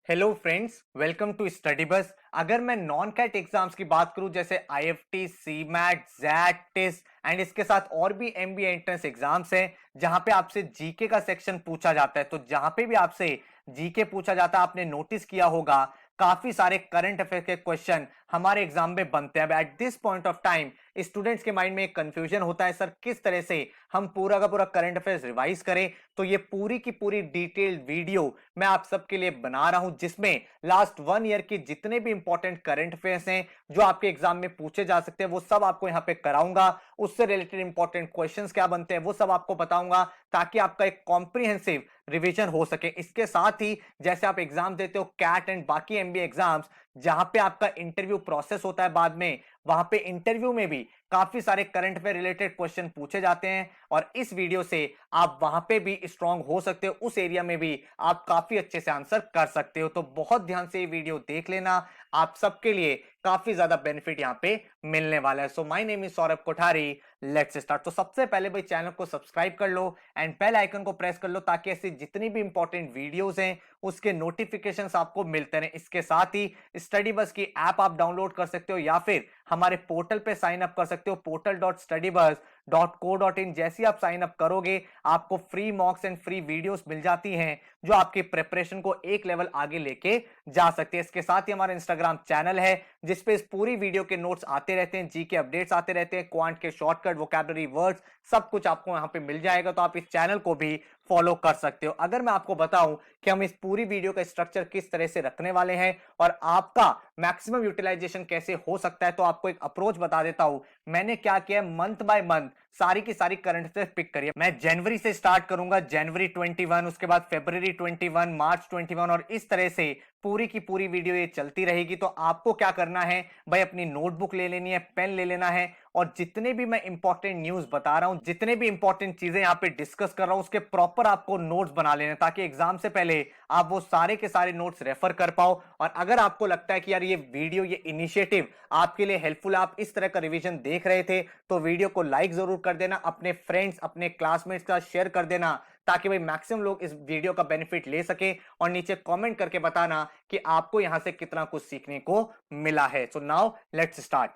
Hello friends, welcome to study Bus. अगर मैं non cat exams की बात करूं जैसे IIFT, CMAT, XAT, TISS and इसके साथ और भी एमबीए एंट्रेंस एग्जाम्स हैं जहां पे आपसे जीके का सेक्शन पूछा जाता है। तो जहां पे भी आपसे जीके पूछा जाता है, आपने नोटिस किया होगा काफी सारे करंट अफेयर के क्वेश्चन हमारे एग्जाम में बनते हैं। At this point of time students के माइंड में एक कंफ्यूजन होता है, सर किस तरह से हम पूरा का पूरा करंट अफेयर्स रिवाइज करें। तो ये पूरी की पूरी डिटेल्ड वीडियो मैं आप सबके लिए बना रहा हूं, जिसमें लास्ट 1 ईयर के जितने भी इंपॉर्टेंट करंट अफेयर्स हैं जो आपके एग्जाम में पूछे जा सकते हैं वो सब आपको यहां पे कराऊंगा। उससे रिलेटेड इंपॉर्टेंट क्वेश्चंस क्या बनते हैं वो सब आपको बताऊंगा, ताकि आपका एक कॉम्प्रिहेंसिव रिवीजन हो सके। इसके साथ ही जैसे आप एग्जाम देते हो कैट एंड बाकी एमबीए एग्जाम्स, जहां पे आपका इंटरव्यू प्रोसेस होता है बाद में, वहां पे इंटरव्यू में भी काफी सारे करंट अफेयर रिलेटेड क्वेश्चन पूछे जाते हैं और इस वीडियो से आप वहां पे भी स्ट्रांग हो सकते हो, उस एरिया में भी आप काफी अच्छे से आंसर कर सकते हो। तो बहुत ध्यान से ये वीडियो देख लेना, आप सबके लिए काफी ज्यादा बेनिफिट यहां पे मिलने वाला है। So my name is Saurabh Kothari, let's start. तो सबसे पहले भाई चैनल को सब्सक्राइब कर लो एंड बेल आइकन को प्रेस कर लो, ताकि ऐसी जितनी भी इंपॉर्टेंट वीडियोस हैं उसके नोटिफिकेशंस आपको मिलते रहे। इसके साथ ही स्टडी बस की ऐप आप डाउनलोड कर सकते हो या फिर हमारे पोर्टल पे साइन अप कर सकते हो, portal.studybus.co.in। जैसे आप साइन अप करोगे आपको free mocks and free videos मिल जाती हैं जो आपकी प्रिपरेशन को एक लेवल आगे लेके जा सकते हैं। इसके साथ ही हमारा इंस्टाग्राम चैनल है जिसपे इस पूरी वीडियो के नोट्स आते रहते हैं, जी के अपडेट्स आते रहते हैं, क्वांट के शॉर्टकट, वोकैबुलरी वर्ड्स, सब कुछ आपको यहां पे मिल जाएगा। तो आप इस चैनल को भी फॉलो कर सकते हो। अगर मैं आपको बताऊं कि हम इस पूरी वीडियो का स्ट्रक्चर किस तरह से रखने वाले हैं और आपका मैक्सिमम यूटिलाइजेशन कैसे हो सकता है, तो आपको एक अप्रोच बता देता हूं। मैंने क्या किया, मंथ बाय मंथ सारी की सारी करंट अफेयर पिक करिए। मैं जनवरी से स्टार्ट करूंगा, जनवरी 21, उसके बाद फरवरी 21, मार्च 21, और इस तरह से पूरी की पूरी वीडियो ये चलती रहेगी। तो आपको क्या करना है भाई, अपनी नोटबुक ले लेनी है, पेन ले लेना है, और जितने भी मैं इंपॉर्टेंट न्यूज बता रहा हूं, जितने भी इंपॉर्टेंट चीजें यहां पे डिस्कस कर रहा हूं, उसके प्रॉपर आपको नोट्स बना लेने, ताकि एग्जाम से पहले आप वो सारे के सारे नोट्स रेफर कर पाओ। और अगर आपको लगता है कि यार ये वीडियो, ये इनिशिएटिव आपके लिए हेल्पफुल है, आप इस तरह का रिवीजन देख रहे थे, तो वीडियो को लाइक जरूर कर देना, अपने फ्रेंड्स, अपने क्लासमेट्स का शेयर कर देना, ताकि भाई मैक्सिमम लोग इस वीडियो का बेनिफिट ले सके। और नीचे कमेंट करके बताना कि आपको यहां से कितना कुछ सीखने को मिला है। So now let's start.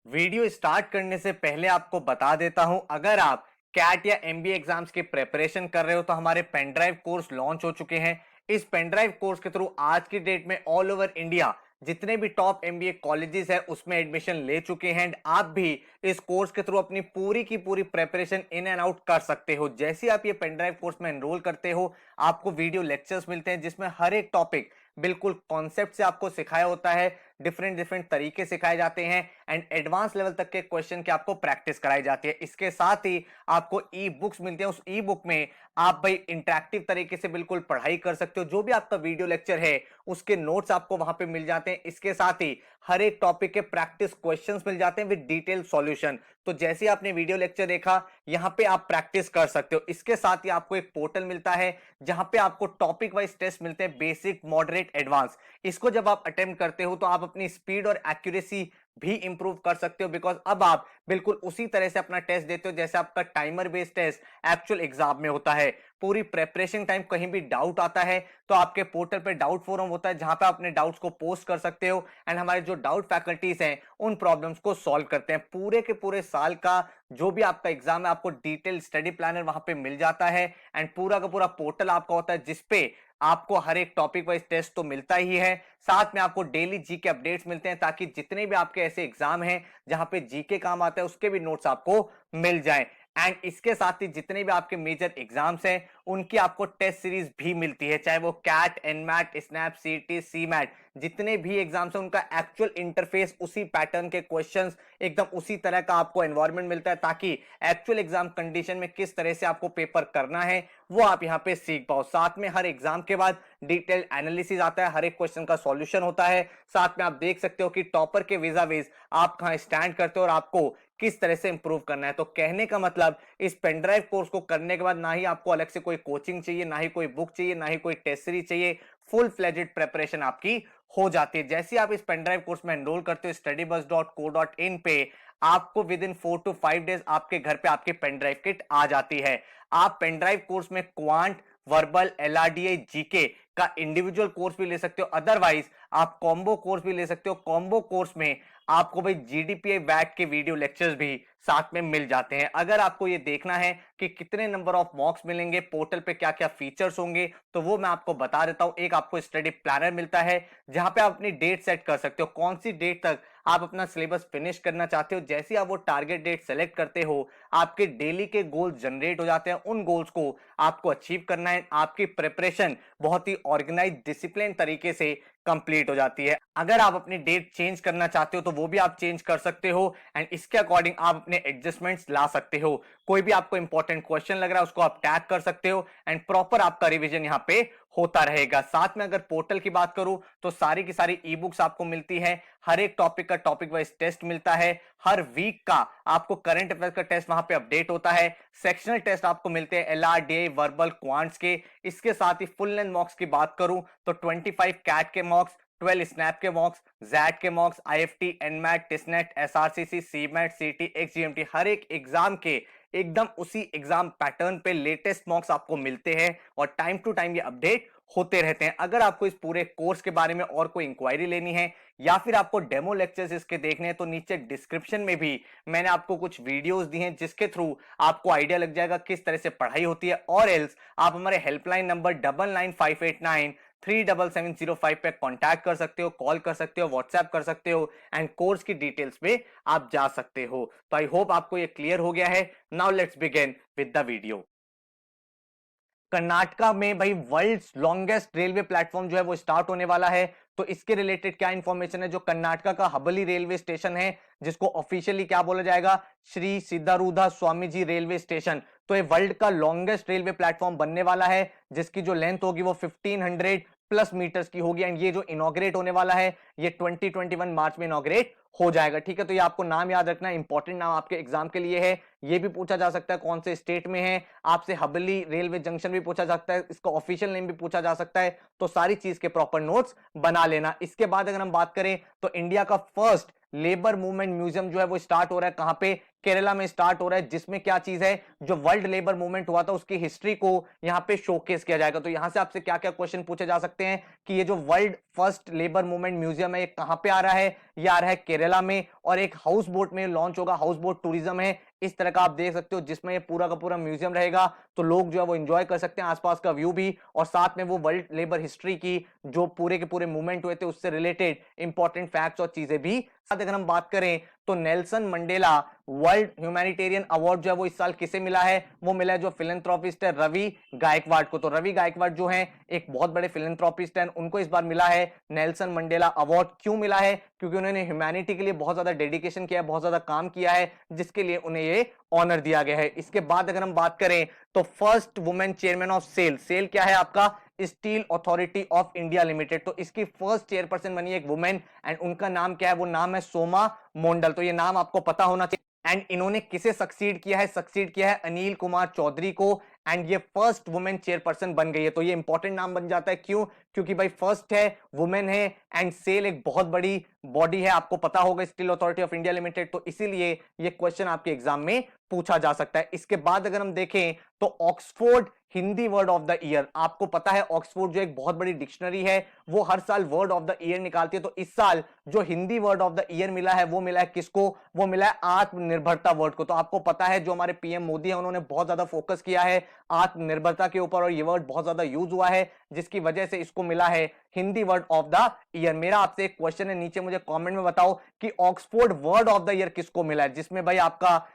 Video start करने से पहले आपको बता देता हूं, अगर आप कैट या एमबीए एग्जाम्स की प्रिपरेशन कर रहे हो तो हमारे पेनड्राइव कोर्स लॉन्च हो चुके हैं। इस पेनड्राइव कोर्स के थ्रू आज की डेट में ऑल ओवर इंडिया जितने भी टॉप एमबीए कॉलेजेस है उसमें एडमिशन ले चुके हैं। आप भी इस कोर्स के थ्रू अपनी पूरी की पूरी प्रिपरेशन इन एंड आउट कर सकते हो। जैसे आप ये पेनड्राइव कोर्स में एनरोल करते हो, आपको वीडियो लेक्चर्स मिलते हैं जिसमें हर एक टॉपिक बिल्कुल कॉन्सेप्ट से आपको सिखाया होता है, डिफरेंट डिफरेंट तरीके सिखाए जाते हैं एंड एडवांस लेवल तक के क्वेश्चन की आपको प्रैक्टिस कराई जाती है। इसके साथ ही आपको ई बुक्स मिलती हैं, उस ई बुक में आप भाई इंटरेक्टिव तरीके से बिल्कुल पढ़ाई कर सकते हो। जो भी आपका वीडियो लेक्चर है उसके नोट्स आपको वहां पे मिल जाते हैं। इसके साथ ही हर एक टॉपिक के प्रैक्टिस क्वेश्चंस मिल जाते हैं विद डिटेल सॉल्यूशन। तो जैसे आपने वीडियो लेक्चर देखा, यहां पे आप प्रैक्टिस कर सकते हो। इसके साथ ही आपको एक पोर्टल मिलता है जहां पे आपको टॉपिक वाइज टेस्ट मिलते हैं, बेसिक, मॉडरेट, एडवांस। इसको जब आप अटेम्प्ट करते हो तो आप अपनी स्पीड और एक्यूरेसी भी इंप्रूव कर सकते हो, बिकॉज अब आप बिल्कुल उसी तरह से अपना टेस्ट देते हो जैसे आपका timer based test actual exam में होता है। पूरी प्रेपरेशन टाइम कहीं भी डाउट आता है तो आपके पोर्टल पे डाउट फोरम होता है जहां पे अपने डाउट्स को पोस्ट कर सकते हो एंड हमारे जो डाउट फैकल्टीज हैं उन प्रॉब्लम्स को सॉल्व करते हैं। पूरे के पूरे साल का जो भी आपका एग्जाम है आपको डिटेल स्टडी प्लानर वहां पे मिल जाता है एंड पूरा का पूरा पोर्टल आपका होता है जिसपे आपको हर एक टॉपिक वाइज टेस्ट तो मिलता ही है, साथ में आपको डेली जीके अपडेट्स मिलते हैं, ताकि जितने भी आपके ऐसे एग्जाम हैं जहां पे जीके काम आता है उसके भी नोट्स आपको मिल जाएं। एंड इसके साथ ही जितने भी आपके मेजर एग्जाम्स हैं उनकी आपको टेस्ट सीरीज भी मिलती है, चाहे वो कैट, एनमैट, स्नैप, सीटी, सीमैट, जितने भी एग्जाम्स हैं उनका एक्चुअल इंटरफेस, उसी पैटर्न के क्वेश्चंस, एकदम उसी तरह का आपको एनवायरनमेंट मिलता है, ताकि एक्चुअल एग्जाम कंडीशन में किस तरह से आपको पेपर करना है वो आप यहां पे सीख पाओ। साथ में हर एग्जाम के बाद डिटेल्ड एनालिसिस आता है, हर एक क्वेश्चन का सॉल्यूशन होता है। साथ में आप देख सकते हो कि टॉपर के वीजा वेज आप कहां स्टैंड करते हो और आपको किस तरह से इंप्रूव करना है। तो कहने का मतलब, इस पेनड्राइव कोर्स को करने के बाद ना ही आपको अलग से कोई कोचिंग चाहिए, ना ही कोई बुक चाहिए, ना ही कोई टेस्ट सीरीज चाहिए, फुल फ्लेजेड प्रेपरेशन आपकी हो जाती है। जैसे आप इस पेनड्राइव कोर्स में एनरोल करते हो studybus.co.in पे, आपको विद इन 4 to 5 डेज आपके घर पे आपकी पेनड्राइव किट आ जाती है। आप पेनड्राइव कोर्स में क्वांट, वर्बल, एलआरडीए, जीके का इंडिविजुअल कोर्स भी ले सकते हो, अदरवाइज आप कॉम्बो कोर्स भी ले सकते हो। कॉम्बो कोर्स में आपको भाई जीडीपीआई वैट के वीडियो लेक्चर्स भी साथ में मिल जाते हैं। अगर आपको ये देखना है कि कितने नंबर ऑफ मॉक्स मिलेंगे, पोर्टल पे क्या क्या फीचर्स होंगे, तो वो मैं आपको बता देता हूं। एक आपको स्टडी प्लानर मिलता है जहां पे आप अपनी डेट सेट कर सकते हो, कौन सी डेट तक आप अपना सिलेबस फिनिश करना चाहते हो। जैसे आप वो टारगेट डेट सेलेक्ट करते हो, आपके डेली के गोल्स जनरेट हो जाते हैं। उन गोल्स को आपको अचीव करना है। आपकी प्रिपरेशन बहुत ही ऑर्गेनाइज डिसिप्लिन तरीके से कंप्लीट हो जाती है। अगर आप अपनी डेट चेंज करना चाहते हो तो वो भी आप चेंज कर सकते हो एंड इसके अकॉर्डिंग आप अपने एडजस्टमेंट्स ला सकते हो। कोई भी आपको इंपॉर्टेंट क्वेश्चन लग रहा है उसको आप टैग कर सकते हो एंड प्रॉपर आपका रिवीजन यहां पे होता रहेगा। साथ में अगर पोर्टल की बात करूं तो सारी की सारी ई बुक्स आपको मिलती है। हर एक टॉपिक का टॉपिक वाइज टेस्ट मिलता है। हर वीक का आपको करंट अफेयर्स का टेस्ट वहां पे अपडेट होता है। सेक्शनल टेस्ट आपको मिलते हैं एलआरडीए, वर्बल, क्वांट्स के। इसके साथ ही फुल लेंथ मॉक्स की बात करूं तो 25 कैट के मॉक्स, 12 स्नैप के मॉक्स, जैट के मॉक्स, आईएफटी, एनमैट, टिसनेट, एसआरसीसी, सीमैट, सीटी, एक्सजीएमटी, हर एक एग्जाम के एकदम उसी एग्जाम पैटर्न पे लेटेस्ट मॉक्स आपको मिलते हैं और टाइम टू टाइम ये अपडेट होते रहते हैं। अगर आपको इस पूरे कोर्स के बारे में और कोई इंक्वायरी लेनी है या फिर आपको डेमो लेक्चर्स इसके देखने हैं तो नीचे डिस्क्रिप्शन में भी मैंने आपको कुछ वीडियोस दी हैं जिसके थ्रू आपको आइडिया लग जाएगा किस तरह से पढ़ाई होती है। और एल्स आप हमारे हेल्पलाइन नंबर 9958937705 पे कांटेक्ट कर सकते हो, कॉल कर सकते हो, व्हाट्सएप कर सकते हो एंड कोर्स की डिटेल्स पे आप जा सकते हो। तो आई होप आपको ये क्लियर हो गया है। Now let's begin with the video. Karnataka में भाई वर्ल्ड लॉन्गेस्ट रेलवे प्लेटफॉर्म जो है वो स्टार्ट होने वाला है। तो इसके रिलेटेड क्या इंफॉर्मेशन है, जो कर्नाटका का हबली रेलवे स्टेशन है जिसको ऑफिशियली क्या बोला जाएगा, श्री सिद्धारूढ़ा स्वामी जी रेलवे स्टेशन। तो ये वर्ल्ड का लॉन्गेस्ट रेलवे प्लेटफॉर्म बनने वाला है जिसकी जो लेंथ होगी वो 1500 प्लस मीटर्स की होगी एंड ये जो इनॉग्रेट होने वाला है ये 2021 मार्च में इनॉग्रेट हो जाएगा। ठीक है, तो ये आपको नाम याद रखना, इंपॉर्टेंट नाम आपके एग्जाम के लिए है। ये भी पूछा जा सकता है कौन से स्टेट में है, आपसे हबली रेलवे जंक्शन भी पूछा जा सकता है, इसका ऑफिशियल नेम भी पूछा जा सकता है। तो सारी चीज के प्रॉपर नोट्स बना लेना। इसके बाद अगर हम बात करें तो इंडिया का फर्स्ट लेबर मूवमेंट म्यूजियम जो है वो स्टार्ट हो रहा है। कहां पे, केरला में स्टार्ट हो रहा है। जिसमें क्या चीज है, जो वर्ल्ड लेबर मूवमेंट हुआ था उसकी हिस्ट्री को यहां पे शोकेस किया जाएगा। तो यहां से आपसे क्या क्या क्वेश्चन पूछे जा सकते हैं कि ये जो world first labour movement museum है ये कहां पे आ रहा है, ये आ रहा है केरला में और एक हाउस बोट में लॉन्च होगा। हाउस बोट टूरिज्म है इस तरह का आप देख सकते हो जिसमें ये पूरा का पूरा म्यूजियम रहेगा। तो लोग जो है वो एंजॉय कर सकते हैं आसपास का व्यू भी और साथ में वो वर्ल्ड लेबर हिस्ट्री की जो पूरे के पूरे मूवमेंट हुए थे उससे रिलेटेड इंपॉर्टेंट फैक्ट्स और चीजें भी। अगर हम बात करें तो Nelson Mandela world humanitarian award जो है वो इस साल किसे मिला है, वो मिला है जो फिलैंथ्रोपिस्ट है रवि गायकवाड़ को। तो रवि गायकवाड़ जो है एक बहुत बड़े फिलैंथ्रोपिस्ट हैं, उनको इस बार मिला है नेल्सन मंडेला अवार्ड। क्यों मिला है, क्योंकि उन्होंने ह्यूमैनिटी के लिए बहुत ज्यादा डेडिकेशन किया है, बहुत ज्यादा काम किया है जिसके लिए उन्हें ये ऑनर दिया गया है। इसके बाद अगर हम बात करें तो first women chairman of SAIL, SAIL क्या है आपका, Steel Authority of India Limited. तो इसकी फर्स्ट चेयरपर्सन बनी है एक वुमेन एंड उनका नाम क्या है, वो नाम है सोमा मोंडल। तो ये नाम आपको पता होना चाहिए। एंड इन्होंने किसे सक्सीड किया है, सक्सीड किया है अनिल कुमार चौधरी को एंड ये फर्स्ट वुमेन चेयरपर्सन बन गई है। तो ये इंपॉर्टेंट नाम बन जाता है, क्यों, क्योंकि भाई फर्स्ट है, वुमेन है एंड सेल एक बहुत बड़ी बॉडी है, आपको पता होगा steel Authority of India Limited. तो इसीलिए ये क्वेश्चन आपके एग्जाम में पूछा जा सकता है। इसके बाद अगर हम देखें तो Oxford Hindi word of the year, आपको पता है ऑक्सफोर्ड जो एक बहुत बड़ी डिक्शनरी है वो हर साल वर्ड ऑफ द ईयर निकालती है। तो इस साल जो Hindi word of the year मिला है वो मिला है किसको, वो मिला है आत्मनिर्भरता वर्ड को। तो आपको पता है जो हमारे पीएम मोदी है उन्होंने बहुत ज्यादा फोकस किया है आत्मनिर्भरता के ऊपर और ये वर्ड बहुत ज्यादा यूज हुआ है जिसकी वजह से इसको मिला है Hindi word of the year. मेरा आपसे एक क्वेश्चन है, नीचे मुझे कमेंट में बताओ कि Oxford word of the year किसको मिला है, जिसमें भाई आपका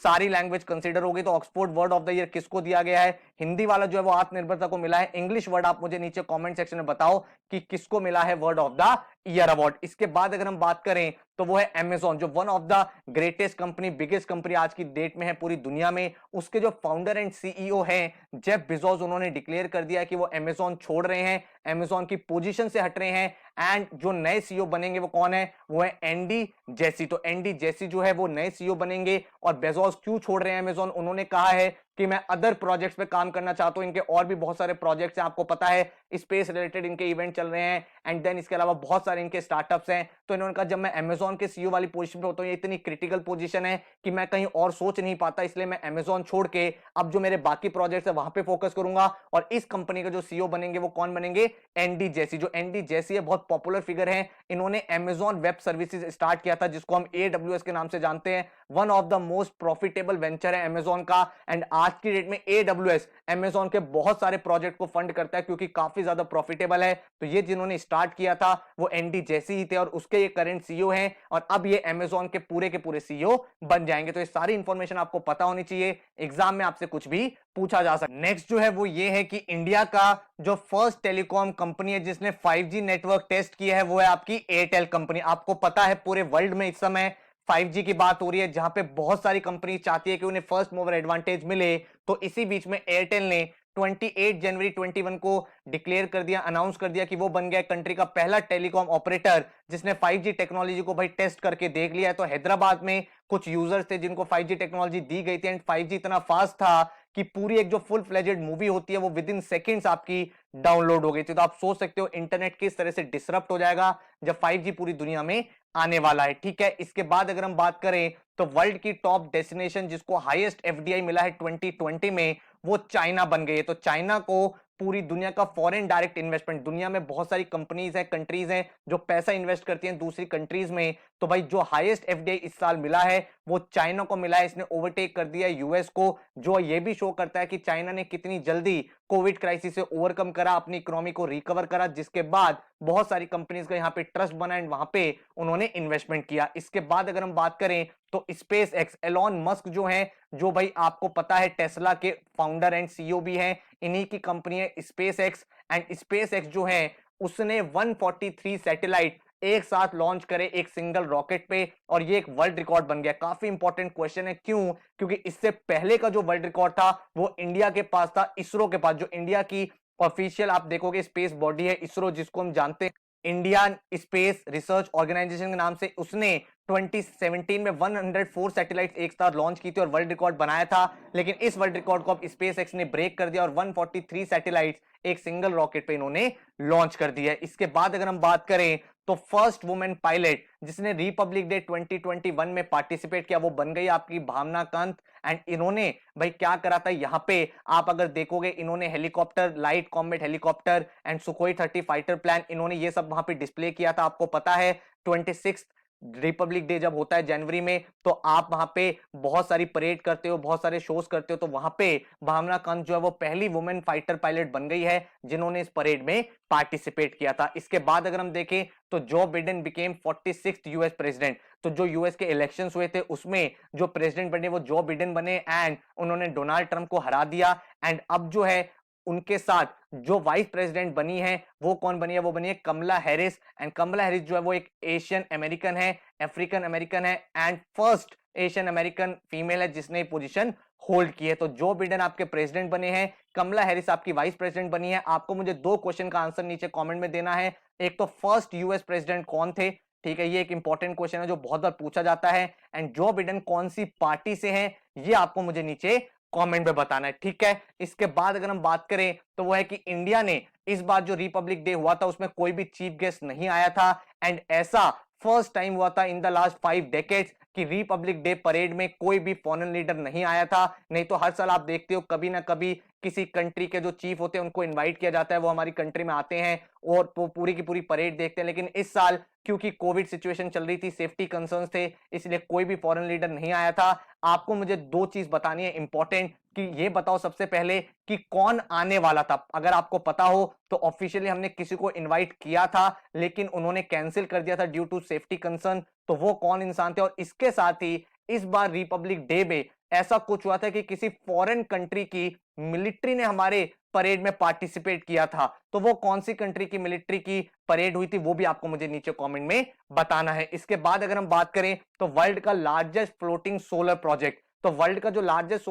सारी लैंग्वेज कंसीडर होगी। तो Oxford word of the year किसको दिया गया है, हिंदी वाला जो है वो आत्मनिर्भरता को मिला है। इंग्लिश वर्ड आप मुझे नीचे कमेंट सेक्शन में बताओ कि किसको मिला है word of the year award. इसके बाद अगर हम बात करें तो वो है अमेजॉन, जो one of the greatest company, biggest company आज की डेट में है पूरी दुनिया में। उसके जो फाउंडर एंड सीईओ हैं जेफ बेजोस, उन्होंने डिक्लेयर कर दिया कि वो अमेजॉन छोड़ रहे हैं, अमेजॉन की पोजीशन से हट रहे हैं एंड जो नए सीईओ बनेंगे वो कौन है, वो है एंडी जेसी। तो एंडी जेसी जो है वो नए सीईओ बनेंगे। और बेजोस क्यों छोड़ रहे हैं अमेजॉन, उन्होंने कहा है कि मैं अदर प्रोजेक्ट्स पे काम करना चाहता हूं, इनके और भी बहुत सारे प्रोजेक्ट्स हैं, आपको पता है स्पेस रिलेटेड इनके इवेंट चल रहे हैं, एंड देन इसके अलावा बहुत सारे इनके स्टार्टअप्स हैं। तो इन्होंने कहा जब मैं अमेजॉन के सीईओ वाली पोजीशन पे होता हूं, ये इतनी क्रिटिकल पोजीशन है कि मैं कहीं और सोच नहीं पाता, इसलिए मैं अमेजॉन छोड़ के अब जो मेरे बाकी प्रोजेक्ट्स है वहां पे फोकस करूंगा। और इस कंपनी के जो सीईओ बनेंगे वो कौन बनेंगे? एनडी जेसी। जो एनडी जेसी है बहुत पॉपुलर फिगर है, इन्होंने अमेजॉन वेब सर्विसेज स्टार्ट किया था जिसको हम एडब्ल्यूएस के नाम से जानते हैं। One of the most profitable venture है अमेजॉन का, एंड आज की डेट में एडब्ल्यूएस अमेजॉन के बहुत सारे प्रोजेक्ट को फंड करता है क्योंकि काफी ज्यादा प्रॉफिटेबल है। तो ये जिन्होंने स्टार्ट किया था वो एनडी जेसी ही थे, और उसके ये करंट सीईओ हैं, और अब ये अमेजॉन के पूरे सीईओ बन जाएंगे। तो ये सारी इंफॉर्मेशन आपको पता होनी चाहिए, एग्जाम में आपसे कुछ भी पूछा जा सकता है। नेक्स्ट जो है वो ये है कि इंडिया का जो फर्स्ट टेलीकॉम कंपनी है जिसने 5G नेटवर्क टेस्ट किया है वो है आपकी एयरटेल कंपनी। आपको पता है पूरे वर्ल्ड में इस समय 5G की बात हो रही है, जहां पे बहुत सारी कंपनी चाहती है कि उन्हें फर्स्ट मूवर एडवांटेज मिले। तो इसी बीच में एयरटेल ने 28 जनवरी 21 को डिक्लेयर कर दिया, अनाउंस कर दिया कि वो बन गया कंट्री का पहला टेलीकॉम ऑपरेटर जिसने 5G टेक्नोलॉजी को भाई टेस्ट करके देख लिया है। तो हैदराबाद में कुछ यूजर्स थे जिनको 5G टेक्नोलॉजी दी गई थी, एंड 5G इतना फास्ट था कि पूरी एक जो फुल फ्लेजेड मूवी होती है वो विद इन सेकेंड्स आपकी डाउनलोड हो गई थी। तो आप सोच सकते हो इंटरनेट किस तरह से डिसरप्ट हो जाएगा जब 5G पूरी दुनिया में आने वाला है। ठीक है, इसके बाद अगर हम बात करें तो वर्ल्ड की टॉप डेस्टिनेशन जिसको हाईएस्ट एफडीआई मिला है 2020 में, वो चाइना बन गई है। तो चाइना को पूरी दुनिया का फॉरेन डायरेक्ट इन्वेस्टमेंट, दुनिया में बहुत सारी कंपनीज हैं, कंट्रीज हैं जो पैसा इन्वेस्ट करती हैं दूसरी कंट्रीज में, तो भाई जो हाईएस्ट एफडीआई इस साल मिला है वो चाइना को मिला है। इसने ओवरटेक कर दिया है यूएस को, जो ये भी शो करता है कि चाइना ने कितनी जल्दी कोविड क्राइसिस से ओवरकम करा, अपनी इकोनॉमी को रिकवर करा, जिसके बाद बहुत सारी कंपनीज का यहाँ पे ट्रस्ट बना एंड वहां पे उन्होंने इन्वेस्टमेंट किया। इसके बाद अगर हम बात करें तो स्पेस एक्स, एलॉन मस्क जो है, जो भाई आपको पता है टेस्ला के फाउंडर एंड सीईओ भी हैं, इन्हीं की कंपनी है space x. And space x जो है उसने 143 सैटेलाइट एक साथ लॉन्च करे एक सिंगल रॉकेट पे, और ये एक वर्ल्ड रिकॉर्ड बन गया। काफी इंपॉर्टेंट क्वेश्चन है, क्यों? क्योंकि इससे पहले का जो वर्ल्ड रिकॉर्ड था वो इंडिया के पास था, इसरो के पास। जो इंडिया की ऑफिशियल आप देखोगे स्पेस बॉडी है इसरो, जिसको हम जानते हैं इंडियन स्पेस रिसर्च ऑर्गेनाइजेशन के नाम से, उसने 2017 में 104 सैटेलाइट एक साथ लॉन्च की थी और वर्ल्ड रिकॉर्ड बनाया था। लेकिन इस वर्ल्ड रिकॉर्ड को अब स्पेस एक्स ने ब्रेक कर दिया और 143 सैटेलाइट एक सिंगल रॉकेट पे इन्होंने लॉन्च कर दिया है। इसके बाद अगर हम बात करें तो फर्स्ट वुमेन पायलट जिसने रिपब्लिक डे 2021 में पार्टिसिपेट किया वो बन गई आपकी भावना कांत। एंड इन्होंने भाई क्या करा था, यहाँ पे आप अगर देखोगे इन्होंने helicopter, light combat helicopter and Sukhoi 30 fighter plan, इन्होंने ये सब वहां पे डिस्प्ले किया था। आपको पता है 26 रिपब्लिक डे जब होता है जनवरी में, तो आप वहां पे बहुत सारी परेड करते हो, बहुत सारे शोज करते हो, तो वहां पे भावना कांत जो है वो पहली वुमेन फाइटर पायलट बन गई है जिन्होंने इस परेड में पार्टिसिपेट किया था। इसके बाद अगर हम देखें तो Joe Biden became 46th US president. तो जो यूएस के इलेक्शंस हुए थे उसमें जो प्रेसिडेंट बने वो जो बिडेन बने, एंड उन्होंने डोनाल्ड ट्रंप को हरा दिया। एंड अब जो है उनके साथ जो वाइस प्रेसिडेंट बनी है वो कौन बनी है? वो बनी है कमला हैरिस। एंड कमला हैरिस जो है वो एक एशियन अमेरिकन है, अफ्रीकन अमेरिकन है, and first Asian American female है जिसने पोजीशन होल्ड की है। तो जो बिडेन आपके प्रेसिडेंट बने हैं, कमला हैरिस आपकी वाइस प्रेसिडेंट बनी है। आपको मुझे दो क्वेश्चन का आंसर नीचे कमेंट में देना है। एक तो फर्स्ट यूएस प्रेसिडेंट कौन थे, ठीक है, ये एक इंपॉर्टेंट क्वेश्चन है जो बहुत बार पूछा जाता है। एंड जो बिडेन कौन सी पार्टी से है ये आपको मुझे नीचे कमेंट में बताना है, ठीक है। इसके बाद अगर हम बात करें तो वो है कि इंडिया ने इस बार जो रिपब्लिक डे हुआ था उसमें कोई भी चीफ गेस्ट नहीं आया था, एंड ऐसा फर्स्ट टाइम हुआ था इन द लास्ट 5 डेकेड्स कि रिपब्लिक डे परेड में कोई भी फॉरेन लीडर नहीं आया था। नहीं तो हर साल आप देखते हो कभी ना कभी किसी कंट्री के जो चीफ होते हैं उनको इनवाइट किया जाता है, वो हमारी कंट्री में आते हैं और वो पूरी की पूरी परेड देखते हैं। लेकिन इस साल क्योंकि कोविड सिचुएशन चल रही थी, सेफ्टी कंसर्न्स थे, इसलिए कोई भी फॉरेन लीडर नहीं आया था। आपको मुझे दो चीज बतानी है इंपॉर्टेंट, कि ये बताओ सबसे पहले कि कौन आने वाला था। अगर आपको पता हो तो ऑफिशियली हमने किसी को इनवाइट किया था लेकिन उन्होंने कैंसिल कर दिया था ड्यू टू सेफ्टी कंसर्न, तो वो कौन इंसान थे। और इसके साथ ही इस बार रिपब्लिक डे में ऐसा कुछ हुआ था कि किसी फॉरेन कंट्री की मिलिट्री ने हमारे परेड में पार्टिसिपेट किया था, तो वो कौन सी कंट्री की मिलिट्री की परेड हुई थी वो भी आपको मुझे नीचे कमेंट में बताना है। इसके बाद अगर हम बात करें तो वर्ल्ड का लार्जेस्ट फ्लोटिंग सोलर प्रोजेक्ट, तो वर्ल्ड का जो लार्जेस्ट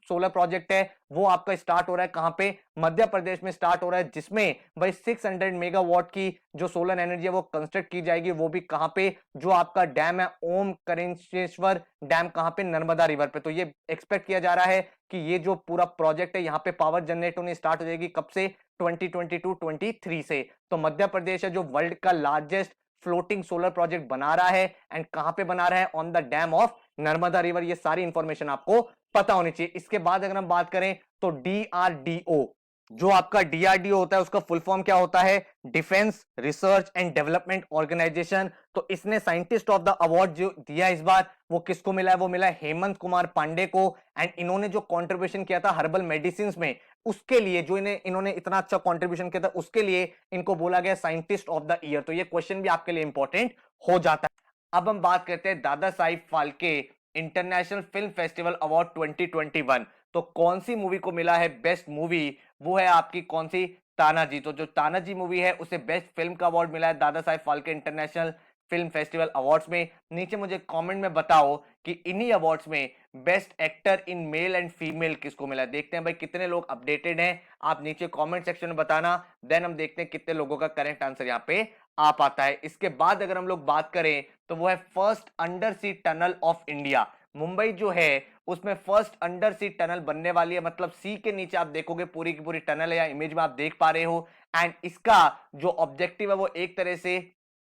सोलर प्रोजेक्ट है वो आपका स्टार्ट हो रहा है कहां पे, मध्य प्रदेश में स्टार्ट हो रहा है, जिसमें भाई 600 मेगावाट की जो सोलर एनर्जी है वो कंस्ट्रक्ट की जाएगी। वो भी कहां पे, जो आपका डैम है ओम करेश्वर डैम, कहां पे, नर्मदा रिवर पे। तो ये एक्सपेक्ट किया जा रहा है कि ये जो पूरा प्रोजेक्ट है यहाँ पे पावर जनरेट होनी स्टार्ट हो जाएगी कब से, 2022-23 से। तो मध्य प्रदेश है जो वर्ल्ड का लार्जेस्ट फ्लोटिंग सोलर प्रोजेक्ट बना रहा है, एंड कहां पे बना रहा है, on the dam of Narmada river. ये सारी इंफॉर्मेशन आपको पता होनी चाहिए। इसके बाद अगर हम बात करें तो डीआरडीओ, जो आपका डीआरडीओ होता है उसका फुल फॉर्म क्या होता है, Defence Research and Development Organisation. तो इसने साइंटिस्ट ऑफ द अवार्ड जो दिया इस बार, वो किसको मिला है, वो मिला है हेमंत कुमार पांडे को। एंड इन्होंने जो कंट्रीब्यूशन किया था हर्बल मेडिसिन में, उसके लिए जो इन्होंने इतना अच्छा कंट्रीब्यूशन किया था, उसके लिए इनको बोला गया साइंटिस्ट ऑफ द ईयर। तो ये क्वेश्चन भी आपके लिए इंपॉर्टेंट हो जाता है। अब हम बात करते हैं दादा Sahib Phalke international film festival award 2021। तो कौन सी मूवी को मिला है बेस्ट मूवी, वो है आपकी कौन सी, तानाजी। तो जो तानाजी मूवी है उसे बेस्ट फिल्म का अवार्ड मिला है दादा Sahib Phalke international film festival awards में। नीचे मुझे कमेंट में बताओ कि इन्हीं अवार्ड्स में best actor in male and female किसको मिला है। देखते हैं भाई कितने लोग अपडेटेड हैं, आप नीचे कमेंट सेक्शन में बताना। देन हम देखते हैं कितने लोगों का करेक्ट आंसर यहाँ पे आ पाता है। इसके बाद अगर हम लोग बात करें तो वो है first under sea tunnel of India. Mumbai जो है उसमें फर्स्ट अंडर सी टनल बनने वाली है, मतलब सी के नीचे आप देखोगे पूरी की पूरी टनल है, या इमेज में आप देख पा रहे हो। एंड इसका जो ऑब्जेक्टिव है वो एक तरह से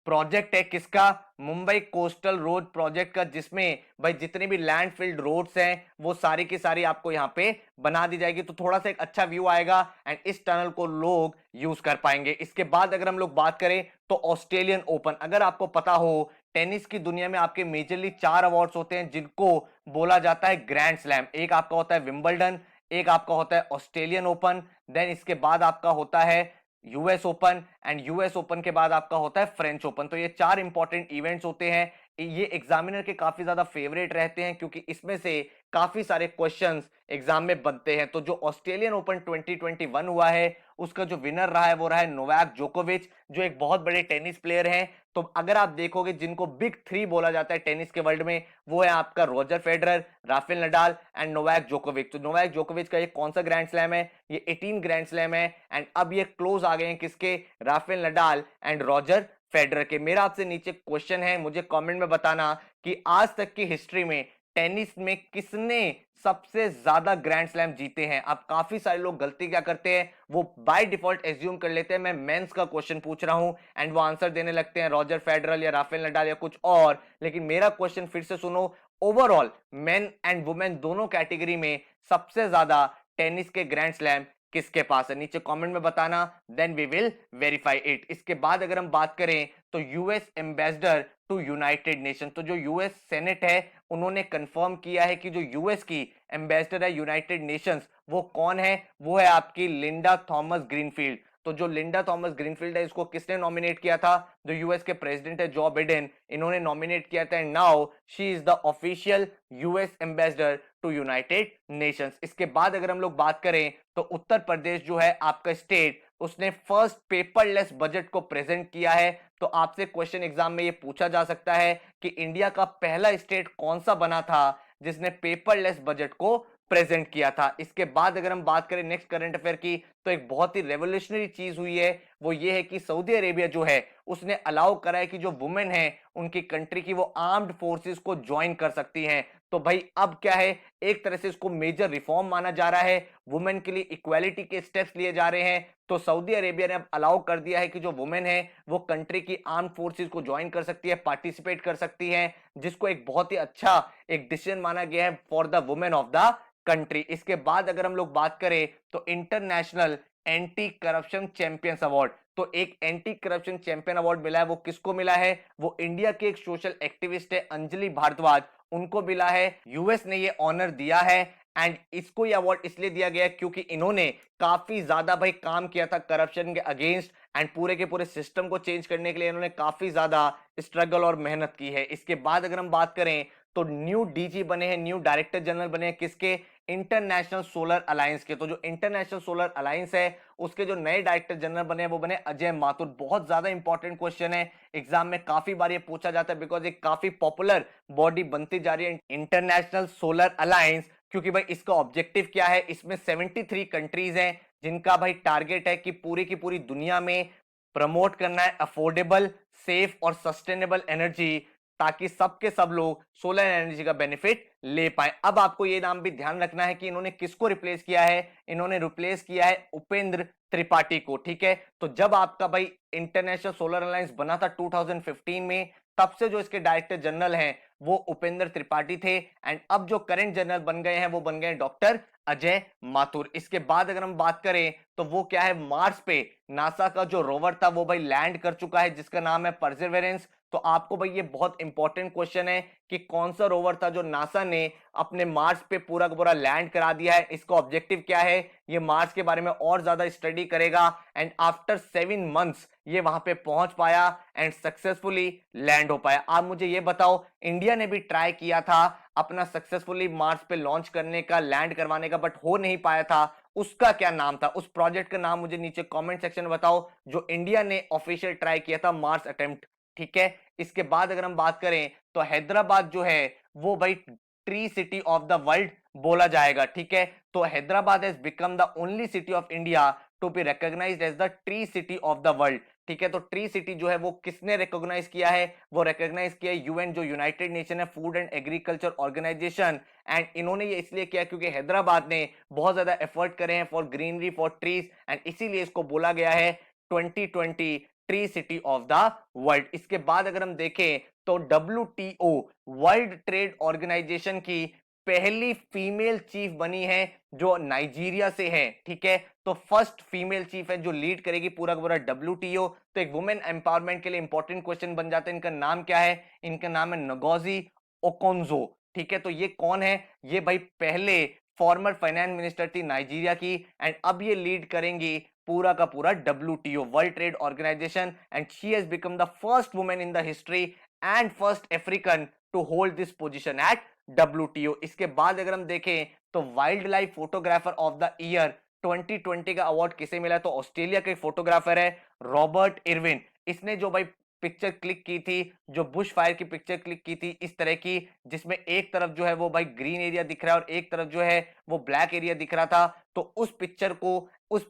प्रोजेक्ट है किसका, मुंबई कोस्टल रोड प्रोजेक्ट का, जिसमें भाई जितने भी लैंडफिल्ड रोड्स हैं वो सारी की सारी आपको यहाँ पे बना दी जाएगी। तो थोड़ा सा एक अच्छा व्यू आएगा एंड इस टनल को लोग यूज कर पाएंगे। इसके बाद अगर हम लोग बात करें तो ऑस्ट्रेलियन ओपन, अगर आपको पता हो टेनिस की दुनिया में आपके मेजरली 4 अवार्ड्स होते हैं जिनको बोला जाता है ग्रैंड स्लैम। एक आपका होता है विंबलडन, एक आपका होता है ऑस्ट्रेलियन ओपन, देन इसके बाद आपका होता है US open, and US open के बाद आपका होता है फ्रेंच ओपन। तो ये 4 इंपॉर्टेंट इवेंट्स होते हैं। ये एग्जामिनर के काफी ज्यादा फेवरेट रहते हैं क्योंकि इसमें से काफी सारे क्वेश्चंस एग्जाम में बनते हैं। तो जो ऑस्ट्रेलियन ओपन 2021 हुआ है उसका जो विनर रहा है वो रहा है नोवाक जोकोविच, जो एक बहुत बड़े टेनिस प्लेयर हैं। तो अगर आप देखोगे जिनको बिग 3 बोला जाता है टेनिस के वर्ल्ड में, वो है आपका Roger Federer, Rafael Nadal and Novak जोकोविच। तो नोवाक जोकोविच का ये कौन सा ग्रैंड स्लैम है, ये 18 ग्रैंड स्लैम है। एंड अब ये क्लोज आ गए हैं किसके, Rafael Nadal and Roger Federer के। मेरा आपसे नीचे क्वेश्चन है, मुझे कमेंट में बताना कि आज तक की हिस्ट्री में टेनिस में किसने सबसे ज्यादा ग्रैंड स्लैम जीते हैं। अब काफी सारे लोग गलती क्या करते हैं, वो बाय डिफॉल्ट एज्यूम कर लेते हैं मैं मेंस का क्वेश्चन पूछ रहा हूं एंड वो आंसर देने लगते हैं रॉजर फेडरर या राफेल नडाल या कुछ और। लेकिन मेरा क्वेश्चन फिर से सुनो, ओवरऑल मेन एंड वुमेन दोनों कैटेगरी में सबसे ज्यादा टेनिस के ग्रैंड स्लैम किसके पास है, नीचे कमेंट में बताना, then we will verify it. इसके बाद अगर हम बात करें तो US ambassador to United Nation, तो जो यूएस सेनेट है उन्होंने कंफर्म किया है कि जो यूएस की एम्बेसडर है यूनाइटेड नेशंस वो कौन है, वो है आपकी लिंडा थॉमस ग्रीनफील्ड। तो जो लिंडा थॉमस ग्रीनफील्ड है इसको किसने नॉमिनेट किया था, जो यूएस के प्रेसिडेंट है जो बिडेन, इन्होंने नॉमिनेट किया था। And now she is the official US ambassador to United Nations. इसके बाद अगर हम लोग बात करें तो उत्तर प्रदेश जो है आपका स्टेट, उसने फर्स्ट पेपरलेस बजट को प्रेजेंट किया है। तो आपसे क्वेश्चन एग्जाम में ये पूछा जा सकता है कि इंडिया का पहला स्टेट कौन सा बना था जिसने पेपरलेस बजट को प्रेजेंट किया था। इसके बाद अगर हम बात करें नेक्स्ट करंट अफेयर की, तो एक बहुत ही रेवोल्यूशनरी चीज हुई है, वो ये है कि सऊदी अरेबिया जो है उसने अलाउ करा है कि जो वुमेन है उनकी कंट्री की वो आर्म्ड फोर्सेस को ज्वाइन कर सकती हैं। तो भाई अब क्या है, एक तरह से इसको मेजर रिफॉर्म माना जा रहा है, वुमेन के लिए इक्वालिटी के स्टेप्स लिए जा रहे हैं। तो सऊदी अरेबिया ने अब अलाउ कर दिया है कि जो वुमेन है वो कंट्री की आर्म्ड फोर्सेस को ज्वाइन कर सकती है, पार्टिसिपेट कर सकती है, जिसको एक बहुत ही अच्छा एक डिसीजन माना गया है for the women of the country. इसके बाद अगर हम लोग बात करें तो international anti corruption champions award, तो एक एंटी करप्शन चैंपियन अवार्ड मिला है, वो किसको मिला है, वो इंडिया के एक सोशल एक्टिविस्ट है अंजलि भारद्वाज, उनको मिला है। यूएस ने ये ऑनर दिया है एंड इसको ये अवार्ड इसलिए दिया गया क्योंकि इन्होंने काफी ज्यादा भाई काम किया था करप्शन के अगेंस्ट एंड पूरे के पूरे सिस्टम को चेंज करने के लिए इन्होंने काफी ज्यादा स्ट्रगल और मेहनत की है। इसके बाद अगर हम बात करें तो न्यू डीजी बने हैं, न्यू डायरेक्टर जनरल बने हैं किसके? इंटरनेशनल सोलर अलायंस के। तो जो इंटरनेशनल सोलर अलायंस है उसके जो नए डायरेक्टर जनरल बने हैं वो बने अजय माथुर। बहुत ज्यादा इंपॉर्टेंट क्वेश्चन है, एग्जाम में काफी बार ये पूछा जाता है बिकॉज एक काफी पॉपुलर बॉडी बनती जा रही है इंटरनेशनल सोलर अलायंस। क्योंकि भाई इसका ऑब्जेक्टिव क्या है, इसमें 73 कंट्रीज हैं जिनका भाई टारगेट है कि पूरी की पूरी दुनिया में प्रमोट करना है अफोर्डेबल, सेफ और सस्टेनेबल एनर्जी, ताकि सबके सब लोग सोलर एनर्जी का बेनिफिट ले पाए। अब आपको ये नाम भी ध्यान रखना है कि इन्होंने किसको रिप्लेस किया है, इन्होंने रिप्लेस किया है उपेंद्र त्रिपाठी को। ठीक है, तो जब आपका भाई इंटरनेशनल सोलर अलायंस बना था 2015 में, तब से जो इसके डायरेक्टर जनरल हैं वो उपेंद्र त्रिपाठी थे, एंड अब जो करंट जनरल बन गए हैं वो बन गए डॉक्टर अजय माथुर। इसके बाद अगर हम बात करें तो वो क्या है, मार्स पे नासा का जो रोवर था वो भाई लैंड कर चुका है जिसका नाम है परसेवरेंस। तो आपको भाई ये बहुत इंपॉर्टेंट क्वेश्चन है कि कौन सा रोवर था जो नासा ने अपने मार्स पे पूरा का पूरा लैंड करा दिया है, इसका ऑब्जेक्टिव क्या है, ये मार्स के बारे में और ज्यादा स्टडी करेगा, एंड आफ्टर 7 मंथ्स ये वहां पे पहुंच पाया एंड सक्सेसफुली लैंड हो पाया। आप मुझे ये बताओ, इंडिया ने भी ट्राई किया था अपना सक्सेसफुली मार्स पे लॉन्च करने का, लैंड करवाने का, बट हो नहीं पाया था, उसका क्या नाम था? उस प्रोजेक्ट का नाम मुझे नीचे कमेंट सेक्शन में बताओ जो इंडिया ने ऑफिशियल ट्राई किया था मार्स अटेम्प्ट। ठीक है, इसके बाद अगर हम बात करें तो हैदराबाद जो है वो भाई tree city of the world बोला जाएगा। ठीक है, तो Hyderabad has become the only city of India to be recognised as the tree city of the world. ठीक है, तो ट्री सिटी जो है वो किसने रिकॉग्नाइज किया है, वो रिकॉग्नाइज किया है यूएन, जो यूनाइटेड नेशन है food and agriculture organisation. And इन्होंने ये इसलिए किया क्योंकि हैदराबाद ने बहुत ज्यादा एफर्ट करे हैं for greenery, for trees, and इसीलिए इसको बोला गया है 2020 tree city of the world. इसके बाद अगर हम देखें तो WTO वर्ल्ड ट्रेड ऑर्गेनाइजेशन की पहली फीमेल चीफ बनी है जो नाइजीरिया से है। ठीक है, तो फर्स्ट फीमेल चीफ है जो लीड करेगी पूरा का पूरा WTO। तो एक वुमेन एम्पावरमेंट के लिए इंपॉर्टेंट क्वेश्चन बन जाता है, इनका नाम क्या है, इनका नाम है नगोजी ओकोंजो। ठीक है, तो ये कौन है, ये भाई पहले फॉर्मर फाइनेंस मिनिस्टर थी नाइजीरिया की, एंड अब ये लीड करेंगी पूरा का पूरा WTO world trade organisation, and she has become the first women in the history and first African to hold this position at WTO। इसके बाद अगर हम देखें तो wild life photographer of the year 2020 का अवार्ड किसे मिला, तो ऑस्ट्रेलिया के फोटोग्राफर है रॉबर्ट इरविन। इसने जो भाई पिक्चर क्लिक की थी, जो बुश फायर की पिक्चर क्लिक की थी इस तरह की, जिसमें एक तरफ जो है वो भाई ग्रीन एरिया दिख रहा है और एक तरफ जो है वो ब्लैक एरिया दिख रहा था, तो उस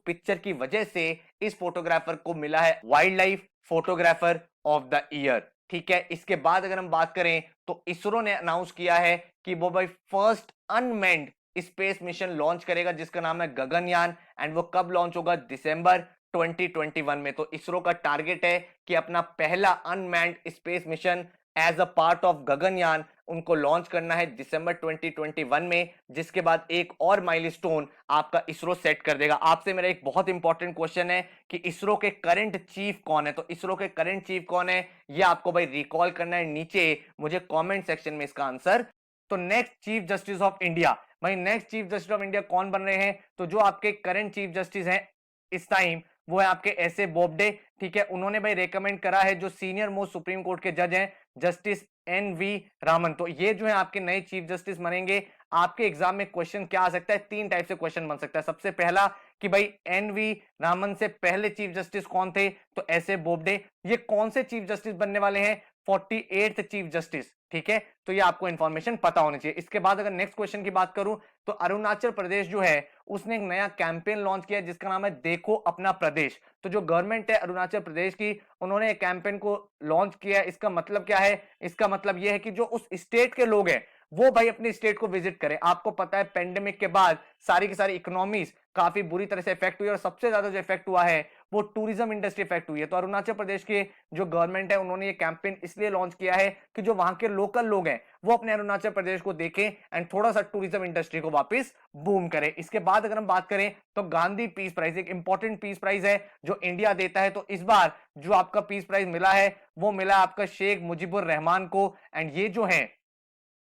पिक्चर की वजह से इस फोटोग्राफर को मिला है wild life photographer of the year. ठीक है, इसके बाद अगर हम बात करें तो इसरो ने अनाउंस किया है कि वो भाई first unmanned space mission launch करेगा जिसका नाम है गगनयान, एंड वो कब लॉन्च होगा, दिसंबर 2021 में। तो इसरो का टारगेट है कि अपना पहला unmanned space mission as a part of Gaganyaan उनको लॉन्च करना है दिसंबर 2021 में, जिसके बाद एक और माइलस्टोन आपका इसरो सेट कर देगा। आपसे मेरा एक बहुत इंपॉर्टेंट क्वेश्चन है कि इसरो के करंट चीफ कौन है, तो इसरो के करंट चीफ कौन है ये आपको भाई रिकॉल करना है, नीचे मुझे कमेंट सेक्शन में इसका आंसर। तो next chief justice of India, भाई next chief justice of India कौन बन रहे हैं, तो जो आपके करंट चीफ जस्टिस हैं इस टाइम वो है आपके एस ए बोबडे। ठीक है, उन्होंने भाई रेकमेंड करा है जो सीनियर मोस्ट सुप्रीम कोर्ट के जज हैं जस्टिस NV रामन। तो ये जो है आपके नए चीफ जस्टिस बनेंगे। आपके एग्जाम में क्वेश्चन क्या आ सकता है, 3 टाइप से क्वेश्चन बन सकता है। सबसे पहला कि भाई NV रामन से पहले चीफ जस्टिस कौन थे, तो एस ए बोबडे। ये कौन से चीफ जस्टिस बनने वाले हैं, 48th चीफ जस्टिस। ठीक है, तो ये आपको इंफॉर्मेशन पता होनी चाहिए। इसके बाद अगर नेक्स्ट क्वेश्चन की बात करूं तो अरुणाचल प्रदेश जो है उसने एक नया कैंपेन लॉन्च किया जिसका नाम है देखो अपना प्रदेश। तो जो गवर्नमेंट है अरुणाचल प्रदेश की, उन्होंने एक कैंपेन को लॉन्च किया। इसका मतलब क्या है, इसका मतलब यह है कि जो उस स्टेट के लोग हैं वो भाई अपनी स्टेट को विजिट करें। आपको पता है पेंडेमिक के बाद सारी की सारी इकोनॉमीज काफी बुरी तरह से इफेक्ट हुई और सबसे ज्यादा जो इफेक्ट हुआ है वो टूरिज्म इंडस्ट्री इफेक्ट हुई है। तो अरुणाचल प्रदेश के जो गवर्नमेंट है उन्होंने ये कैंपेन इसलिए लॉन्च किया है कि जो वहां के लोकल लोग हैं वो अपने अरुणाचल प्रदेश को देखें एंड थोड़ा सा टूरिज्म इंडस्ट्री को वापस बूम करें। इसके बाद अगर हम बात करें तो गांधी पीस प्राइज एक इंपॉर्टेंट पीस प्राइज है जो इंडिया देता है। तो इस बार जो आपका पीस प्राइज मिला है वो मिला आपका शेख मुजीबुर रहमान को, एंड ये जो है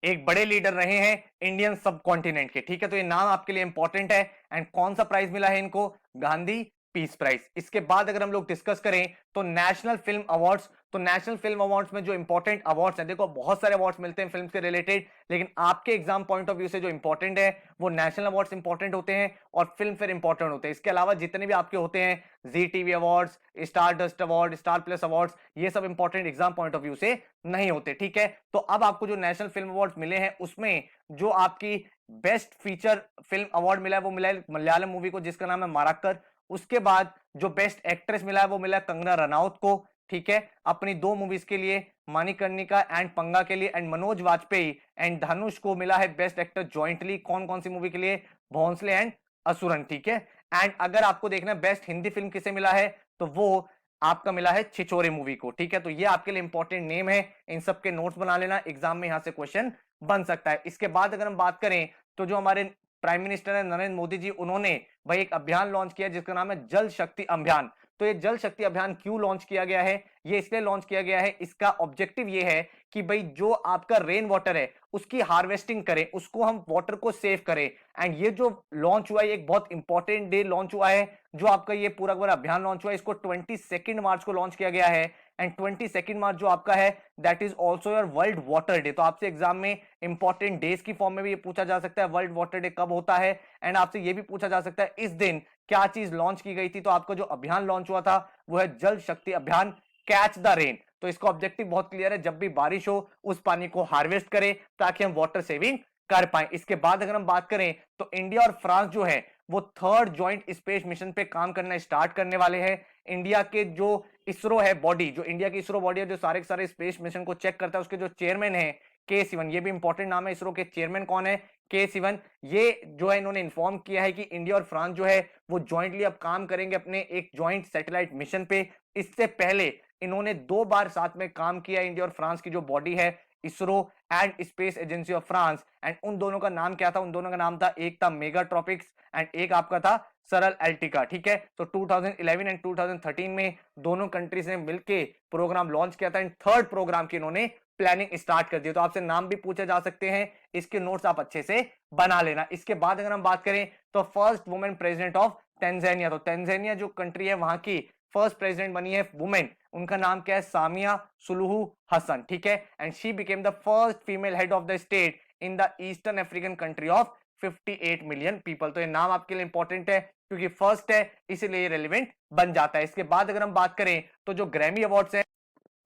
एक बड़े लीडर रहे हैं इंडियन सब कॉन्टिनेंट के। ठीक है, तो ये नाम आपके लिए इंपॉर्टेंट है। एंड कौन सा प्राइज मिला है इनको, गांधी पीस प्राइज। इसके बाद अगर हम लोग डिस्कस करें तो नेशनल फिल्म अवार्ड्स, तो नेशनल फिल्म अवार्ड्स में जो इंपॉर्टेंट अवार्ड्स हैं, देखो बहुत सारे अवार्ड्स मिलते हैं फिल्म से रिलेटेड, लेकिन आपके एग्जाम पॉइंट ऑफ व्यू से जो इंपॉर्टेंट है वो नेशनल अवार्ड्स इंपॉर्टेंट होते हैं और फिल्म फेयर इंपॉर्टेंट होते हैं। इसके अलावा जितने भी आपके होते हैं Zee TV awards, Stardust award, Star Plus awards, ये सब important exam point of view से नहीं होते, ठीक है। तो अब आपको जो नेशनल फिल्म अवार्ड्स मिले हैं उसमें जो आपकी बेस्ट फीचर फिल्म अवार्ड मिला है वो मिला है मलयालम मूवी को जिसका नाम है माराक्कर। उसके बाद जो बेस्ट एक्ट्रेस मिला है वो मिला है कंगना रनौत को, ठीक है, अपनी दो मूवीज के लिए, मानिकर्णिका एंड पंगा के लिए। एंड मनोज वाजपेयी एंड धनुष को मिला है बेस्ट एक्टर जॉइंटली, कौन कौन सी मूवी के लिए, भोंसले एंड असुरन, ठीक है। एंड अगर आपको देखना है बेस्ट हिंदी फिल्म किसे मिला है तो वो आपका मिला है छिछोरे मूवी को, ठीक है। तो ये आपके लिए इंपॉर्टेंट नेम है, इन सब के नोट्स बना लेना, एग्जाम में यहां से क्वेश्चन बन सकता है। इसके बाद अगर हम बात करें तो जो हमारे प्राइम मिनिस्टर है नरेंद्र मोदी जी, उन्होंने भाई एक अभियान लॉन्च किया जिसका नाम है जल शक्ति अभियान। तो ये जल शक्ति अभियान क्यों लॉन्च किया गया है, ये इसलिए लॉन्च किया गया है, इसका ऑब्जेक्टिव ये है कि भाई जो आपका रेन वाटर है उसकी हार्वेस्टिंग करें, उसको हम वाटर को सेव करें। एंड ये जो लॉन्च हुआ है एक बहुत इंपॉर्टेंट डे लॉन्च हुआ है, जो आपका ये पूरा पूरा अभियान लॉन्च हुआ है, इसको 22 मार्च को लॉन्च किया गया है। एंड 22 मार्च जो आपका है that is also your world water day. तो आपसे एग्जाम में इंपॉर्टेंट डेज की फॉर्म में भी ये पूछा जा सकता है वर्ल्ड वाटर डे कब होता है। एंड आपसे ये भी पूछा जा सकता है इस दिन क्या चीज लॉन्च की गई थी। तो आपका जो अभियान लॉन्च हुआ था वो है जल शक्ति अभियान, कैच द रेन। तो इसका ऑब्जेक्टिव बहुत क्लियर है, जब भी बारिश हो उस पानी को हार्वेस्ट करें ताकि हम वाटर सेविंग कर पाए। इसके बाद अगर हम बात करें तो इंडिया और फ्रांस जो है वो थर्ड ज्वाइंट स्पेस मिशन पे काम करना स्टार्ट करने वाले हैं। इंडिया के जो इसरो है बॉडी, जो इंडिया की इसरो बॉडी है जो सारे के सारे स्पेस मिशन को चेक करता है, उसके जो चेयरमैन है के सिवन, ये भी इंपॉर्टेंट नाम है, इसरो के चेयरमैन कौन है, के सिवन। ये जो है इन्होंने इन्फॉर्म किया है कि इंडिया और फ्रांस जो है वो ज्वाइंटली अब काम करेंगे अपने एक ज्वाइंट सैटेलाइट मिशन पे। इससे पहले इन्होंने 2 बार साथ में काम किया, इंडिया और फ्रांस की जो बॉडी है ISRO and space agency of France. And उन दोनों का नाम क्या था, उन दोनों का नाम था, एक था मेगाट्रॉपिक्स एंड एक आपका था सरल एल्टिका, ठीक है। तो 2011 एंड 2013 में दोनों कंट्रीज ने मिलकर प्रोग्राम लॉन्च किया था एंड थर्ड प्रोग्राम की इन्होंने प्लानिंग स्टार्ट कर दी। तो आपसे नाम भी पूछे जा सकते हैं, इसके नोट्स आप अच्छे से बना लेना। इसके बाद अगर हम बात करें तो first women president of Tanzania, तो तंजानिया जो कंट्री है वहां की फर्स्ट प्रेसिडेंट बनी है वुमेन, उनका नाम क्या है, सामिया सुलूहू हसन, ठीक है। And she became the first female head of the state in the eastern African country of 58 million people. तो ये नाम आपके लिए इंपॉर्टेंट है क्योंकि फर्स्ट है इसीलिए ये रेलिवेंट बन जाता है। इसके बाद अगर हम बात करें तो जो ग्रैमी अवार्ड्स है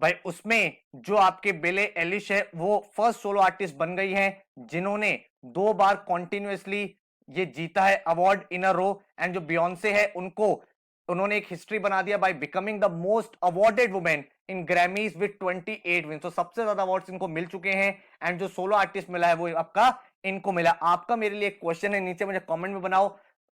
भाई उसमें जो आपके बिले एलिश है वो फर्स्ट सोलो आर्टिस्ट बन गई हैं जिन्होंने 2 बार कॉन्टिन्यूअसली ये जीता है award in a row. And जो बियॉन्से है उनको उन्होंने एक हिस्ट्री बना दिया by becoming the most awarded women in Grammys with 28 win. तो सबसे ज्यादा अवार्ड्स इनको मिल चुके हैं। एंड जो सोलो आर्टिस्ट मिला है वो आपका इनको मिला। आपका मेरे लिए एक क्वेश्चन है, नीचे मुझे कमेंट में बनाओ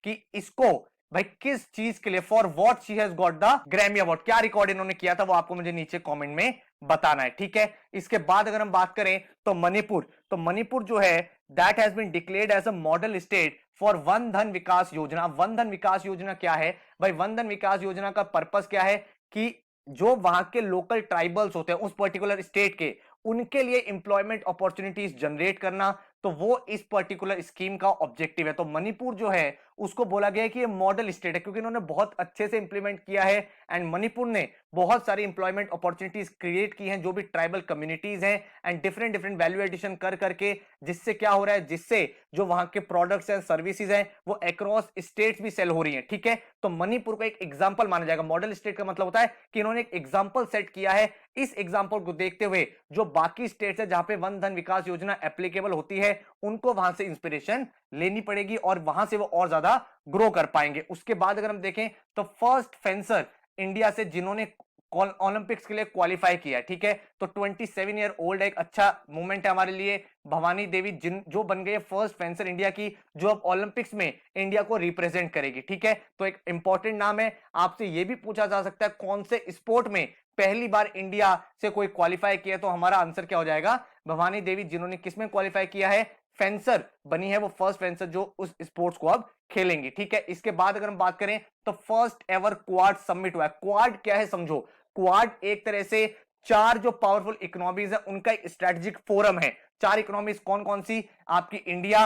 कि इसको भाई किस चीज के लिए, for what she has got the Grammy award, क्या रिकॉर्ड इन्होंने किया था वो आपको मुझे नीचे कमेंट में बताना है, ठीक है। इसके बाद अगर हम बात करें तो मणिपुर, तो मणिपुर जो है that has been declared as a model state for Van Dhan Vikas योजना। वन धन विकास योजना क्या है भाई, वन धन विकास योजना का पर्पस क्या है कि जो वहां के लोकल ट्राइबल्स होते हैं उस पर्टिकुलर स्टेट के, उनके लिए इंप्लॉयमेंट अपॉर्चुनिटीज जनरेट करना, तो वो इस पर्टिकुलर स्कीम का ऑब्जेक्टिव है। तो मणिपुर जो है उसको बोला गया है कि ये मॉडल स्टेट है क्योंकि इन्होंने बहुत अच्छे से इंप्लीमेंट किया है। एंड मणिपुर ने बहुत सारी इंप्लॉयमेंट अपॉर्चुनिटीज क्रिएट की हैं जो भी ट्राइबल कम्युनिटीज हैं and different different value addition कर करके, जिससे क्या हो रहा है, जिससे जो वहां के प्रोडक्ट्स एंड सर्विसेज हैं वो अक्रॉस स्टेट्स भी सेल हो रही हैं, ठीक है। तो मणिपुर का एक एग्जांपल माना जाएगा। मॉडल स्टेट का मतलब होता है कि इन्होंने एक एग्जांपल सेट किया है। इस एग्जांपल को देखते हुए जो बाकी स्टेट्स है जहां पे वन धन विकास योजना एप्लीकेबल होती है उनको वहां से इंस्पिरेशन लेनी पड़ेगी और वहां से वो और ज्यादा ग्रो कर पाएंगे। उसके बाद अगर हम देखें तो फर्स्ट फेंसर इंडिया से जिन्होंने ओलंपिक्स के लिए क्वालिफाई किया, ठीक है, तो 27 ईयर ओल्ड एक अच्छा मूवमेंट है हमारे लिए। भवानी देवी जिन जो बन गई फर्स्ट फेंसर इंडिया की जो अब ओलंपिक्स में इंडिया को रिप्रेजेंट करेगी, ठीक है। तो एक इंपॉर्टेंट नाम है। आपसे यह भी पूछा जा सकता है कौन से स्पोर्ट में पहली बार इंडिया से कोई क्वालिफाई किया, तो हमारा आंसर क्या हो जाएगा, भवानी देवी जिन्होंने किसमें क्वालिफाई किया है, फेंसर बनी है वो फर्स्ट फेंसर जो उस स्पोर्ट्स को अब खेलेंगी, ठीक है। इसके बाद अगर हम बात करें तो फर्स्ट एवर क्वाड समिट हुआ है। क्वाड क्या है समझो, क्वाड एक तरह से 4 जो पावरफुल इकोनॉमीज है उनका एक स्ट्रेटेजिक फोरम है। 4 इकोनॉमीज कौन कौन सी, आपकी इंडिया,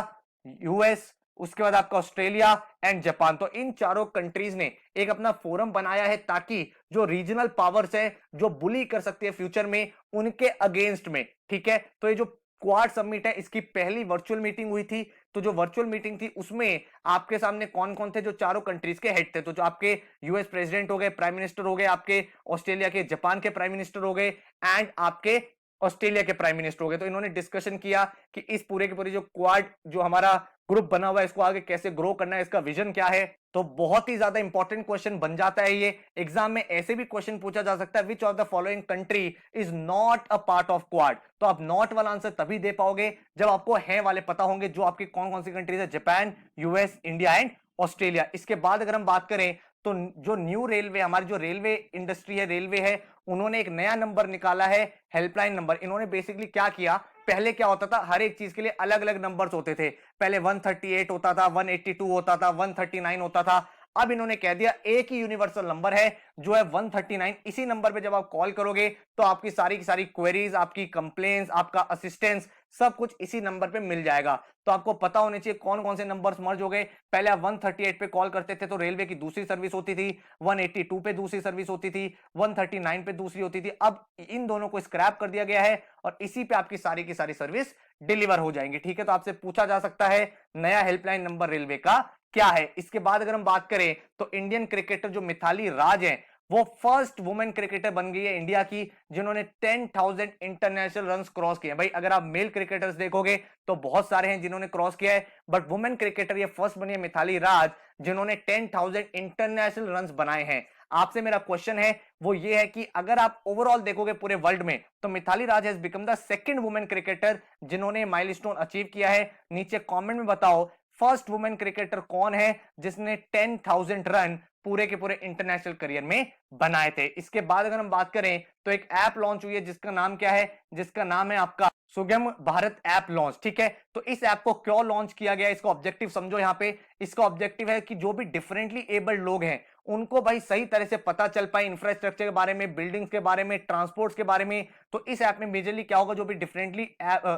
यूएस, उसके बाद आपका ऑस्ट्रेलिया एंड जापान। तो इन चारों कंट्रीज ने एक अपना फोरम बनाया है ताकि जो रीजनल पावर्स है जो बुली कर सकती है फ्यूचर में उनके अगेंस्ट में, ठीक है। तो ये जो क्वाड समिट है इसकी पहली वर्चुअल मीटिंग हुई थी। तो जो वर्चुअल मीटिंग थी उसमें आपके सामने कौन कौन थे, जो चारों कंट्रीज के हेड थे। तो जो आपके यूएस प्रेसिडेंट हो गए, प्राइम मिनिस्टर हो गए, आपके ऑस्ट्रेलिया के, जापान के प्राइम मिनिस्टर हो गए एंड आपके ऑस्ट्रेलिया के प्राइम मिनिस्टर हो गए। तो इन्होंने डिस्कशन किया कि इस पूरे के पूरे जो क्वाड जो हमारा ग्रुप बना हुआ है इसको आगे कैसे ग्रो करना है, इसका विजन क्या है। तो बहुत ही ज्यादा इंपॉर्टेंट क्वेश्चन बन जाता है ये। एग्जाम में ऐसे भी क्वेश्चन पूछा जा सकता है, विच of the following country is not a part of quad. तो आप नॉट वाला आंसर तभी दे पाओगे जब आपको है वाले पता होंगे, जो आपकी कौन कौन सी कंट्रीज है, Japan, US, India and Australia. इसके बाद अगर हम बात करें तो जो न्यू रेलवे, हमारी जो रेलवे इंडस्ट्री है, रेलवे है, उन्होंने एक नया नंबर निकाला है, हेल्पलाइन नंबर। इन्होंने बेसिकली क्या किया, पहले क्या होता था, हर एक चीज के लिए अलग अलग नंबर्स होते थे। पहले 138 होता था, 182 होता था, 139 होता था। अब इन्होंने कह दिया एक ही यूनिवर्सल नंबर है जो है 139। इसी नंबर पे जब आप कॉल करोगे तो आपकी सारी की सारी क्वेरीज, आपकी कंप्लेंट्स, आपका असिस्टेंस सब कुछ इसी नंबर पे मिल जाएगा। तो आपको पता होने चाहिए कौन कौन से नंबर्स मर्ज हो गए। पहले आप 138 पे कॉल करते थे तो रेलवे की दूसरी सर्विस होती थी, 182 पे दूसरी सर्विस होती थी, 139 पे दूसरी होती थी। अब इन दोनों को स्क्रैप कर दिया गया है और इसी पे आपकी सारी की सारी सर्विस डिलीवर हो जाएंगी, ठीक है। तो आपसे पूछा जा सकता है नया हेल्पलाइन नंबर रेलवे का क्या है। इसके बाद अगर हम बात करें तो इंडियन क्रिकेटर जो मिथाली राज है वो फर्स्ट वुमेन क्रिकेटर बन गई है इंडिया की जिन्होंने 10,000 इंटरनेशनल रन्स क्रॉस किए हैं। भाई अगर आप मेल क्रिकेटर्स देखोगे तो बहुत सारे हैं जिन्होंने क्रॉस किया है, बट वुमेन क्रिकेटर ये फर्स्ट बनी है मिथाली राज जिन्होंने 10,000 इंटरनेशनल रन्स बनाए हैं। आपसे मेरा क्वेश्चन है वो ये है कि अगर आप ओवरऑल देखोगे पूरे वर्ल्ड में तो Mithali Raj has become the second women cricketer जिन्होंने माइलस्टोन अचीव किया है। नीचे कमेंट में बताओ फर्स्ट वुमेन क्रिकेटर कौन है जिसने 10,000 रन पूरे के पूरे इंटरनेशनल करियर में बनाए थे। इसके बाद अगर हम बात करें तो एक ऐप लॉन्च हुई है जिसका नाम क्या है, जिसका नाम है आपका सुगम भारत ऐप लॉन्च, ठीक है। तो इस ऐप को क्यों लॉन्च किया गया, इसका ऑब्जेक्टिव समझो। यहाँ पे इसका ऑब्जेक्टिव है कि जो भी डिफरेंटली एबल्ड लोग हैं उनको भाई सही तरह से पता चल पाए इंफ्रास्ट्रक्चर के बारे में, बिल्डिंग्स के बारे में, ट्रांसपोर्ट्स के बारे में। तो इस ऐप में मेजरली क्या होगा, जो भी डिफरेंटली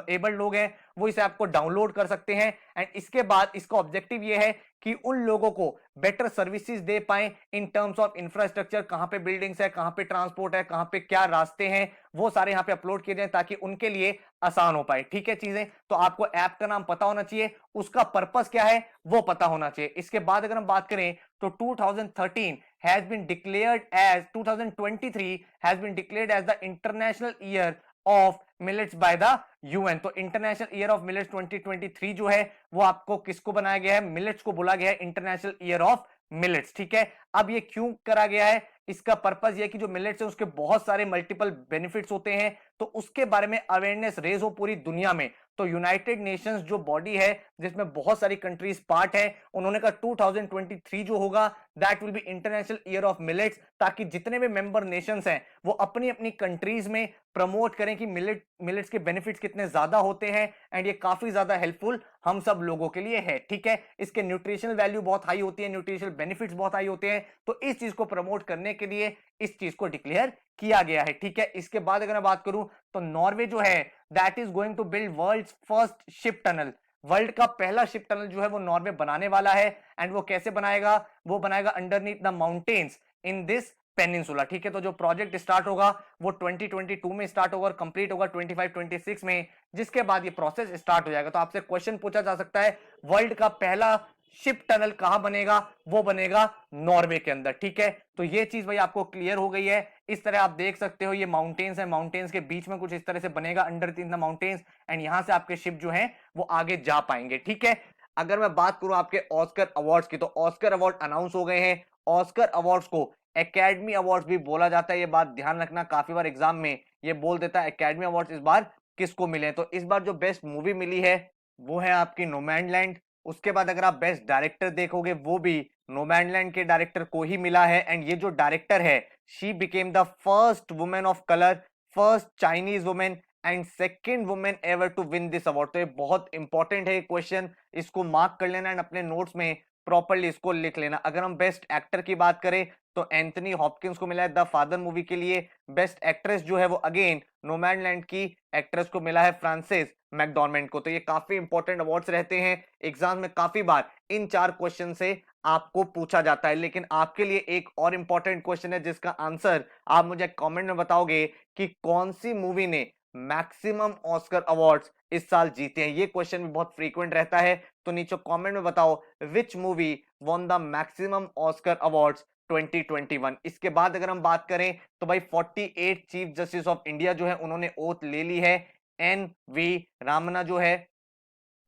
एबल्ड लोग हैं वो इस ऐप को डाउनलोड कर सकते हैं एंड इसके बाद इसका ऑब्जेक्टिव ये है कि उन लोगों को बेटर सर्विसेज दे पाए इन टर्म्स ऑफ इंफ्रास्ट्रक्चर, कहां पे बिल्डिंग्स है, कहां पे ट्रांसपोर्ट है, कहां पे क्या रास्ते हैं, वो सारे यहां पे अपलोड किए जाए ताकि उनके लिए आसान हो पाए, ठीक है चीजें। तो आपको ऐप का नाम पता होना चाहिए, उसका पर्पस क्या है वो पता होना चाहिए। इसके बाद अगर हम बात करें तो 2013 has been declared as 2023 has been declared as the international year of millets by the UN. तो इंटरनेशनल ईयर ऑफ मिलेट्स 2023 जो है वो आपको किसको बनाया गया है, मिलेट्स को बोला गया है इंटरनेशनल ईयर ऑफ मिलेट्स, ठीक है। अब ये क्यों करा गया है, इसका पर्पस ये है कि जो मिलेट्स है उसके बहुत सारे मल्टीपल बेनिफिट्स होते हैं तो उसके बारे में अवेयरनेस रेज हो पूरी दुनिया में। तो यूनाइटेड नेशंस जो बॉडी है जिसमें बहुत सारी कंट्रीज पार्ट है, उन्होंने कहा 2023 जो होगा that will be international year of millets, ताकि जितने भी मेंबर नेशंस हैं वो अपनी अपनी कंट्रीज में प्रमोट करें कि मिलेट्स के बेनिफिट्स कितने ज्यादा होते हैं एंड ये काफी ज्यादा हेल्पफुल हम सब लोगों के लिए है, ठीक है। इसके न्यूट्रिशनल वैल्यू बहुत हाई होती है, न्यूट्रिशनल बेनिफिट्स बहुत हाई होते हैं, तो इस चीज को प्रमोट करने के लिए इस चीज को डिक्लेयर किया गया है, ठीक है। इसके बाद अगर मैं बात करूं तो नॉर्वे जो है that is going to build world's first ship tunnel. World का पहला शिप टनल जो है वो नॉर्वे बनाने वाला है एंड वो कैसे बनाएगा, वो बनाएगा underneath the mountains in this peninsula, ठीक है। तो जो प्रोजेक्ट स्टार्ट होगा वो 2022 में स्टार्ट होगा और कंप्लीट होगा 25-26 में, जिसके बाद ये प्रोसेस स्टार्ट हो जाएगा। तो आपसे क्वेश्चन पूछा जा सकता है वर्ल्ड का पहला शिप टनल कहां बनेगा, वो बनेगा नॉर्वे के अंदर, ठीक है। तो ये चीज भाई आपको क्लियर हो गई है। इस तरह आप देख सकते हो ये माउंटेन्स है, माउंटेन्स के बीच में कुछ इस तरह से बनेगा अंडर द माउंटेन्स एंड यहां से आपके शिप जो है वो आगे जा पाएंगे, ठीक है। अगर मैं बात करूं आपके ऑस्कर अवार्ड्स की तो ऑस्कर अवार्ड अनाउंस हो गए हैं। ऑस्कर अवार्ड्स को एकेडमी अवार्ड्स भी बोला जाता है, ये बात ध्यान रखना, काफी बार एग्जाम में ये बोल देता है एकेडमी अवार्ड्स इस बार किसको मिले। तो इस बार जो बेस्ट मूवी मिली है वो है आपकी नोमैडलैंड। उसके बाद अगर आप बेस्ट डायरेक्टर देखोगे वो भी नोमैडलैंड के डायरेक्टर को ही मिला है एंड ये जो डायरेक्टर है she became the first women of colour, first Chinese women and second women ever to win this award. तो ये बहुत इंपॉर्टेंट है क्वेश्चन, इसको मार्क कर लेना एंड अपने नोट्स में प्रॉपरली इसको लिख लेना। अगर हम बेस्ट एक्टर की बात करें तो एंथनी हॉपकिंस को मिला है द फादर मूवी के लिए। बेस्ट एक्ट्रेस जो है वो अगेन नोमैडलैंड की एक्ट्रेस को मिला है फ्रांसिस मैकडॉर्मेंट को। तो ये काफी इंपॉर्टेंट अवार्ड्स रहते हैं एग्जाम में, काफी बार इन 4 क्वेश्चन से आपको पूछा जाता है। लेकिन आपके लिए एक और इंपॉर्टेंट क्वेश्चन है जिसका आंसर आप मुझे कमेंट में बताओगे कि कौन सी मूवी ने मैक्सिमम ऑस्कर अवार्ड्स इस साल जीते हैं। ये क्वेश्चन भी बहुत फ्रीक्वेंट रहता है, तो नीचे कमेंट में बताओ which movie won the maximum Oscar awards 2021। इसके बाद अगर हम बात करें तो भाई 48 चीफ जस्टिस ऑफ इंडिया जो है उन्होंने ओथ ले ली है। एन वी रामन्ना जो है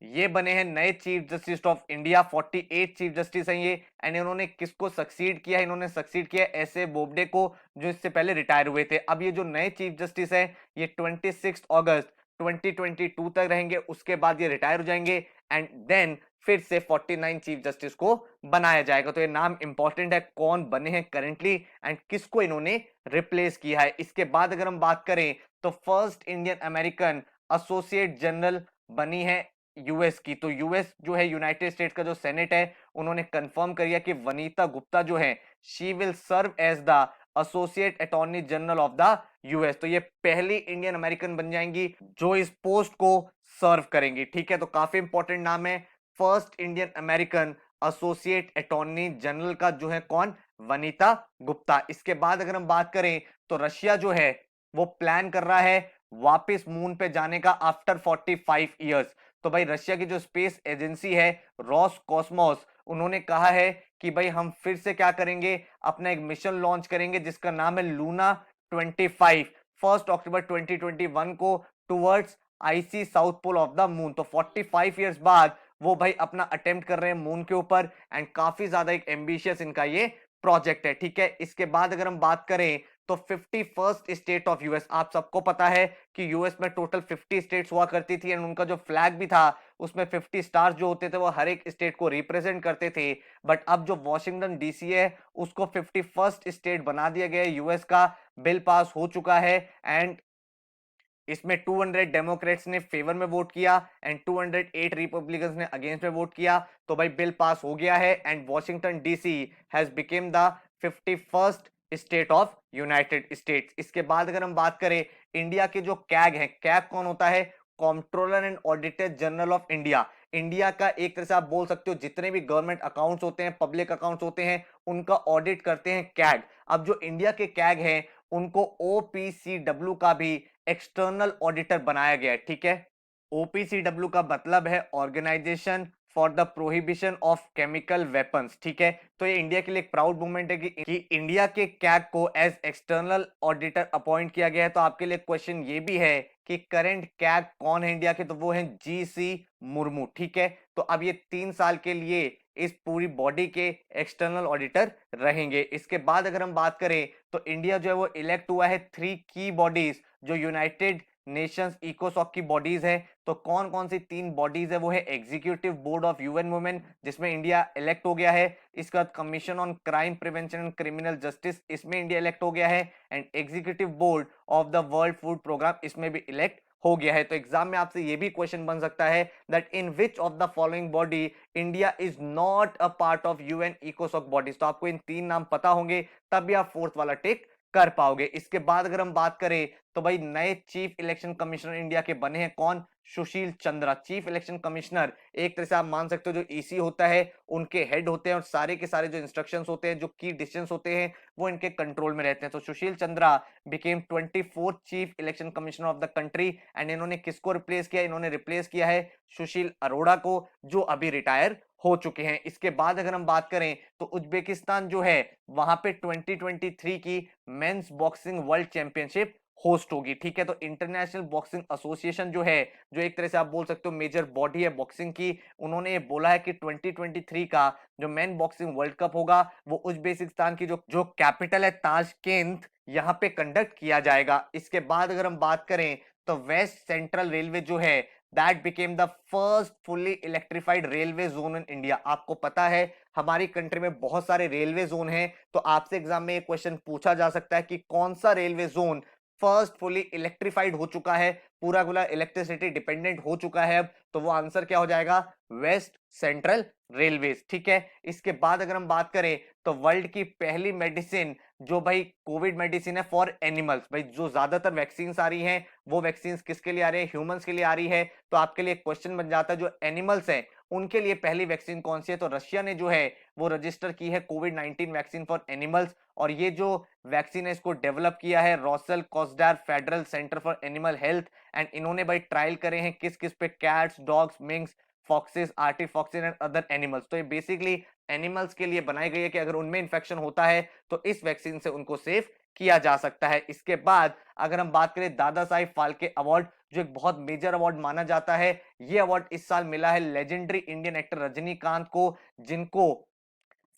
ये बने हैं नए chief justice of India. 48 chief justice हैं ये। एंड इन्होंने किसको सक्सीड किया है? इन्होंने सक्सीड किया एस ए बोबडे को, जो इससे पहले रिटायर हुए थे। अब ये जो नए चीफ जस्टिस है ये 26 अगस्त 2022 तक रहेंगे, उसके बाद ये रिटायर हो जाएंगे एंड देन फिर से 49 चीफ जस्टिस को बनाया जाएगा। तो ये नाम इंपॉर्टेंट है, कौन बने हैं करेंटली एंड किसको इन्होंने रिप्लेस किया है। इसके बाद अगर हम बात करें तो first Indian American associate general बनी है यूएस की। तो यूएस जो है यूनाइटेड स्टेट्स का जो सेनेट है उन्होंने कंफर्म कर दिया कि वनीता गुप्ता जो है she will serve as the associate attorney general of the US. तो ये पहली इंडियन अमेरिकन बन जाएंगी जो इस पोस्ट को सर्व करेंगी। ठीक है, तो काफी इंपॉर्टेंट नाम है first Indian American associate attorney general का जो है कौन? वनीता गुप्ता। इसके बाद अगर हम बात करें तो रशिया जो है वो प्लान कर रहा है वापस मून पे जाने का आफ्टर 45 इयर्स। तो भाई रशिया की जो स्पेस एजेंसी है रॉस कॉस्मोस, उन्होंने कहा है कि भाई हम फिर से क्या करेंगे, अपना एक मिशन लॉन्च करेंगे जिसका नाम है लूना 25, 1 अक्टूबर 2021 को towards icy south pole of the moon. तो 45 इयर्स बाद वो भाई अपना अटेम्प्ट कर रहे हैं मून के ऊपर एंड काफी ज्यादा एक एम्बिशियस इनका ये प्रोजेक्ट है। ठीक है, इसके बाद अगर हम बात करें तो 51st स्टेट ऑफ यूएस, आप सबको पता है कि यूएस में टोटल 50 स्टेट्स हुआ करती थी एंड उनका जो फ्लैग भी था उसमें 50 स्टार्स जो होते थे वो हर एक स्टेट को रिप्रेजेंट करते थे। बट अब जो वॉशिंगटन डीसी है उसको 51st स्टेट बना दिया गया है यूएस का। बिल पास हो चुका है एंड इसमें 200 डेमोक्रेट्स ने फेवर में वोट किया एंड 208 रिपब्लिकन्स ने अगेंस्ट में वोट किया। तो भाई बिल पास हो गया है and Washington DC has became the 51st state of United states. इसके बाद अगर हम बात करें इंडिया के जो कैग हैं, कैग कौन होता है? Controller and auditor general of India. India का एक तरह से आप बोल सकते हो जितने भी गवर्नमेंट अकाउंट्स होते हैं, पब्लिक अकाउंट्स होते हैं, उनका ऑडिट करते हैं कैग। अब जो इंडिया के कैग हैं उनको ओपीसीडब्ल्यू का भी एक्सटर्नल ऑडिटर बनाया गया है। ठीक है, ओपीसीडब्ल्यू का मतलब है organisation for the prohibition of chemical weapons. ठीक है, तो ये इंडिया के लिए एक प्राउड मूवमेंट है कि इंडिया के कैग को एज एक्सटर्नल ऑडिटर अपॉइंट किया गया है। तो आपके लिए क्वेश्चन ये भी है कि करंट कैग कौन है इंडिया के? तो वो है जीसी मुर्मू। ठीक है, तो अब ये 3 साल के लिए इस पूरी बॉडी के एक्सटर्नल ऑडिटर रहेंगे। इसके बाद अगर हम बात करें तो इंडिया जो है वो इलेक्ट हुआ है 3 की बॉडीज जो यूनाइटेड नेशंस इकोसॉक की बॉडीज है। तो कौन कौन सी 3 बॉडीज है? वो है executive board of UN women जिसमें इंडिया इलेक्ट हो गया है। इसके बाद commission on crime prevention and criminal justice, इसमें इंडिया इलेक्ट हो गया है and executive board of the world food programme, इसमें भी इलेक्ट हो गया है। तो एग्जाम में आपसे ये भी क्वेश्चन बन सकता है that in which of the following body India is not a part of UN इकोसॉक बॉडीज। तो आपको इन 3 नाम पता होंगे तब भी आप 4th वाला टिक कर पाओगे। इसके बाद अगर हम बात करें तो भाई नए चीफ इलेक्शन कमिश्नर इंडिया के बने हैं कौन? Sushil Chandra. Chief election commissioner एक तरह से आप मान सकते हो जो ईसी होता है उनके हेड होते हैं और सारे के सारे जो इंस्ट्रक्शंस होते हैं, जो की डिसीजंस होते हैं वो इनके कंट्रोल में रहते हैं। तो Sushil Chandra became 24th chief election commissioner of the country and इन्होंने किसको रिप्लेस किया? इन्होंने रिप्लेस किया है सुशील अरोड़ा को जो अभी रिटायर हो चुके हैं। इसके बाद अगर हम बात करें तो उज्बेकिस्तान जो है वहां पे 2023 की men's boxing world championship host होगी। ठीक है, तो इंटरनेशनल बॉक्सिंग एसोसिएशन जो है, जो एक तरह से आप बोल सकते हो मेजर बॉडी है बॉक्सिंग की, उन्होंने ये बोला है कि 2023 का जो मेन बॉक्सिंग वर्ल्ड कप होगा वो उज्बेकिस्तान की जो कैपिटल है ताशकेंत, यहां पे कंडक्ट किया जाएगा। इसके बाद अगर हम बात करें तो वेस्ट सेंट्रल रेलवे जो है that became the first fully electrified railway zone in India. आपको पता है हमारी कंट्री में बहुत सारे रेलवे जोन हैं, तो आपसे एग्जाम में एक क्वेश्चन पूछा जा सकता है कि कौन सा railway zone first fully electrified हो चुका है, पूरा पूरा इलेक्ट्रिसिटी डिपेंडेंट हो चुका है अब, तो वो आंसर क्या हो जाएगा, वेस्ट सेंट्रल रेलवेज। ठीक है, इसके बाद अगर हम बात करें तो वर्ल्ड की पहली मेडिसिन जो भाई कोविड मेडिसिन है फॉर एनिमल्स, भाई जो ज्यादातर वैक्सीन आ रही हैं वो वैक्सीन किसके लिए आ रही है, ह्यूमंस के लिए आ रही है, तो आपके लिए क्वेश्चन बन जाता है जो एनिमल्स हैं उनके लिए पहली वैक्सीन कौन सी है, तो रशिया ने जो है वो रजिस्टर की है कोविड 19 वैक्सीन फॉर एनिमल्स, और ये जो वैक्सीन है इसको डेवलप किया है Rosselkhoznadzor federal centre for animal health, and इन्होंने भाई ट्रायल करे हैं किस किस पे, cats, dogs, minks, foxes, arctic foxes and other animals, तो ये बेसिकली एनिमल्स के लिए बनाई गई है कि अगर उनमें इंफेक्शन होता है तो इस वैक्सीन से उनको सेफ किया जा सकता है। इसके बाद अगर हम बात करें दादा साहिब फाल्के अवार्ड, जो एक बहुत मेजर अवार्ड माना जाता है, ये अवार्ड इस साल मिला है लेजेंडरी इंडियन एक्टर रजनीकांत को, जिनको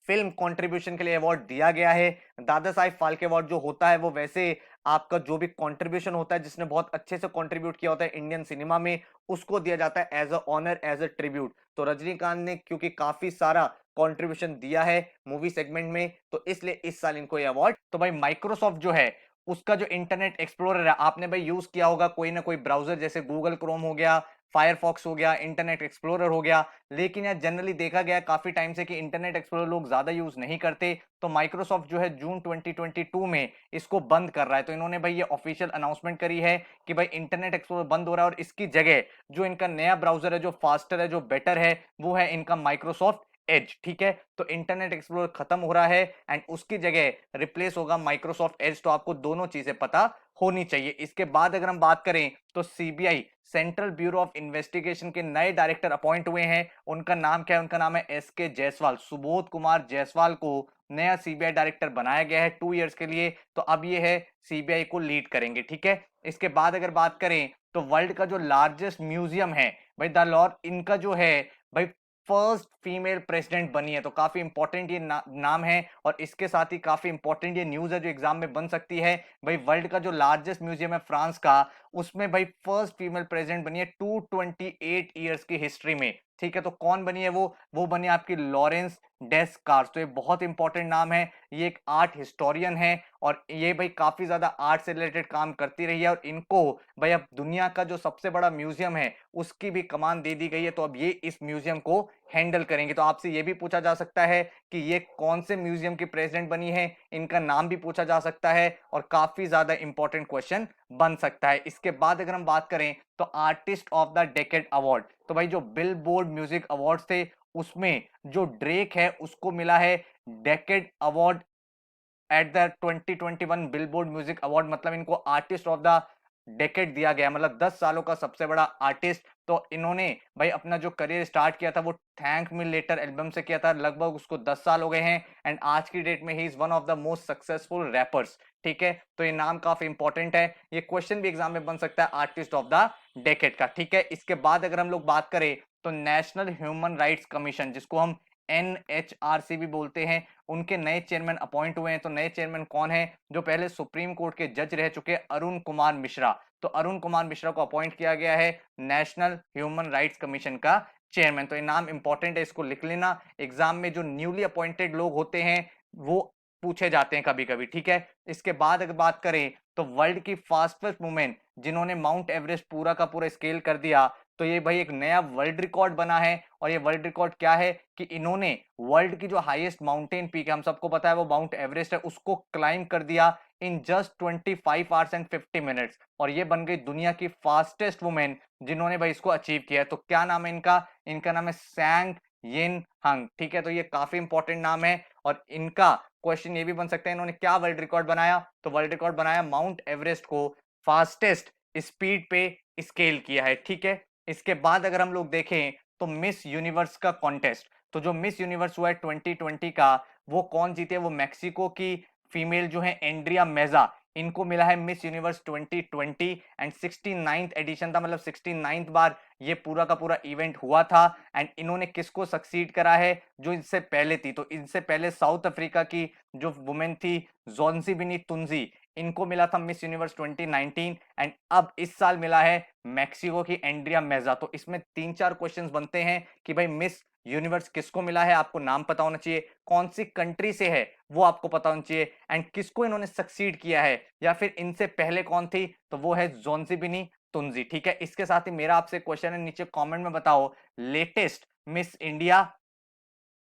फिल्म कंट्रीब्यूशन के लिए अवार्ड दिया गया है। दादा साहिब फाल्के अवार्ड जो होता है वो वैसे आपका जो भी कंट्रीब्यूशन होता है जिसने बहुत अच्छे से कंट्रीब्यूट किया होता है इंडियन सिनेमा में, उसको दिया जाता है as a honour, as a tribute. तो रजनीकांत ने क्योंकि काफी सारा कंट्रीब्यूशन दिया है मूवी सेगमेंट में, तो इसलिए इस साल इनको ये अवार्ड। तो भाई माइक्रोसॉफ्ट जो है उसका जो इंटरनेट एक्सप्लोरर है, आपने भाई यूज किया होगा कोई ना कोई ब्राउजर, जैसे गूगल क्रोम हो गया, फायरफॉक्स हो गया, इंटरनेट एक्सप्लोरर हो गया, लेकिन यार जनरली देखा गया काफी टाइम से कि इंटरनेट एक्सप्लोरर लोग ज्यादा यूज नहीं करते, तो माइक्रोसॉफ्ट जो है जून 2022 में इसको बंद कर रहा है। तो इन्होंने भाई ये ऑफिशियल अनाउंसमेंट करी है कि भाई इंटरनेट एक्सप्लोरर बंद हो रहा है, और इसकी जगह जो इनका नया ब्राउजर है जो फास्टर है, जो बेटर है, वो है इनका माइक्रोसॉफ्ट एज। ठीक है, तो इंटरनेट एक्सप्लोरर खत्म हो रहा है एंड उसकी जगह रिप्लेस होगा माइक्रोसॉफ्ट एज, तो आपको दोनों चीजें पता होनी चाहिए। इसके बाद अगर हम बात करें तो CBI central bureau of investigation के नए डायरेक्टर अपॉइंट हुए हैं, उनका नाम क्या है, उनका नाम है एस के जायसवाल, सुबोध कुमार जायसवाल को नया सीबीआई डायरेक्टर बनाया गया है 2 इयर्स के लिए, तो अब ये है सीबीआई को लीड करेंगे। ठीक है, इसके बाद अगर बात करें तो वर्ल्ड का जो लार्जेस्ट म्यूजियम है भाई द लॉर, इनका जो है भाई फर्स्ट फीमेल प्रेसिडेंट बनी है, तो काफी इंपॉर्टेंट ये नाम है, और इसके साथ ही काफी इंपॉर्टेंट ये न्यूज है जो एग्जाम में बन सकती है। भाई वर्ल्ड का जो लार्जेस्ट म्यूजियम है फ्रांस का, उसमें भाई फर्स्ट फीमेल प्रेसिडेंट बनी है 228 ईयर्स की हिस्ट्री में। ठीक है, तो कौन बनी है वो बनी आपकी लॉरेंस डेस्कार्स, तो ये बहुत इंपॉर्टेंट नाम है, ये एक आर्ट हिस्टोरियन है, और ये भाई काफी ज्यादा आर्ट से रिलेटेड काम करती रही है, और इनको भाई अब दुनिया का जो सबसे बड़ा म्यूजियम है उसकी भी कमान दे दी गई है, तो अब ये इस म्यूजियम को हैंडल करेंगे। तो आपसे ये भी पूछा जा सकता है कि ये कौन से म्यूजियम की प्रेसिडेंट बनी है, इनका नाम भी पूछा जा सकता है, और काफी ज्यादा इंपॉर्टेंट क्वेश्चन बन सकता है। इसके बाद अगर हम बात करें तो artist of the decade award, तो भाई जो बिलबोर्ड म्यूजिक अवार्ड्स थे उसमें जो ड्रेक है उसको मिला है decade award at the 2021 billboard music award, मतलब इनको आर्टिस्ट ऑफ द डेकेड दिया गया, मतलब 10 सालों का सबसे बड़ा आर्टिस्ट। तो इन्होंने भाई अपना जो करियर स्टार्ट किया था वो थैंक मी लेटर एल्बम से किया था, लगभग उसको 10 साल हो गए हैं, एंड आज की डेट में he is one of the most successful rappers. ठीक है, तो ये नाम काफी इंपॉर्टेंट है, ये क्वेश्चन भी एग्जाम में बन सकता है आर्टिस्ट ऑफ द डेकेड का। ठीक है, इसके बाद अगर हम लोग बात करें तो नेशनल ह्यूमन राइट्स कमीशन, जिसको हम एनएचआरसी भी बोलते हैं, उनके नए चेयरमैन अपॉइंट हुए हैं। तो नए चेयरमैन कौन है, जो पहले सुप्रीम कोर्ट के जज रह चुके अरुण कुमार मिश्रा, तो अरुण कुमार मिश्रा को अपॉइंट किया गया है नेशनल ह्यूमन राइट्स कमीशन का चेयरमैन। तो ये नाम इंपॉर्टेंट है, इसको लिख लेना, एग्जाम में जो न्यूली अपॉइंटेड लोग होते हैं वो पूछे जाते हैं कभी कभी। ठीक है, इसके बाद अगर बात करें तो वर्ल्ड की फास्टेस्ट वुमेन जिन्होंने माउंट एवरेस्ट पूरा का पूरा स्केल कर दिया, तो ये भाई एक नया वर्ल्ड रिकॉर्ड बना है, और ये वर्ल्ड रिकॉर्ड क्या है कि इन्होंने वर्ल्ड की जो हाईएस्ट माउंटेन पीक है, हम सबको पता है वो माउंट एवरेस्ट है, उसको क्लाइंब कर दिया in just 25 hours and 50 minutes, और ये बन गई दुनिया की फास्टेस्ट वुमेन जिन्होंने भाई इसको अचीव किया है। तो क्या नाम है इनका, इनका नाम है सैंग यिन हंग। ठीक है, तो ये काफी इंपॉर्टेंट नाम है, और इनका क्वेश्चन ये भी बन सकता है इन्होंने क्या वर्ल्ड रिकॉर्ड बनाया, तो वर्ल्ड रिकॉर्ड बनाया माउंट एवरेस्ट को फास्टेस्ट स्पीड पे स्केल किया है। ठीक है, इसके बाद अगर हम लोग देखें तो मिस यूनिवर्स का कॉन्टेस्ट, तो जो मिस यूनिवर्स हुआ है 2020 का, वो कौन जीते, वो मेक्सिको की फीमेल जो है एंड्रिया मेजा, इनको मिला है miss universe 2020, and 69th addition था, मतलब 69th बार ये पूरा का पूरा इवेंट हुआ था, एंड इन्होंने किसको सक्सीड करा है, जो इनसे पहले थी, तो इनसे पहले साउथ अफ्रीका की जो वुमेन थी जोन्सी बिनी तुंजी, इनको मिला था मिस यूनिवर्स 2019 एंड अब इस साल मिला है मैक्सिको की एंड्रिया मेजा। तो इसमें 3-4 क्वेश्चंस बनते हैं कि भाई मिस यूनिवर्स किसको मिला है, आपको नाम पता होना चाहिए, कौन सी कंट्री से है वो आपको पता होना चाहिए, एंड किसको इन्होंने सक्सीड किया है, या फिर इनसे पहले कौन थी, तो वो है जोंजिबिनी तुंजी। ठीक है, इसके साथ ही मेरा आपसे क्वेश्चन है, नीचे कमेंट में बताओ latest miss India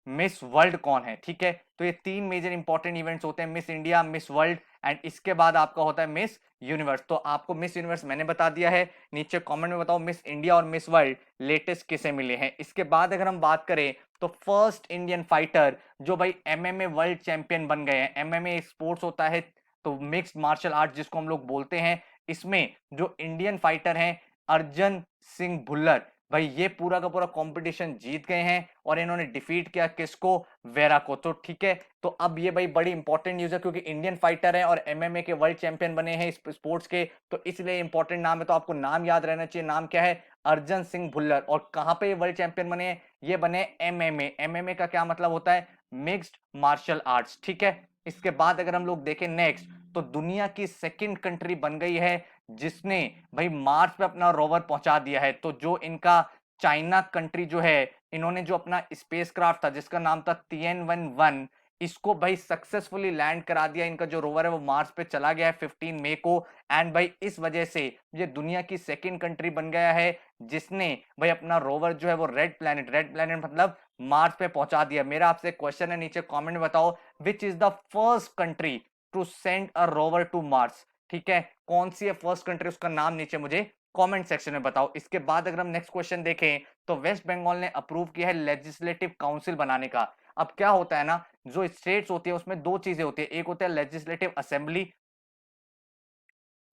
miss world कौन है। ठीक है, तो ये 3 मेजर इंपॉर्टेंट इवेंट्स होते हैं, miss India, miss world and इसके बाद आपका होता है मिस यूनिवर्स। तो आपको मिस यूनिवर्स मैंने बता दिया है, नीचे कमेंट में बताओ मिस इंडिया और मिस वर्ल्ड लेटेस्ट किसे मिले हैं। इसके बाद अगर हम बात करें तो फर्स्ट इंडियन फाइटर जो भाई एमएमए वर्ल्ड चैंपियन बन गए हैं, एमएमए स्पोर्ट्स होता है तो मिक्स्ड मार्शल आर्ट जिसको हम लोग बोलते हैं, इसमें जो इंडियन फाइटर हैं अर्जन सिंह भुल्लर, भाई ये पूरा का पूरा कंपटीशन जीत गए हैं और इन्होंने डिफीट किया किसको, वेरा को। तो ठीक है, तो अब ये भाई बड़ी इंपॉर्टेंट न्यूज है क्योंकि इंडियन फाइटर है और एमएमए के वर्ल्ड चैंपियन बने हैं इस स्पोर्ट्स के, तो इसलिए इंपॉर्टेंट नाम है। तो आपको नाम याद रहना चाहिए, नाम क्या है, अर्जन सिंह भुल्लर। और कहां पे ये वर्ल्ड चैंपियन बने हैं, ये बने एमएमए। एमएमए का क्या मतलब होता है, मिक्स्ड मार्शल आर्ट्स। ठीक है, इसके बाद अगर हम लोग देखें नेक्स्ट, तो दुनिया की सेकंड कंट्री बन गई है जिसने भाई मार्स पे अपना रोवर पहुंचा दिया है। तो जो इनका चाइना कंट्री जो है, इन्होंने जो अपना स्पेसक्राफ्ट था जिसका नाम था Tianwen-1, इसको भाई सक्सेसफुली लैंड करा दिया। इनका जो रोवर है वो मार्स पे चला गया है 15 मई को, एंड भाई इस वजह से ये दुनिया की सेकंड कंट्री बन गया है जिसने भाई अपना रोवर जो है वो रेड प्लेनेट मतलब मार्स पे पहुंचा दिया। मेरा आपसे क्वेश्चन है, नीचे कमेंट में बताओ which is the first country to send a rover to Mars. ठीक है, कौन सी है फर्स्ट कंट्री, उसका नाम नीचे मुझे कमेंट सेक्शन में बताओ। इसके बाद अगर हम नेक्स्ट क्वेश्चन देखें तो वेस्ट बंगाल ने अप्रूव किया है लेजिस्लेटिव काउंसिल बनाने का। अब क्या होता है ना, जो स्टेट्स होती है उसमें दो चीजें होती है, एक होता है लेजिस्लेटिव असेंबली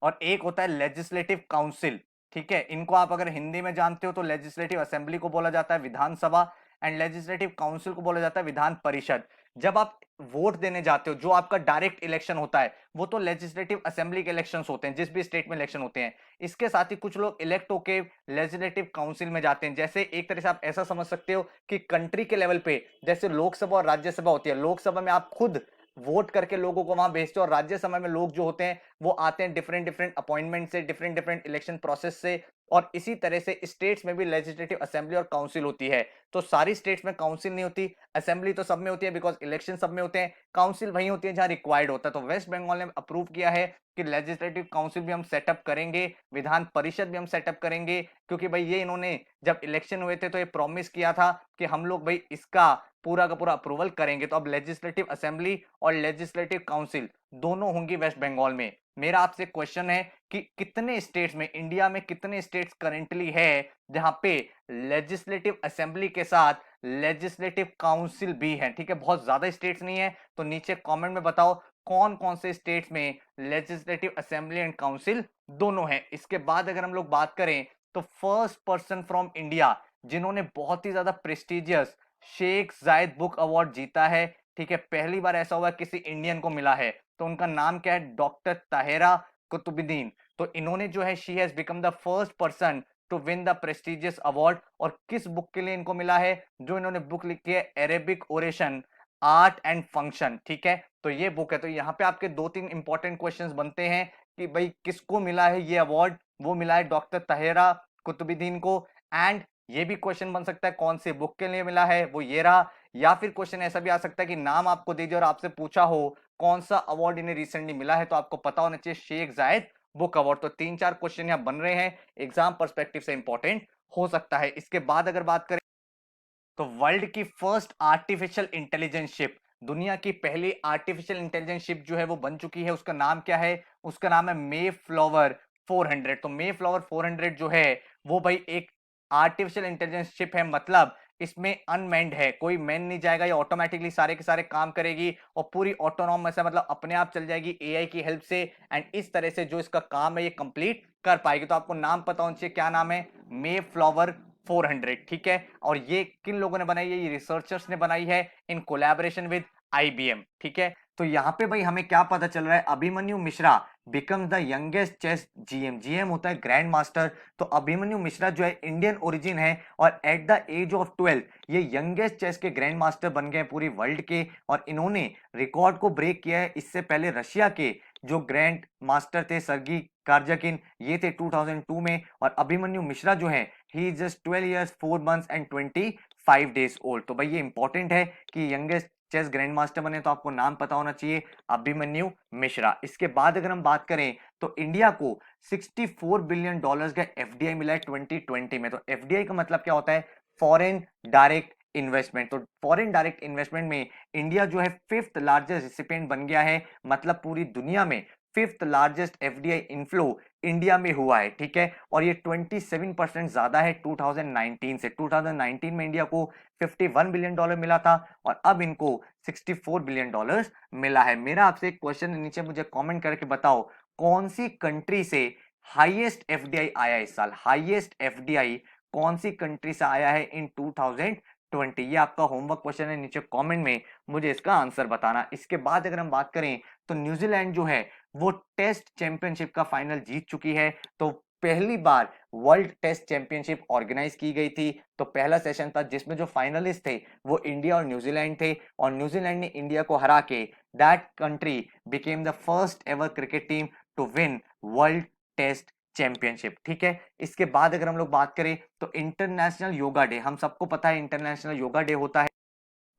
और एक होता है लेजिस्लेटिव काउंसिल। ठीक है, इनको आप अगर हिंदी में जानते हो तो लेजिस्लेटिव असेंबली को बोला जाता है विधानसभा एंड लेजिस्लेटिव काउंसिल को बोला जाता है विधान परिषद। जब आप वोट देने जाते हो, जो आपका डायरेक्ट इलेक्शन होता है, वो तो लेजिस्लेटिव असेंबली के इलेक्शंस होते हैं जिस भी स्टेट में इलेक्शन होते हैं। इसके साथ ही कुछ लोग इलेक्ट होके लेजिस्लेटिव काउंसिल में जाते हैं। जैसे एक तरह से आप ऐसा समझ सकते हो कि कंट्री के लेवल पे जैसे लोकसभा और राज्यसभा होती है, लोकसभा में आप खुद वोट करके लोगों को वहां भेजते हो और राज्यसभा में लोग जो होते हैं वो आते हैं डिफरेंट डिफरेंट अपॉइंटमेंट से, डिफरेंट डिफरेंट इलेक्शन प्रोसेस से। और इसी तरह से स्टेट्स में भी लेजिस्लेटिव असेंबली और काउंसिल होती है। तो सारी स्टेट्स में काउंसिल नहीं होती, असेंबली तो सब में होती है बिकॉज इलेक्शन सब में होते हैं, काउंसिल वही होती है जहां रिक्वायर्ड होता है। तो वेस्ट बंगाल ने अप्रूव किया है कि लेजिस्लेटिव काउंसिल भी हम सेटअप करेंगे, विधान परिषद भी हम सेटअप करेंगे, क्योंकि भाई ये इन्होंने जब इलेक्शन हुए थे तो ये प्रॉमिस किया था कि हम लोग भाई इसका पूरा का पूरा अप्रूवल करेंगे। तो अब लेजिस्लेटिव असेंबली और लेजिस्लेटिव काउंसिल दोनों होंगी वेस्ट बंगाल में। मेरा आपसे क्वेश्चन है कि कितने स्टेट्स में, इंडिया में कितने स्टेट्स करेंटली है जहां पे लेजिस्लेटिव असेंबली के साथ लेजिस्लेटिव काउंसिल भी है। ठीक है, बहुत ज्यादा स्टेट्स नहीं है, तो नीचे कमेंट में बताओ कौन कौन से स्टेट्स में लेजिस्लेटिव असेंबली एंड काउंसिल दोनों है। इसके बाद अगर हम लोग बात करें तो फर्स्ट पर्सन फ्रॉम इंडिया जिन्होंने बहुत ही ज्यादा प्रेस्टिजियस शेख जायद बुक अवार्ड जीता है, ठीक है, पहली बार ऐसा हुआ किसी इंडियन को मिला है, तो उनका नाम क्या है, डॉक्टर ताहिरा कुतुबुद्दीन। तो इन्होंने जो है she has become the first person to win the prestigious award. और किस बुक के लिए इनको मिला है, जो इन्होंने बुक लिखी है Arabic oration art and function. ठीक है, तो ये बुक है। तो यहाँ पे आपके 2-3 इंपॉर्टेंट क्वेश्चंस बनते हैं कि भाई किसको मिला है ये अवार्ड, वो मिला है डॉक्टर ताहिरा कुतुबुद्दीन को। एंड ये भी क्वेश्चन बन सकता है कौन सी बुक के लिए मिला है, वो ये रहा। या फिर क्वेश्चन ऐसा भी आ सकता है कि नाम आपको दे दिया और आपसे पूछा हो कौन सा अवार्ड इन्हें रिसेंटली मिला है, तो आपको पता होना चाहिए शेख जायद बुक अवार्ड। तो 3-4 क्वेश्चन यहाँ बन रहे हैं, एग्जाम पर्सपेक्टिव से इंपॉर्टेंट हो सकता है। इसके बाद अगर बात करें तो वर्ल्ड की फर्स्ट आर्टिफिशियल इंटेलिजेंस शिप, दुनिया की पहली आर्टिफिशियल इंटेलिजेंस शिप जो है वो बन चुकी है, उसका नाम क्या है, उसका नाम है मे फ्लावर 400। तो मे फ्लावर 400 जो है वो भाई एक आर्टिफिशियल इंटेलिजेंस शिप है, मतलब इसमें अनमैन्ड है, कोई मैन नहीं जाएगा, ये ऑटोमेटिकली सारे के सारे काम करेगी और पूरी ऑटोनॉमस है, मतलब अपने आप चल जाएगी एआई की हेल्प से। एंड इस तरह से जो इसका काम है ये कंप्लीट कर पाएगी। तो आपको नाम पता होना चाहिए, क्या नाम है, मे फ्लावर 400। ठीक है, और ये किन लोगों ने बनाई है, ये रिसर्चर्स ने बनाई है इन कोलैबोरेशन विद आईबीएम। ठीक है, तो यहाँ पे भाई हमें क्या पता चल रहा है, Abhimanyu Mishra become the youngest chess GM. GM होता है ग्रैंड मास्टर। तो अभिमन्यु मिश्रा जो है इंडियन ओरिजिन है और एट द एज ऑफ 12 ये यंगेस्ट चेस के ग्रैंड मास्टर बन गए पूरी वर्ल्ड के। और इन्होंने रिकॉर्ड को ब्रेक किया है, इससे पहले रशिया के जो ग्रैंड मास्टर थे सर्गी कारजाकिन, ये थे 2002 में, और अभिमन्यु मिश्रा जो है he is just 12 years 4 months and 25 days old. तो भाई ये इंपॉर्टेंट है कि यंगेस्ट चेस ग्रैंड मास्टर बने तो आपको नाम पता होना चाहिए, अभिमन्यु मिश्रा। इसके बाद अगर हम बात करें तो इंडिया को 64 बिलियन डॉलर्स का एफडीआई मिला है 2020 में। तो एफडीआई का मतलब क्या होता है? Foreign direct investment. तो फॉरेन डायरेक्ट इन्वेस्टमेंट में इंडिया जो है फिफ्थ लार्जेस्ट रिसिपिएंट बन गया है, मतलब पूरी दुनिया में fifth largest FDI inflow India में हुआ है, ठीक है। और ये 27% ज्यादा है 2019 से। 2019 में इंडिया को 51 बिलियन डॉलर मिला था और अब इनको 64 बिलियन डॉलर मिला है। मेरा आपसे एक क्वेश्चन है, नीचे मुझे कमेंट करके बताओ कौन सी कंट्री से हाईएस्ट एफडीआई आया इस साल? हाईएस्ट एफडीआई कौन सी कंट्री से आया है इन 2020? ये आपका होमवर्क क्वेश्चन है, नीचे कमेंट में मुझे इसका आंसर बताना। इसके बाद अगर हम बात करें तो न्यूजीलैंड जो है वो टेस्ट चैंपियनशिप का फाइनल जीत चुकी है। तो पहली बार वर्ल्ड टेस्ट चैंपियनशिप ऑर्गेनाइज की गई थी। तो पहला सेशन था जिसमें जो फाइनलिस्ट थे वो इंडिया और न्यूजीलैंड थे, और न्यूजीलैंड ने इंडिया को हरा के that country became the first ever cricket team to win world test championship, ठीक है। इसके बाद अगर हम लोग बात करें तो इंटरनेशनल योगा डे, हम सबको पता है इंटरनेशनल योगा डे होता है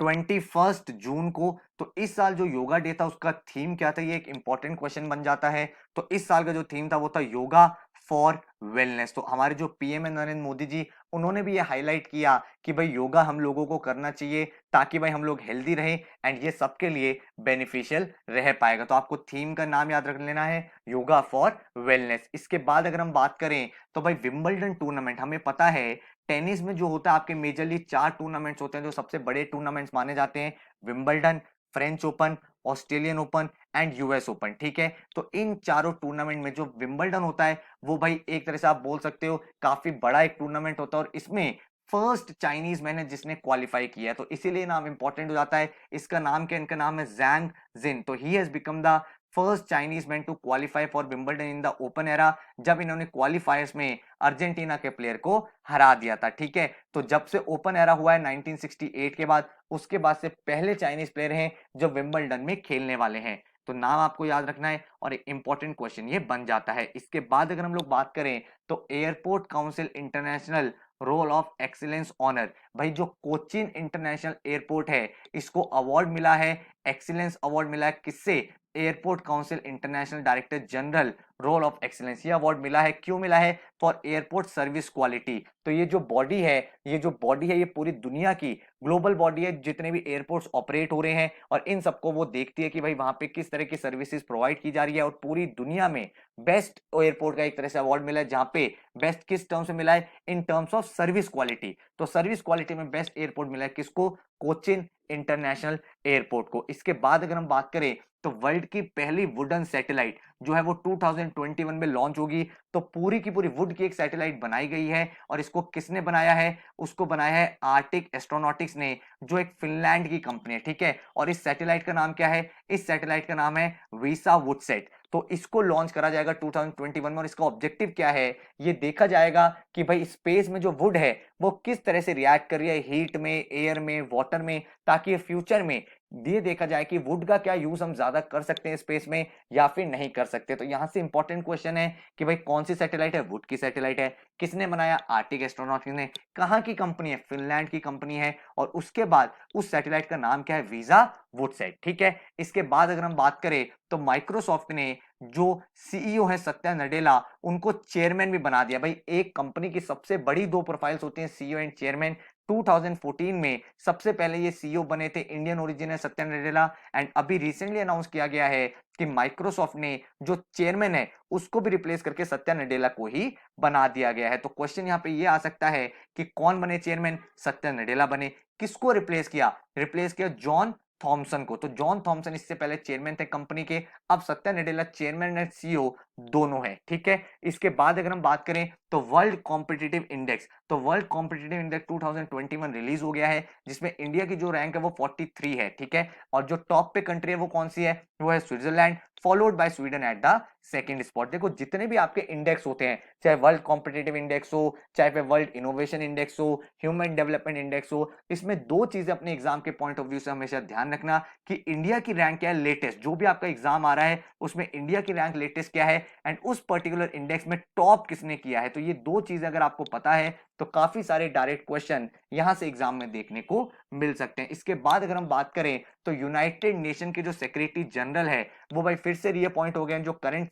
21 जून को। तो इस साल जो योगा डे था उसका थीम क्या था, ये एक इंपॉर्टेंट क्वेश्चन बन जाता है। तो इस साल का जो थीम था वो था योगा फॉर वेलनेस। तो हमारे जो पीएम है नरेंद्र मोदी जी, उन्होंने भी ये हाईलाइट किया कि भाई योगा हम लोगों को करना चाहिए ताकि भाई हम लोग हेल्दी रहें एंड ये सबके लिए बेनिफिशियल रह पाएगा। तो आपको थीम का नाम याद रख लेना है, योगा फॉर वेलनेस। इसके बाद अगर हम बात करें तो भाई विंबलडन टूर्नामेंट, हमें पता है टेनिस में जो होता है आपके मेजरली 4 टूर्नामेंट्स होते हैं जो सबसे बड़े टूर्नामेंट्स माने जाते हैं, Wimbledon, French open, Australian open and US open, ठीक है। तो इन चारों टूर्नामेंट में जो विंबलडन होता है वो भाई एक तरह से आप बोल सकते हो काफी बड़ा एक टूर्नामेंट होता है, और इसमें फर्स्ट चाइनीज मैन है जिसने क्वालिफाई किया है, तो इसीलिए नाम इंपॉर्टेंट हो जाता है। इसका नाम क्या, इनका नाम है जैंग जिन। तो he has become the first Chinese man to qualify for Wimbledon in the open era, जब इन्होंने क्वालिफायर्स में अर्जेंटीना के प्लेयर को हरा दिया था, ठीक है। तो जब से ओपन एरा हुआ है 1968 के बाद, उसके बाद से पहले चाइनीज प्लेयर हैं जो विंबलडन में खेलने वाले हैं। तो नाम आपको याद रखना है और एक इंपॉर्टेंट क्वेश्चन ये बन जाता है। इसके बाद अगर हम लोग बात करें तो airport council international role of excellence honour, भाई जो कोचीन इंटरनेशनल एयरपोर्ट है इसको अवार्ड मिला है, एक्सीलेंस अवार्ड मिला है किससे? Airport council international director general role of excellence. ये अवार्ड मिला है, क्यों मिला है? For airport service quality. तो ये जो बॉडी है, ये पूरी दुनिया की ग्लोबल बॉडी है, जितने भी एयरपोर्ट्स ऑपरेट हो रहे हैं और इन सबको वो देखती है कि भाई वहां पे किस तरह की सर्विसेज प्रोवाइड की जा रही है, और पूरी दुनिया में बेस्ट एयरपोर्ट का एक तरह से अवार्ड मिला है, जहां पे बेस्ट किस टर्म से मिला है? In terms of service quality. तो सर्विस क्वालिटी में बेस्ट एयरपोर्ट मिला है किसको? कोचिन इंटरनेशनल एयरपोर्ट को। इसके बाद अगर हम बात करें तो वर्ल्ड की पहली वुडन सैटेलाइट जो है वो 2021 में लॉन्च होगी। तो पूरी की पूरी वुड की एक सैटेलाइट बनाई गई है, और इसको किसने बनाया है? उसको बनाया है आर्टिक एस्ट्रोनॉटिक्स ने, जो एक फिनलैंड की कंपनी है, ठीक है। और इस सैटेलाइट का नाम क्या है? इस सैटेलाइट का नाम है वीसा वुडसेट। तो इसको लॉन्च करा जाएगा 2021 में, और इसका ऑब्जेक्टिव क्या है? ये देखा जाएगा कि भाई स्पेस में जो वुड है वो किस तरह से रिएक्ट कर रही है हीट में, एयर में, वाटर में, ताकि फ्यूचर में ये देखा जाए कि वुड का क्या यूज हम ज्यादा कर सकते हैं स्पेस में या फिर नहीं कर सकते। तो यहां से इंपॉर्टेंट क्वेश्चन है कि भाई कौन सी सैटेलाइट है? वुड की सैटेलाइट है। किसने बनाया? आर्टिक एस्ट्रोनॉटिक्स ने। कहां की कंपनी है? फिनलैंड की कंपनी है। और उसके बाद उस सैटेलाइट का नाम क्या है? वीजा वुडसेट, ठीक है। इसके बाद अगर हम बात करें तो माइक्रोसॉफ्ट ने जो सीईओ है सत्या नडेला, उनको चेयरमैन भी बना दिया। भाई एक कंपनी की सबसे बड़ी दो प्रोफाइल्स होती हैं, सीईओ एंड चेयरमैन। 2014 में सबसे पहले ये सीईओ बने थे इंडियन ओरिजिन है सत्या नडेला, एंड अभी रिसेंटली अनाउंस किया गया है कि माइक्रोसॉफ्ट ने जो चेयरमैन है उसको भी रिप्लेस करके सत्या नडेला को ही बना दिया गया है। तो क्वेश्चन यहाँ पे ये आ सकता है कि कौन बने चेयरमैन? सत्या नडेला बने। किसको रिप्लेस किया? रिप्लेस किया जॉन थॉमसन को। तो जॉन थॉमसन इससे पहले चेयरमैन थे कंपनी के, अब Satya Nadella chairman and CEO दोनों है, ठीक है। इसके बाद अगर हम बात करें तो वर्ल्ड कॉम्पिटिटिव इंडेक्स, तो वर्ल्ड कॉम्पिटिटिव इंडेक्स 2021 रिलीज हो गया है, जिसमें इंडिया की जो रैंक है वो 43 है, ठीक है। और जो टॉप पे कंट्री है वो कौन सी है, वो है Switzerland, followed by Sweden at the second spot. देखो जितने भी आपके इंडेक्स होते हैं, चाहे वर्ल्ड कॉम्पिटिटिव इंडेक्स हो, चाहे फिर वर्ल्ड इनोवेशन इंडेक्स हो, ह्यूमन डेवलपमेंट इंडेक्स हो, इसमें दो चीजें अपने एग्जाम के पॉइंट ऑफ व्यू से हमेशा ध्यान रखना कि इंडिया की रैंक क्या है लेटेस्ट, जो भी आपका एग्जाम आ रहा है उसमें इंडिया की रैंक लेटेस्ट क्या है, एंड उस पर्टिकुलर इंडेक्स में टॉप किसने किया है। तो ये दो चीजें अगर आपको पता है तो काफी सारे डायरेक्ट क्वेश्चन यहां से एग्जाम में देखने को मिल सकते हैं। इसके बाद अगर हम बात करें तो यूनाइटेड नेशन के जो सेक्रेटरी जनरल है वो भाई फिर से रीअपॉइंट हो गए हैं, जो करंट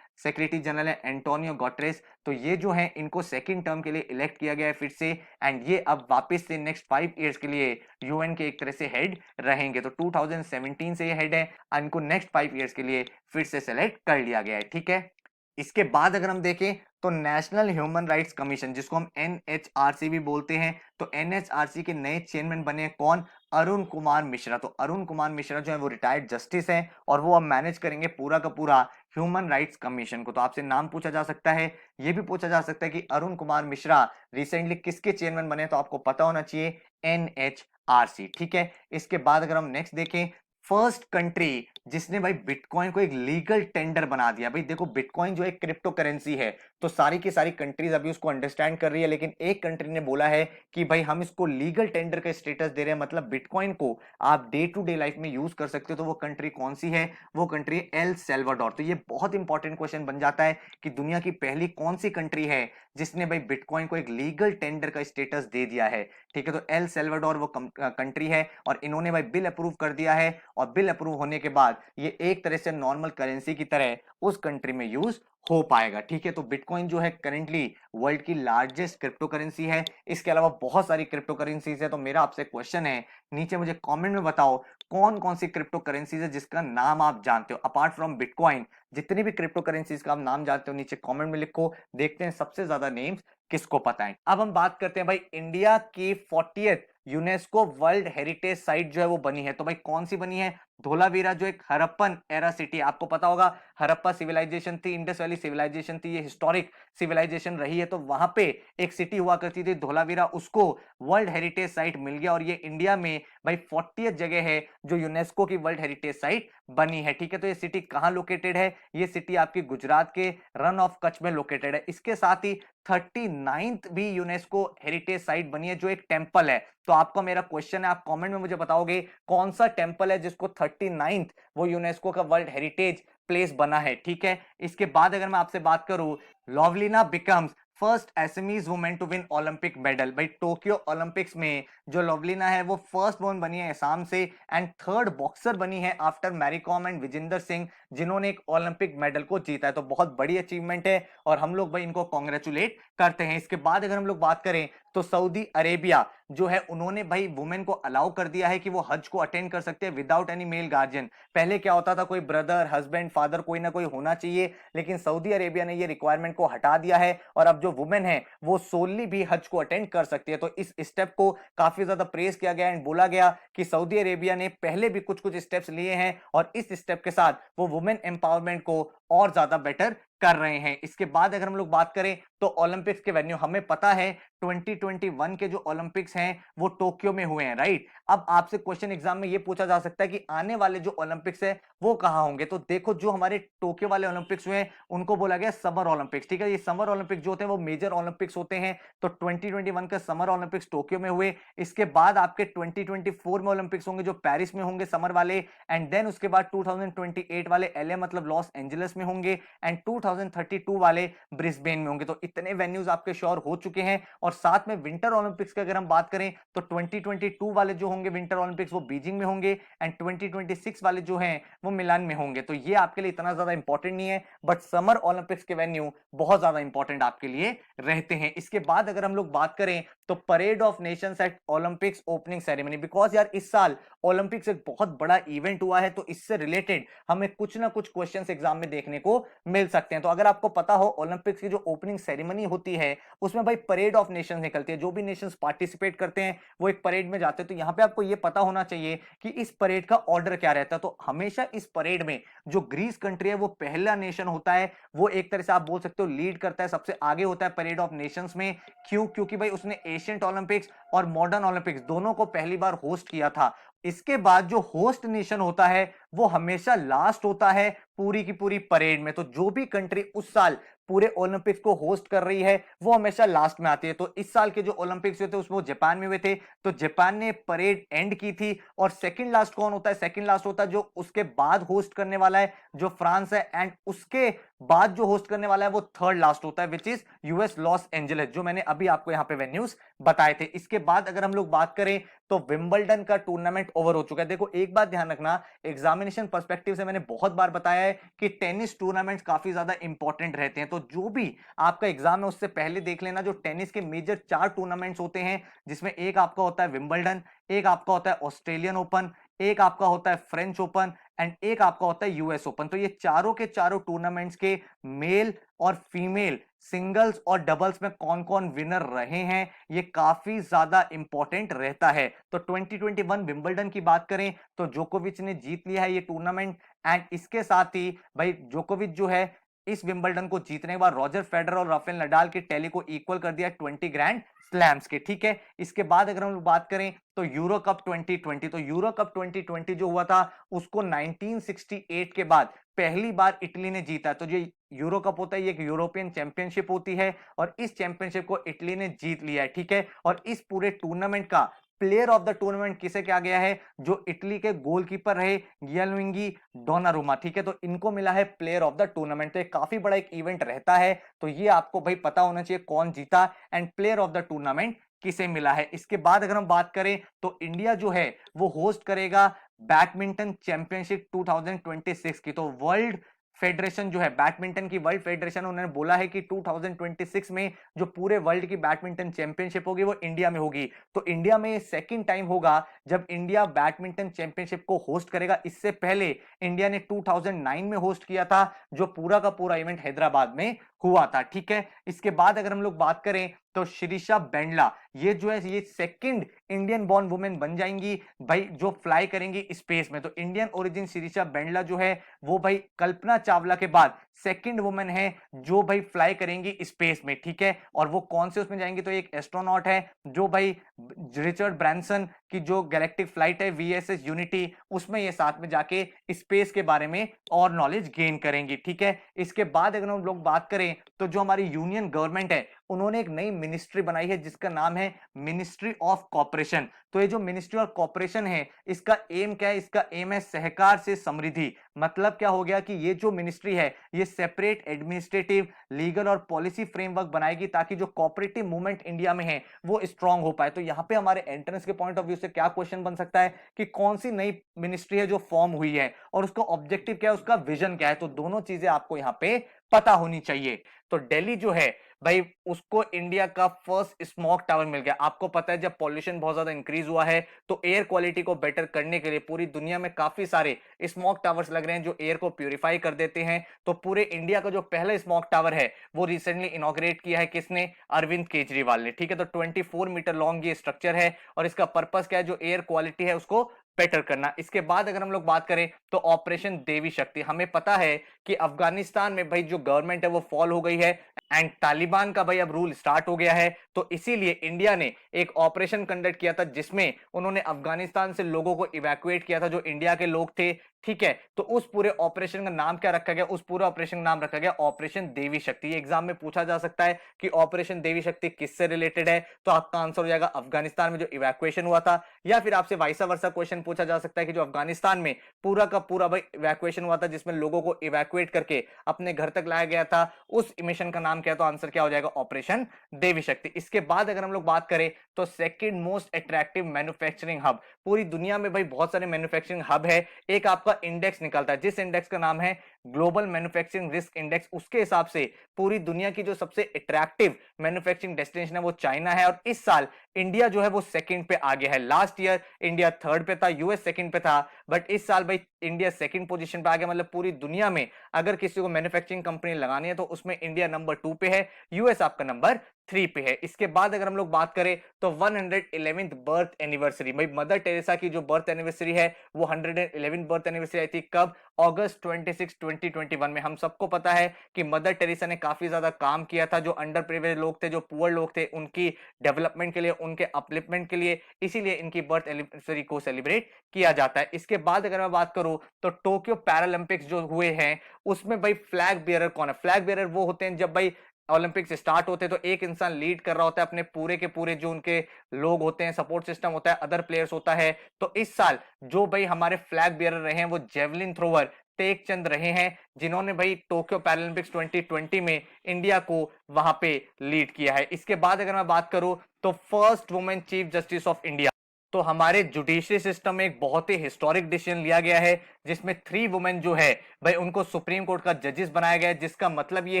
सेक्रेटरी जनरल है एंटोनियो गोटरेस, तो ये जो है इनको सेकंड टर्म के लिए इलेक्ट किया गया है फिर से, एंड ये अब वापस से नेक्स्ट 5 इयर्स के लिए यूएन के एक तरह से हेड रहेंगे। तो 2017 से ये हेड है, इनको नेक्स्ट 5 इयर्स के लिए फिर से सेलेक्ट कर लिया गया है, ठीक है। इसके बाद अगर हम देखें तो नेशनल ह्यूमन राइट्स कमीशन, जिसको हम एनएचआरसी भी बोलते हैं, तो एनएचआरसी के नए चेयरमैन बने हैं कौन, अरुण कुमार मिश्रा। तो अरुण कुमार मिश्रा जो है वो रिटायर्ड जस्टिस हैं और वो अब मैनेज करेंगे पूरा का पूरा ह्यूमन राइट्स कमीशन को। तो आपसे नाम पूछा जा सकता है, ये भी पूछा जा सकता है कि अरुण कुमार मिश्रा रिसेंटली किसके चेयरमैन बने, तो आपको पता होना चाहिए एनएचआरसी, ठीक है। इसके बाद अगर हम नेक्स्ट देखें, फर्स्ट कंट्री जिसने भाई बिटकॉइन को एक लीगल टेंडर बना दिया। भाई देखो बिटकॉइन जो एक क्रिप्टो करेंसी है, तो सारी की सारी कंट्रीज अभी उसको अंडरस्टैंड कर रही है, लेकिन एक कंट्री ने बोला है कि भाई हम इसको लीगल टेंडर का स्टेटस दे रहे हैं, मतलब बिटकॉइन को आप डे टू डे लाइफ में यूज कर सकते हो। तो वो कंट्री कौन सी है, वो कंट्री एल सेल्वाडोर। तो ये बहुत इंपॉर्टेंट क्वेश्चन बन जाता है कि दुनिया की पहली कौन सी कंट्री है जिसने भाई बिटकॉइन को एक लीगल टेंडर का स्टेटस दे दिया है, ठीक है। तो एल सेल्वाडोर वो कंट्री है और इन्होंने भाई बिल अप्रूव कर दिया है, और बिल अप्रूव होने के बाद ये एक तरह से नॉर्मल करेंसी की तरह उस कंट्री में यूज हो पाएगा, ठीक है। तो बिटकॉइन जो है करेंटली वर्ल्ड की लार्जेस्ट क्रिप्टो करेंसी है। इसके अलावा बहुत सारी क्रिप्टो करेंसीज है। तो मेरा आपसे क्वेश्चन है, नीचे मुझे कमेंट में बताओ कौन कौन सी क्रिप्टो करेंसीज है जिसका नाम आप जानते हो अपार्ट फ्रॉम बिटकॉइन। जितनी भी क्रिप्टो करेंसीज का आप नाम जानते हो नीचे कमेंट में लिखो, देखते हैं सबसे ज्यादा नेम्स किसको पता है। अब हम बात करते हैं भाई इंडिया की 40th UNESCO world heritage site जो है वो बनी है, तो भाई कौन सी बनी है, धोलावीरा, जो एक हरप्पन एरा सिटी, आपको पता होगा हरप्पा सिविलाइजेशन थी, इंडस वैली सिविलाइजेशन थी, ये हिस्टोरिक सिविलाइजेशन रही है। तो वहां पे एक सिटी हुआ करती थी धोलावीरा, उसको वर्ल्ड हेरिटेज साइट मिल गया, और ये इंडिया में भाई 40th जगह है जो यूनेस्को की वर्ल्ड हेरिटेज साइट बनी है, ठीक है। तो ये सिटी कहां लोकेटेड है, ये सिटी आपकी गुजरात के रन ऑफ कच्छ में लोकेटेड है। इसके साथ ही 39th भी यूनेस्को हेरिटेज साइट बनी है जो एक टेंपल है। तो आपका मेरा क्वेश्चन है, आप कमेंट में मुझे बताओगे कौन सा टेंपल है जिसको 39th वो यूनेस्को का वर्ल्ड हेरिटेज प्लेस बना है, ठीक है। इसके बाद अगर मैं आपसे बात करूं, Lovlina becomes first Assamese women to win Olympic medal. भाई टोक्यो ओलंपिक्स में जो लवलीना है वो फर्स्ट वुमन बनी है असम से, एंड थर्ड बॉक्सर बनी है आफ्टर मैरी कॉम एंड विजेंदर सिंह, जिन्होंने एक ओलंपिक मेडल को जीता है। तो बहुत बड़ी अचीवमेंट है और हम लोग भाई इनको कॉन्ग्रेचुलेट करते हैं। इसके बाद अगर हम लोग बात करें तो सऊदी अरेबिया जो है उन्होंने भाई वुमेन को अलाउ कर दिया है कि वो हज को अटेंड कर सकते हैं विदाउट एनी मेल गार्जियन। पहले क्या होता था, कोई ब्रदर, हस्बैंड, फादर कोई ना कोई होना चाहिए, लेकिन सऊदी अरेबिया ने ये रिक्वायरमेंट को हटा दिया है और अब जो वुमेन है वो सोलली भी हज को अटेंड कर सकती है। तो इस स्टेप को काफी ज्यादा प्रेस किया गया एंड बोला गया कि सऊदी अरेबिया ने पहले भी कुछ कुछ स्टेप्स लिए हैं और इस स्टेप के साथ वो वुमेन एम्पावरमेंट को और ज्यादा बेटर कर रहे हैं। इसके बाद अगर हम लोग बात करें तो ओलंपिक्स के वेन्यू हमें पता है 2021 के जो ओलंपिक्स हैं वो टोक्यो में हुए हैं, राइट। अब आपसे क्वेश्चन एग्जाम में ये पूछा जा सकता है कि आने वाले जो ओलंपिक्स है वो कहां होंगे। तो देखो जो हमारे टोक्यो वाले ओलंपिक्स हुए हैं उनको बोला गया समर ओलंपिक्स, ठीक है। ये समर ओलंपिक्स जो होते हैं वो मेजर ओलंपिक्स होते हैं। तो 2021 का समर ओलंपिक्स टोक्यो में हुए। इसके बाद आपके 2024 में ओलंपिक्स होंगे जो पेरिस में होंगे समर वाले, एंड देन उसके बाद 2028 वाले एलए मतलब लॉस एंजलिस में होंगे, एंड 2032 वाले ब्रिस्बेन में होंगे। तो इतने वेन्यूज आपके श्योर हो चुके हैं। और साथ में विंटर ओलंपिक्स की अगर हम बात करें तो 2022 वाले जो होंगे विंटर ओलंपिक्स वो बीजिंग में होंगे, एंड 2026 वाले जो हैं वो मिलान में होंगे। तो ये आपके लिए इतना ज्यादा इंपॉर्टेंट नहीं है, बट समर ओलंपिक्स के वेन्यू बहुत ज्यादा इंपॉर्टेंट आपके लिए रहते हैं। इसके बाद अगर हम लोग बात करें तो parade of Nations eight Olympics opening ceremony, because यार इस साल ओलंपिक्स एक बहुत बड़ा इवेंट हुआ है, तो इससे रिलेटेड हमें कुछ ना कुछ क्वेश्चंस एग्जाम में देखने को मिल सकते हैं। तो अगर आपको पता हो ओलंपिक्स की जो ओपनिंग सेरेमनी होती है उसमें भाई परेड ऑफ नेशंस निकलती है, जो भी नेशंस पार्टिसिपेट करते हैं वो एक परेड में जाते हैं। तो यहाँ पे आपको ये पता होना चाहिए कि इस परेड का ऑर्डर क्या रहता है। तो हमेशा इस परेड में जो ग्रीस कंट्री है वो पहला नेशन होता है, वो एक तरह से आप बोल सकते हो लीड करता है, सबसे आगे होता है परेड ऑफ नेशंस में। क्यों? क्योंकि भाई उसने एशियंट ओलंपिक्स और मॉडर्न ओलंपिक्स दोनों को पहली बार होस्ट किया था। इसके बाद जो होस्ट नेशन होता है वो हमेशा लास्ट होता है पूरी की पूरी परेड में। तो जो भी कंट्री उस साल पूरे ओलंपिक्स को होस्ट कर रही है वो हमेशा लास्ट में आती है। तो इस साल के जो ओलंपिक्स हुए थे उसमें जापान में हुए थे, तो जापान ने परेड एंड की थी। और सेकंड लास्ट कौन होता है? सेकंड लास्ट होता है जो उसके बाद होस्ट करने वाला है, जो फ्रांस है। एंड उसके बाद जो होस्ट करने वाला है वो थर्ड लास्ट होता है, which is US Los Angeles, जो मैंने अभी आपको यहां पे वेन्यूज बताए थे। इसके बाद अगर हम लोग बात करें तो विंबलडन का टूर्नामेंट ओवर हो चुका है। देखो एक बात ध्यान रखना, एग्जामिनेशन पर्सपेक्टिव से मैंने बहुत बार बताया है कि टेनिस टूर्नामेंट्स काफी ज्यादा इंपॉर्टेंट रहते हैं। तो जो भी आपका एग्जाम है उससे पहले देख लेना जो टेनिस के मेजर 4 टूर्नामेंट्स होते हैं, जिसमें एक आपका होता है विंबलडन, एक आपका होता है ऑस्ट्रेलियन ओपन, एक आपका होता है फ्रेंच ओपन एंड एक आपका होता है यूएस ओपन। तो ये चारों के चारों टूर्नामेंट्स के मेल और फीमेल सिंगल्स और डबल्स में कौन कौन विनर रहे हैं ये काफी ज्यादा इंपॉर्टेंट रहता है। तो 2021 विंबलडन की बात करें तो जोकोविच ने जीत लिया है ये टूर्नामेंट। एंड इसके साथ ही भाई जोकोविच जो है इस विंबलडन को जीतने के बाद रॉजर फेडरर और राफेल नडाल के टैली को इक्वल कर दिया 20 ग्रैंड स्लैम्स के। ठीक है, इसके बाद अगर हम लोग बात करें तो यूरो कप 2020, तो यूरो कप 2020 जो हुआ था उसको 1968 के बाद पहली बार इटली ने जीता। तो जो यूरो कप होता है ये एक यूरोपियन चैंपियनशिप होती है और इस चैंपियनशिप को इटली ने जीत लिया है। ठीक है, और इस पूरे टूर्नामेंट का प्लेयर ऑफ द टूर्नामेंट किसे क्या गया है? जो इटली के गोलकीपर रहे गियालुइगी डोनारुमा। ठीक है, तो इनको मिला है प्लेयर ऑफ द टूर्नामेंट। तो काफी बड़ा एक इवेंट रहता है, तो ये आपको भाई पता होना चाहिए कौन जीता and player of the tournament किसे मिला है। इसके बाद अगर हम बात करें तो इंडिया जो है वो होस्ट करेगा बैडमिंटन चैंपियनशिप 2026 की। तो वर्ल्ड फेडरेशन जो है बैडमिंटन की, वर्ल्ड फेडरेशन उन्होंने बोला है कि 2026 में जो पूरे वर्ल्ड की बैडमिंटन चैंपियनशिप होगी वो इंडिया में होगी। तो इंडिया में सेकंड टाइम होगा जब इंडिया बैडमिंटन चैंपियनशिप को होस्ट करेगा। इससे पहले इंडिया ने 2009 में होस्ट किया था जो पूरा का पूरा इवेंट हैदराबाद में हुआ था। ठीक है, इसके बाद अगर हम लोग बात करें तो शिरीषा बेंडला ये जो है ये सेकंड इंडियन बॉर्न वुमेन बन जाएंगी भाई जो फ्लाई करेंगी स्पेस में। तो इंडियन ओरिजिन शिरीषा बेंडला जो है वो भाई कल्पना चावला के बाद सेकंड वुमेन है जो भाई फ्लाई करेंगी स्पेस में। ठीक है, और वो कौन से उसमें जाएंगी? तो एक एस्ट्रोनॉट है जो भाई रिचर्ड ब्रांसन की जो गैलेक्टिक फ्लाइट है वीएसएस यूनिटी, उसमें ये साथ में जाके स्पेस के बारे में और नॉलेज गेन करेंगी। ठीक है, इसके बाद अगर हम लोग बात करें तो जो हमारी यूनियन गवर्नमेंट है उन्होंने एक नई मिनिस्ट्री बनाई है जिसका नाम है मिनिस्ट्री ऑफ कॉपरेशन। तो ये जो मिनिस्ट्री ऑफ कॉपरेशन है इसका एम क्या है? इसका एम है सहकार से समृद्धि। मतलब क्या हो गया कि ये जो मिनिस्ट्री है ये सेपरेट एडमिनिस्ट्रेटिव, लीगल और पॉलिसी फ्रेमवर्क बनाएगी ताकि जो कॉपरेटिव मूवमेंट इंडिया में है वो स्ट्रांग हो पाए। तो यहाँ पे हमारे एंट्रेंस के पॉइंट ऑफ व्यू से क्या क्वेश्चन बन सकता है कि कौन सी नई मिनिस्ट्री है जो फॉर्म हुई है और उसका ऑब्जेक्टिव क्या है, उसका विजन क्या है। तो दोनों चीजें आपको यहाँ पे पता होनी चाहिए। तो दिल्ली जो है भाई उसको इंडिया का फर्स्ट स्मोक टावर मिल गया। आपको पता है जब पॉल्यूशन बहुत ज्यादा इंक्रीज हुआ है तो एयर क्वालिटी को बेटर करने के लिए पूरी दुनिया में काफी सारे स्मोक टावर्स लग रहे हैं जो एयर को प्यूरिफाई कर देते हैं। तो पूरे इंडिया का जो पहला स्मोक टावर है वो रिसेंटली इनॉग्रेट किया है किसने? अरविंद केजरीवाल ने। ठीक है, तो 24 मीटर लॉन्ग ये स्ट्रक्चर है और इसका पर्पस क्या है? जो एयर क्वालिटी है उसको बेटर करना। इसके बाद अगर हम लोग बात करें तो ऑपरेशन देवी शक्ति, हमें पता है कि अफगानिस्तान में भाई जो गवर्नमेंट है वो फॉल हो गई है एंड तालिबान का भाई अब रूल स्टार्ट हो गया है। तो इसीलिए इंडिया ने एक ऑपरेशन कंडक्ट किया था जिसमें उन्होंने अफगानिस्तान से लोगों को इवैक्यूएट किया था जो इंडिया के लोग थे। ठीक है, तो उस पूरे ऑपरेशन का नाम क्या रखा गया? उस पूरे ऑपरेशन का नाम रखा गया ऑपरेशन देवी शक्ति। एग्जाम में पूछा जा सकता है कि ऑपरेशन देवी शक्ति किससे रिलेटेड है, तो आपका आंसर हो जाएगा अफगानिस्तान में जो इवैक्यूएशन हुआ था। या फिर आपसे वाइसा वर्सा क्वेश्चन पूछा जा सकता है कि जो अफगानिस्तान में पूरा का पूरा भाई इवैक्यूएशन हुआ था जिसमें लोगों को इवैक्यूएट करके अपने घर तक लाया गया था, उस मिशन का नाम क्या है? तो आंसर क्या हो जाएगा? ऑपरेशन देवी शक्ति। इसके बाद अगर हम लोग बात करें तो second most attractive manufacturing hub, पूरी दुनिया में भाई बहुत सारे मैन्युफैक्चरिंग हब है। एक आपका इंडेक्स निकलता है जिस इंडेक्स का नाम है ग्लोबल मैन्युफैक्चरिंग रिस्क इंडेक्स। उसके हिसाब से पूरी दुनिया की जो सबसे अट्रैक्टिव मैन्युफैक्चरिंग डेस्टिनेशन है वो चाइना है और इस साल इंडिया जो है वो सेकंड पे आ गया है। लास्ट ईयर इंडिया थर्ड पे था, यूएस सेकंड पे था, बट इस साल भाई इंडिया सेकंड पोजीशन पे आ गया। मतलब पूरी दुनिया में अगर किसी को मैन्युफैक्चरिंग कंपनी लगानी है तो उसमें इंडिया नंबर 2 पे है, यूएस आपका नंबर 3 पे है। इसके बाद अगर हम लोग बात करें तो 111th बर्थ एनिवर्सरी, भाई मदर टेरेसा की जो बर्थ एनिवर्सरी है वो 111 बर्थ एनिवर्सरी आई थी कब? अगस्त 26 2021 में। हम सबको पता है कि मदर टेरेसा ने काफी ज्यादा काम किया था, जो अंडर प्रिविलेज लोग थे, जो पुअर लोग थे, उनकी डेवलपमेंट के लिए, उनके अपलिफ्टमेंट के लिए, इसीलिए इनकी बर्थ एनिवर्सरी को सेलिब्रेट किया जाता है। इसके बाद अगर मैं बात करूं तो टोक्यो पैरालंपिक्स जो हुए हैं उसमें भाई फ्लैग बियरर कौन है? फ्लैग बियरर वो होते हैं जब भाई ओलंपिक्स स्टार्ट होते हैं तो एक इंसान लीड कर रहा होता है, अपने पूरे के पूरे जो उनके लोग होते हैं, सपोर्ट सिस्टम होता है, अदर प्लेयर्स होता है। तो इस साल जो भाई हमारे फ्लैग बियरर रहे हैं वो जेवलिन थ्रोवर टेक चंद रहे हैं, जिन्होंने भाई टोक्यो पैरालंपिक्स 2020 में इंडिया को वहां पे लीड किया है। इसके बाद अगर मैं बात करूं तो first women chief justice of India, तो हमारे जुडिशरी सिस्टम में एक बहुत ही हिस्टोरिक डिसीजन लिया गया है, जिसमें 3 वुमेन जो है भाई उनको सुप्रीम कोर्ट का जजेस बनाया गया है, जिसका मतलब ये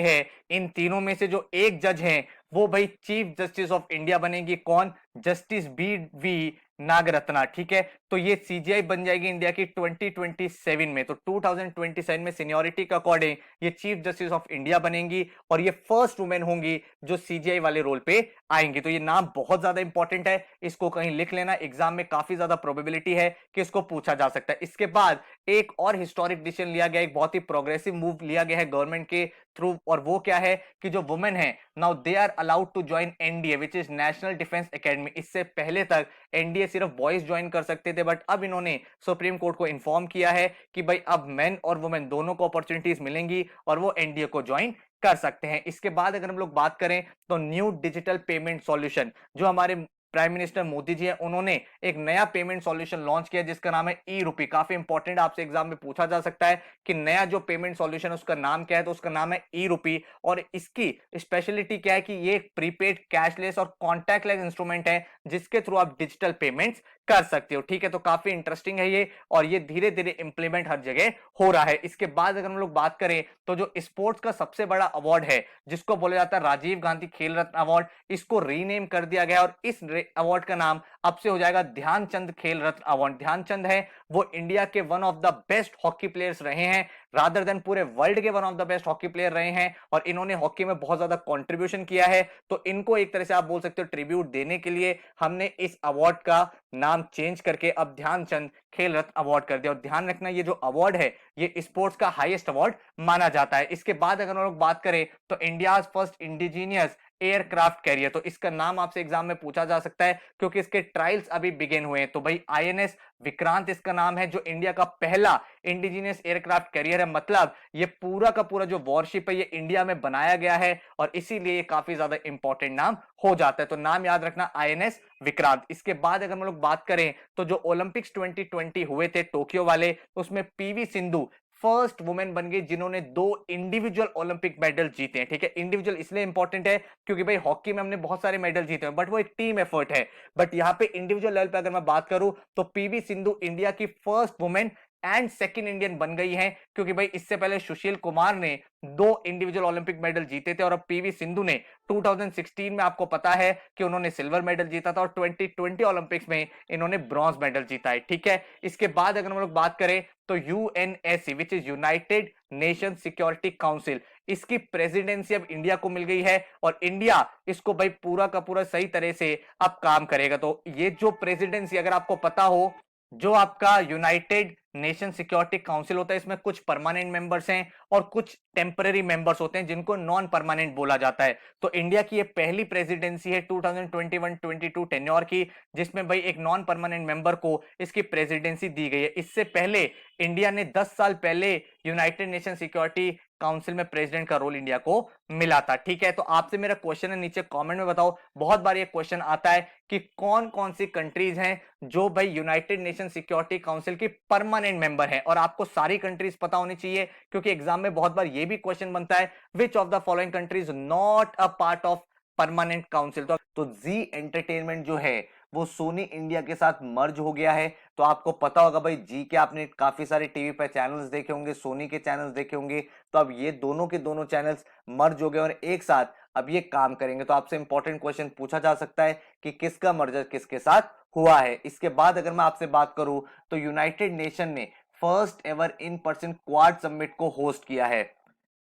है इन तीनों में से जो एक जज हैं वो भाई चीफ जस्टिस ऑफ इंडिया बनेगी। कौन? Justice B V Nagarathna. ठीक है, तो ये सीजीआई बन जाएगी इंडिया की 2027 में। तो 2027 में सीनियोरिटी के अकॉर्डिंग ये चीफ जस्टिस ऑफ इंडिया बनेंगी और ये फर्स्ट वुमेन होंगी जो सीजीआई वाले रोल पे आएंगी। तो ये नाम बहुत ज्यादा इंपॉर्टेंट है, इसको कहीं लिख लेना, एग्जाम में काफी ज्यादा प्रोबेबिलिटी है कि इसको पूछा जा सकता है। इसके बाद एक और हिस्टोरिक डिसीजन लिया गया, एक बहुत ही प्रोग्रेसिव मूव लिया गया है गवर्नमेंट के थ्रू, और वो क्या है कि जो वुमेन है now they are allowed to join NDA which is national defence academy. इससे पहले तक एनडीए सिर्फ बॉयज ज्वाइन कर सकते थे, बट अब इन्होंने सुप्रीम कोर्ट को इन्फॉर्म किया है कि भाई अब मेन और वुमेन दोनों को अपॉर्चुनिटीज मिलेंगी और वो एनडीए को ज्वाइन कर सकते हैं। इसके बाद अगर हम लोग बात करें तो न्यू डिजिटल पेमेंट सॉल्यूशन, जो हमारे प्राइम मिनिस्टर मोदी जी है, उन्होंने एक नया पेमेंट सॉल्यूशन लॉन्च किया जिसका नाम है ई रूपी। काफी इंपॉर्टेंट, आपसे एग्जाम में पूछा जा सकता है कि नया जो पेमेंट सॉल्यूशन उसका नाम क्या है, तो उसका नाम है ई रूपी। और इसकी स्पेशलिटी क्या है कि ये एक प्रीपेड, कैशलेस और कॉन्टैक्टलेस इंस्ट्रूमेंट है जिसके थ्रू आप डिजिटल पेमेंट्स कर सकते हो। ठीक है, तो काफी इंटरेस्टिंग है ये, और ये धीरे धीरे इंप्लीमेंट हर जगह हो रहा है। इसके बाद अगर हम लोग बात करें तो जो स्पोर्ट्स का सबसे बड़ा अवार्ड है जिसको बोला जाता है राजीव गांधी खेल रत्न अवार्ड, इसको रीनेम कर दिया गया और इस अवार्ड का नाम अब से हो जाएगा ध्यानचंद खेल रत्न अवार्ड। ध्यानचंद है वो इंडिया के one of the best hockey players रहे हैं, रादर देन पूरे वर्ल्ड के one of the best hockey player रहे हैं, और इन्होंने हॉकी में बहुत ज्यादा कंट्रीब्यूशन किया है। तो इनको एक तरह से आप बोल सकते हो ट्रिब्यूट देने के लिए हमने इस अवार्ड का नाम चेंज करके अब ध्यानचंद खेल रत्न अवार्ड कर दिया। और ध्यान रखना ये जो अवार्ड है ये स्पोर्ट्स का हाईएस्ट अवार्ड माना जाता है। इसके बाद अगर हम लोग बात करें तो India first indigenous aircraft carrier, तो इसका नाम आपसे एग्जाम में पूछा जा सकता है क्योंकि इसके ट्रायल्स अभी बिगिन हुए हैं। तो भाई आईएनएस विक्रांत इसका नाम है, जो इंडिया का पहला इंडिजीनियस एयरक्राफ्ट कैरियर है। मतलब ये पूरा का पूरा जो वॉरशिप है ये इंडिया में बनाया गया है और इसीलिए ये काफी ज्यादा इंपॉर्टेंट नाम हो जाता है। तो नाम याद रखना आईएनएस विक्रांत। इसके बाद अगर हम लोग बात करें तो जो ओलंपिक्स 2020 हुए थे टोक्यो वाले, उसमें पीवी सिंधु फर्स्ट वुमेन बन गई जिन्होंने 2 इंडिविजुअल ओलंपिक मेडल जीते हैं। ठीक है, इंडिविजुअल इसलिए इंपॉर्टेंट है क्योंकि भाई हॉकी में हमने बहुत सारे मेडल जीते हैं बट वो एक टीम एफर्ट है, बट यहां पे इंडिविजुअल लेवल पे अगर मैं बात करूं तो पीवी सिंधु इंडिया की first women and second Indian बन गई हैं, क्योंकि भाई इससे पहले सुशील कुमार ने 2 इंडिविजुअल ओलंपिक मेडल जीते थे और अब पीवी सिंधु ने 2016 में आपको पता है कि उन्होंने सिल्वर मेडल जीता था और 2020 ओलंपिक्स में इन्होंने ब्रॉन्ज मेडल जीता है। ठीक है, इसके बाद अगर हम लोग बात करें तो UNSC which is United nation security council, इसकी प्रेसिडेंसी अब इंडिया को मिल गई है और इंडिया इसको भाई पूरा का पूरा सही तरह से अब काम करेगा। तो ये जो प्रेसिडेंसी, अगर आपको पता हो, जो आपका यूनाइटेड नेशन सिक्योरिटी काउंसिल होता है इसमें कुछ परमानेंट मेंबर्स हैं और कुछ टेम्पररी मेंबर्स होते हैं जिनको नॉन परमानेंट बोला जाता है। तो इंडिया की ये पहली प्रेसिडेंसी है 2021-22 टेन्योर की, जिसमें भाई एक नॉन परमानेंट मेंबर को इसकी प्रेसिडेंसी दी गई है। इससे पहले इंडिया ने 10 साल पहले यूनाइटेड नेशन सिक्योरिटी काउंसिल में प्रेसिडेंट का रोल इंडिया को मिला था। ठीक है, तो आपसे मेरा क्वेश्चन है, नीचे कमेंट में बताओ, बहुत बार ये क्वेश्चन आता है कि कौन कौन सी कंट्रीज हैं जो भाई यूनाइटेड नेशन सिक्योरिटी काउंसिल की परमानेंट मेंबर है, और आपको सारी कंट्रीज पता होनी चाहिए क्योंकि एग्जाम में बहुत बार ये भी क्वेश्चन बनता है विच of the following countries not a part of permanent council. तो जी एंटरटेनमेंट जो है वो सोनी इंडिया के साथ मर्ज हो गया है। तो आपको पता होगा भाई जी के आपने काफी सारे टीवी पे चैनल्स देखे होंगे, सोनी के चैनल्स देखे होंगे, तो अब ये दोनों के दोनों चैनल्स मर्ज हो गए और एक साथ अब ये काम करेंगे। तो आपसे इंपॉर्टेंट क्वेश्चन पूछा जा सकता है कि किसका मर्जर किसके साथ हुआ है। इसके बाद अगर मैं आपसे बात करूं तो यूनाइटेड नेशन ने first ever in person quad summit को होस्ट किया है।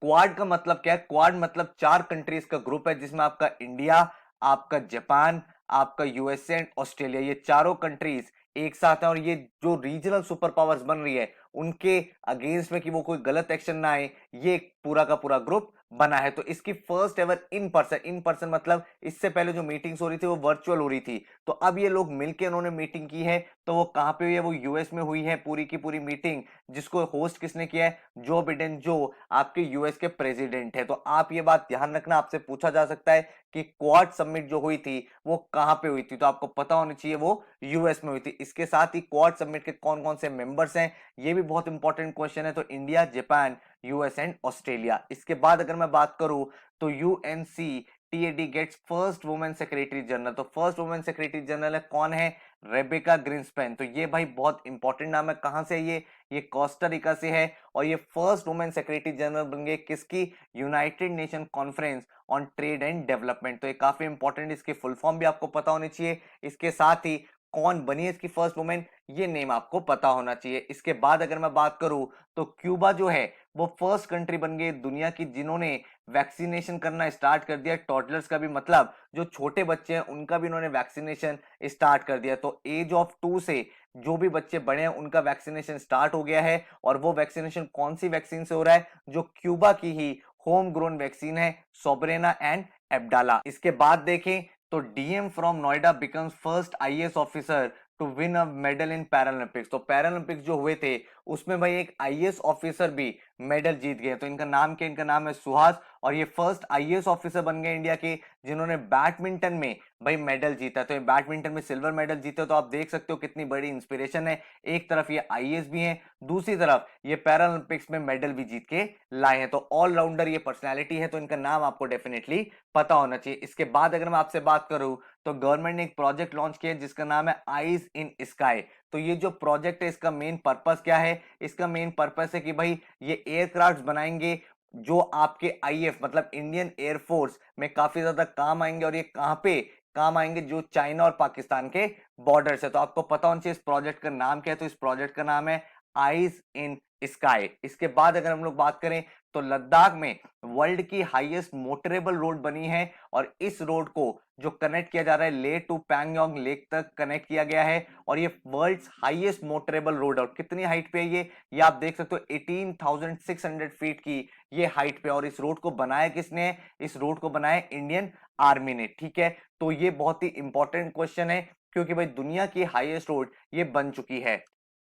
क्वाड का मतलब क्या है? क्वाड मतलब 4 कंट्रीज का ग्रुप है जिसमें आपका इंडिया, आपका जापान, आपका यूएसए एंड ऑस्ट्रेलिया, ये चारों कंट्रीज एक साथ है। और ये जो रीजनल सुपर पावर्स बन रही है उनके अगेंस्ट में कि वो कोई गलत एक्शन ना आए, ये पूरा का पूरा ग्रुप बना है। तो इसकी फर्स्ट एवर इन पर्सन मतलब इससे पहले जो मीटिंग्स हो रही थी वो वर्चुअल हो रही थी, तो अब ये लोग मिलके उन्होंने मीटिंग की है। तो वो कहां पे हुई है? वो यूएस में हुई है पूरी की पूरी मीटिंग, जिसको होस्ट किसने किया है? जो बिडेन, जो आपके यूएस के प्रेसिडेंट है। तो आप ये बात ध्यान रखना, आपसे पूछा जा सकता है कि क्वाड समिट जो हुई थी वो कहां पे हुई थी, तो आपको पता होना चाहिए वो यूएस में हुई थी। इसके साथ ही क्वाड समिट के कौन कौन से मेंबर्स हैं ये भी बहुत इंपॉर्टेंट क्वेश्चन है। तो India, Japan, US and Australia. इसके बाद अगर मैं बात करूं तो UNCTAD gets first women secretary general. तो फर्स्ट वुमेन सेक्रेटरी जनरल है कौन है? Rebeca Grynspan. तो ये भाई बहुत इंपॉर्टेंट नाम है। कहां से? ये कोस्टा रिका से है। और ये फर्स्ट वुमेन सेक्रेटरी जनरल बन गए किसकी? United nation conference on trade and development. तो ये काफी इंपॉर्टेंट, इसकी फुल फॉर्म भी आपको पता होनी चाहिए। इसके साथ ही कौन बनी है इसकी फर्स्ट वुमेन, ये नेम आपको पता होना चाहिए। इसके बाद अगर मैं बात करूं तो क्यूबा जो है वो फर्स्ट कंट्री बन गई दुनिया की जिन्होंने वैक्सीनेशन करना स्टार्ट कर दिया टॉडलर्स का भी, मतलब जो छोटे बच्चे हैं उनका भी उन्होंने वैक्सीनेशन स्टार्ट कर दिया। तो एज ऑफ 2 से जो भी बच्चे बड़े हैं उनका वैक्सीनेशन स्टार्ट हो गया है। और वो वैक्सीनेशन कौन सी वैक्सीन से हो रहा है? जो क्यूबा की ही होम ग्रोन वैक्सीन है, सोब्रेना एंड एब्डाला। इसके बाद देखें तो DM from Noida becomes first IAS officer to win a medal in Paralympics. तो पैरालंपिक्स जो हुए थे उसमें भाई एक आईएएस ऑफिसर भी मेडल जीत गए। तो इनका नाम क्या? इनका नाम है सुहास। और ये फर्स्ट आईएएस ऑफिसर बन गए इंडिया के जिन्होंने बैडमिंटन में भाई मेडल जीता। तो ये बैडमिंटन में सिल्वर मेडल जीते। तो आप देख सकते हो कितनी बड़ी इंस्पिरेशन है। एक तरफ ये आईएएस भी हैं, दूसरी तरफ ये पैरालंपिक्स में मेडल भी जीत के लाए हैं। तो ऑलराउंडर ये पर्सनैलिटी है, तो इनका नाम आपको डेफिनेटली पता होना चाहिए। इसके बाद अगर मैं आपसे बात करूं तो गवर्नमेंट ने एक प्रोजेक्ट लॉन्च किया जिसका नाम है आईज इन स्काई। तो ये जो प्रोजेक्ट है इसका मेन पर्पस क्या है? इसका मेन पर्पस है कि भाई ये एयरक्राफ्ट बनाएंगे जो आपके आईएफ मतलब इंडियन एयरफोर्स में काफी ज्यादा काम आएंगे। और ये कहां पे काम आएंगे? जो चाइना और पाकिस्तान के बॉर्डर से। तो आपको पता होना चाहिए इस प्रोजेक्ट का नाम क्या है। तो इस प्रोजेक्ट का नाम है आईज इन स्काई। इसके बाद अगर हम लोग बात करें तो लद्दाख में वर्ल्ड की हाईएस्ट मोटरेबल रोड बनी है। और इस रोड को जो कनेक्ट किया जा रहा है ले टू पैंगोंग लेक तक कनेक्ट किया गया है। और ये वर्ल्ड्स हाईएस्ट मोटरेबल रोड है। और कितनी हाइट पे है ये आप देख सकते हो 18,600 फीट की ये हाइट पे। और इस रोड को बनाया किसने है? इस रोड को बनाया इंडियन आर्मी ने। ठीक है, तो ये बहुत ही इंपॉर्टेंट क्वेश्चन है क्योंकि भाई दुनिया की हाईएस्ट रोड ये बन चुकी है।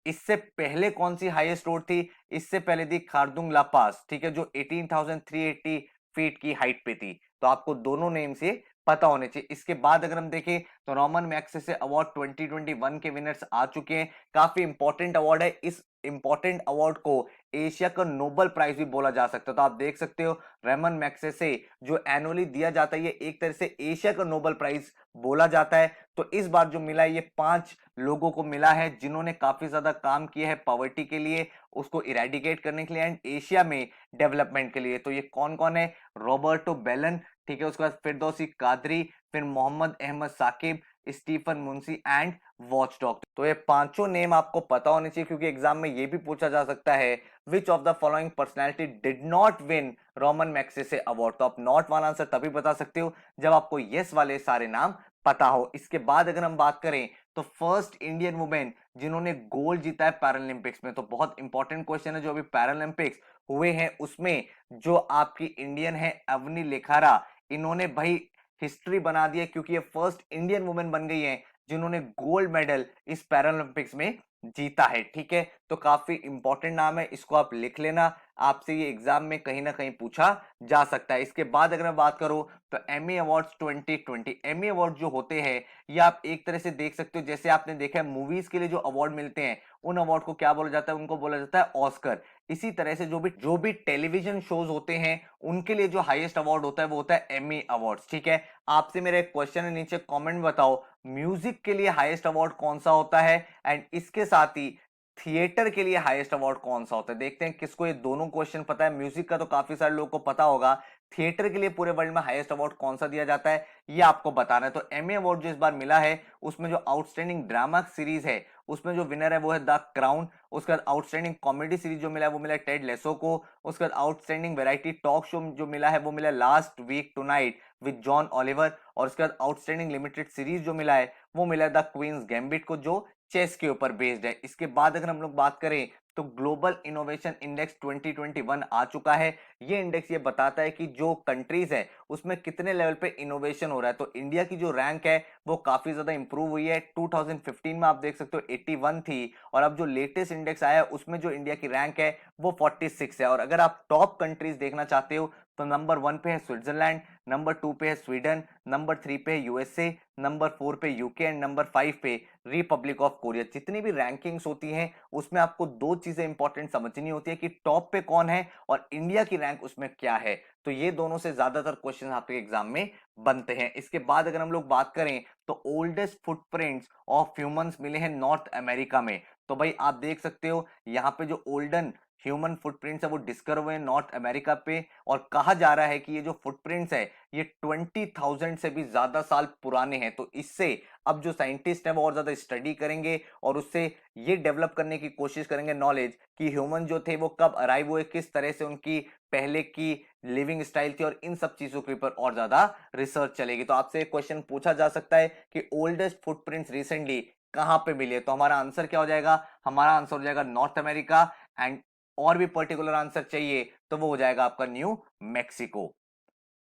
इससे पहले कौन सी हाईएस्ट रोड थी? इससे पहले थी खारदुंग ला पास, ठीक है, जो 18,380 फीट की हाइट पे थी। तो आपको दोनों नेम से पता होने चाहिए। इसके बाद अगर हम देखें तो रोमन मैग्सेसे अवार्ड 2021 के विनर्स आ चुके हैं। काफी इंपॉर्टेंट अवार्ड है। इस इंपॉर्टेंट अवार्ड को एशिया का नोबेल प्राइज भी बोला जा सकता है। तो आप देख सकते हो रेमन मैग्सेसे जो एनुअली दिया जाता है ये एक तरह से एशिया का नोबेल प्राइज बोला जाता है। तो इस बार जो मिला है ये 5 लोगों को मिला है जिन्होंने काफी ज्यादा काम किया है पॉवर्टी के लिए, उसको इरेडिकेट करने के लिए एंड एशिया में डेवलपमेंट के लिए। तो ये कौन कौन है? रॉबर्टो बेलन, ठीक है, उसके बाद फिरदौसी कादरी, फिर Mohammad Ahmed Saqib, Steven Muncy and Watchdoc. तो ये पांचों नेम आपको पता होने चाहिए क्योंकि एग्जाम में ये भी पूछा जा सकता है विच of the following personality did not win Roman Magsaysay award. तो आप नॉट वाला आंसर तभी बता सकते हो जब आपको यस वाले सारे नाम पता हो। इसके बाद अगर हम बात करें तो फर्स्ट इंडियन वुमेन जिन्होंने गोल्ड जीता है पैरालंपिक्स में। तो बहुत इंपॉर्टेंट क्वेश्चन है, जो अभी पैरालंपिक्स हुए हैं उसमें जो आपकी इंडियन है अवनी लेखारा, इन्होंने भाई हिस्ट्री बना दी है क्योंकि ये फर्स्ट इंडियन वुमेन बन गई है जिन्होंने गोल्ड मेडल इस पैरालंपिक्स में जीता है। ठीक है, तो काफी इंपॉर्टेंट नाम है, इसको आप लिख लेना, आपसे ये एग्जाम में कहीं ना कहीं पूछा जा सकता है। इसके बाद अगर मैं बात करूं तो एमी अवार्ड्स 2020, एमी अवार्ड जो होते हैं ये आप एक तरह से देख सकते हो, जैसे आपने देखा है मूवीज के लिए जो अवार्ड मिलते हैं उन अवार्ड को क्या बोला जाता है? उनको बोला जाता है ऑस्कर। इसी तरह से जो भी टेलीविजन शोज होते हैं उनके लिए जो हाईएस्ट अवार्ड होता है वो होता है एमी अवार्ड्स। ठीक है, आपसे मेरा एक क्वेश्चन है, नीचे कमेंट बताओ म्यूजिक के लिए हाईएस्ट अवार्ड कौन सा होता है एंड इसके साथ ही थिएटर के लिए हाईएस्ट अवार्ड कौन सा होता है। देखते हैं किसको ये दोनों क्वेश्चन पता है। म्यूजिक का तो काफी सारे लोगों को पता होगा, थिएटर के लिए पूरे वर्ल्ड में हाईएस्ट अवार्ड कौन सा दिया जाता है ये आपको बताना है। तो एमी अवार्ड जो इस बार मिला है उसमें जो आउटस्टैंडिंग ड्रामा सीरीज है उसमें जो विनर है वो है द क्राउन। उसके बाद आउटस्टैंडिंग कॉमेडी सीरीज जो मिला है वो मिला है टेड लेसो को। उसके बाद आउटस्टैंडिंग वैरायटी टॉक शो जो मिला है वो मिला last week tonight with John Oliver. और उसके बाद आउटस्टैंडिंग लिमिटेड सीरीज जो मिला है वो मिला है द क्वींस गैम्बिट को, जो चेस के ऊपर बेस्ड है। इसके बाद अगर हम लोग बात करें तो ग्लोबल इनोवेशन इंडेक्स 2021 आ चुका है। ये इंडेक्स ये बताता है कि जो कंट्रीज है उसमें कितने लेवल पे इनोवेशन हो रहा है। तो इंडिया की जो रैंक है वो काफी ज्यादा इंप्रूव हुई है। 2015 में आप देख सकते हो 81 थी, और अब जो लेटेस्ट इंडेक्स आया है उसमें जो इंडिया की रैंक है वो 46 है। और अगर आप टॉप कंट्रीज देखना चाहते हो तो नंबर 1 पे है स्विट्जरलैंड, नंबर 2 पे है स्वीडन, नंबर 3 पे है यूएसए, नंबर 4 पे यूके एंड नंबर 5 पे रिपब्लिक ऑफ कोरिया। जितनी भी रैंकिंग्स होती हैं उसमें आपको दो चीजें इंपॉर्टेंट समझनी होती है कि टॉप पे कौन है और इंडिया की रैंक उसमें क्या है। तो ये दोनों से ज्यादातर क्वेश्चन आपके एग्जाम में बनते हैं। इसके बाद अगर हम लोग बात करें तो ओल्डेस्ट फुटप्रिंट्स ऑफ ह्यूमंस मिले हैं नॉर्थ अमेरिका में। तो भाई आप देख सकते हो यहाँ पे जो ओल्डन ह्यूमन फुटप्रिंट्स है वो डिस्कवर हुए नॉर्थ अमेरिका पे, और कहा जा रहा है कि ये जो फुटप्रिंट्स है ये 20,000 से भी ज्यादा साल पुराने हैं। तो इससे अब जो साइंटिस्ट है वो और ज्यादा स्टडी करेंगे और उससे ये डेवलप करने की कोशिश करेंगे नॉलेज कि ह्यूमन जो थे वो कब अराइव हुए, किस तरह से उनकी पहले की लिविंग स्टाइल थी, और इन सब चीजों के ऊपर और ज्यादा रिसर्च चलेगी। तो आपसे एक क्वेश्चन पूछा जा सकता है कि ओल्डेस्ट फुटप्रिंट्स रिसेंटली कहां पे मिले, तो हमारा आंसर क्या हो जाएगा? हमारा आंसर हो जाएगा नॉर्थ अमेरिका। एंड और भी पर्टिकुलर आंसर चाहिए तो वो हो जाएगा आपका न्यू मैक्सिको।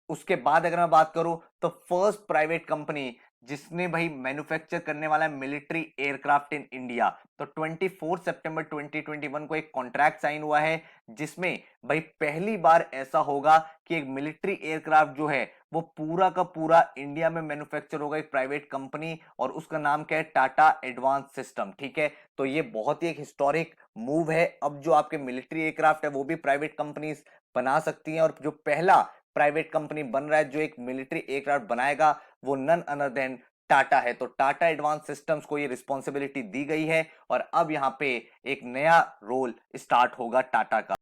उसके बाद अगर मैं बात करूं तो फर्स्ट प्राइवेट कंपनी जिसने भाई मैन्युफैक्चर करने वाला है मिलिट्री एयरक्राफ्ट इन इंडिया, तो 24 सितंबर 2021 को एक कॉन्ट्रैक्ट साइन हुआ है जिसमें भाई पहली बार ऐसा होगा कि एक मिलिट्री एयरक्राफ्ट जो है वो पूरा का पूरा इंडिया में मैन्युफैक्चर होगा, एक प्राइवेट कंपनी, और उसका नाम क्या है? Tata advance system. ठीक है, तो ये बहुत ही एक हिस्टोरिक मूव है। अब जो आपके मिलिट्री एयरक्राफ्ट है वो भी प्राइवेट कंपनीज बना सकती हैं, और जो पहला प्राइवेट कंपनी बन रहा है जो एक मिलिट्री एयरक्राफ्ट बनाएगा वो नन अदर देन टाटा है। तो टाटा एडवांस सिस्टम्स को ये रिस्पॉन्सिबिलिटी दी गई है और अब यहां पे एक नया रोल स्टार्ट होगा टाटा का।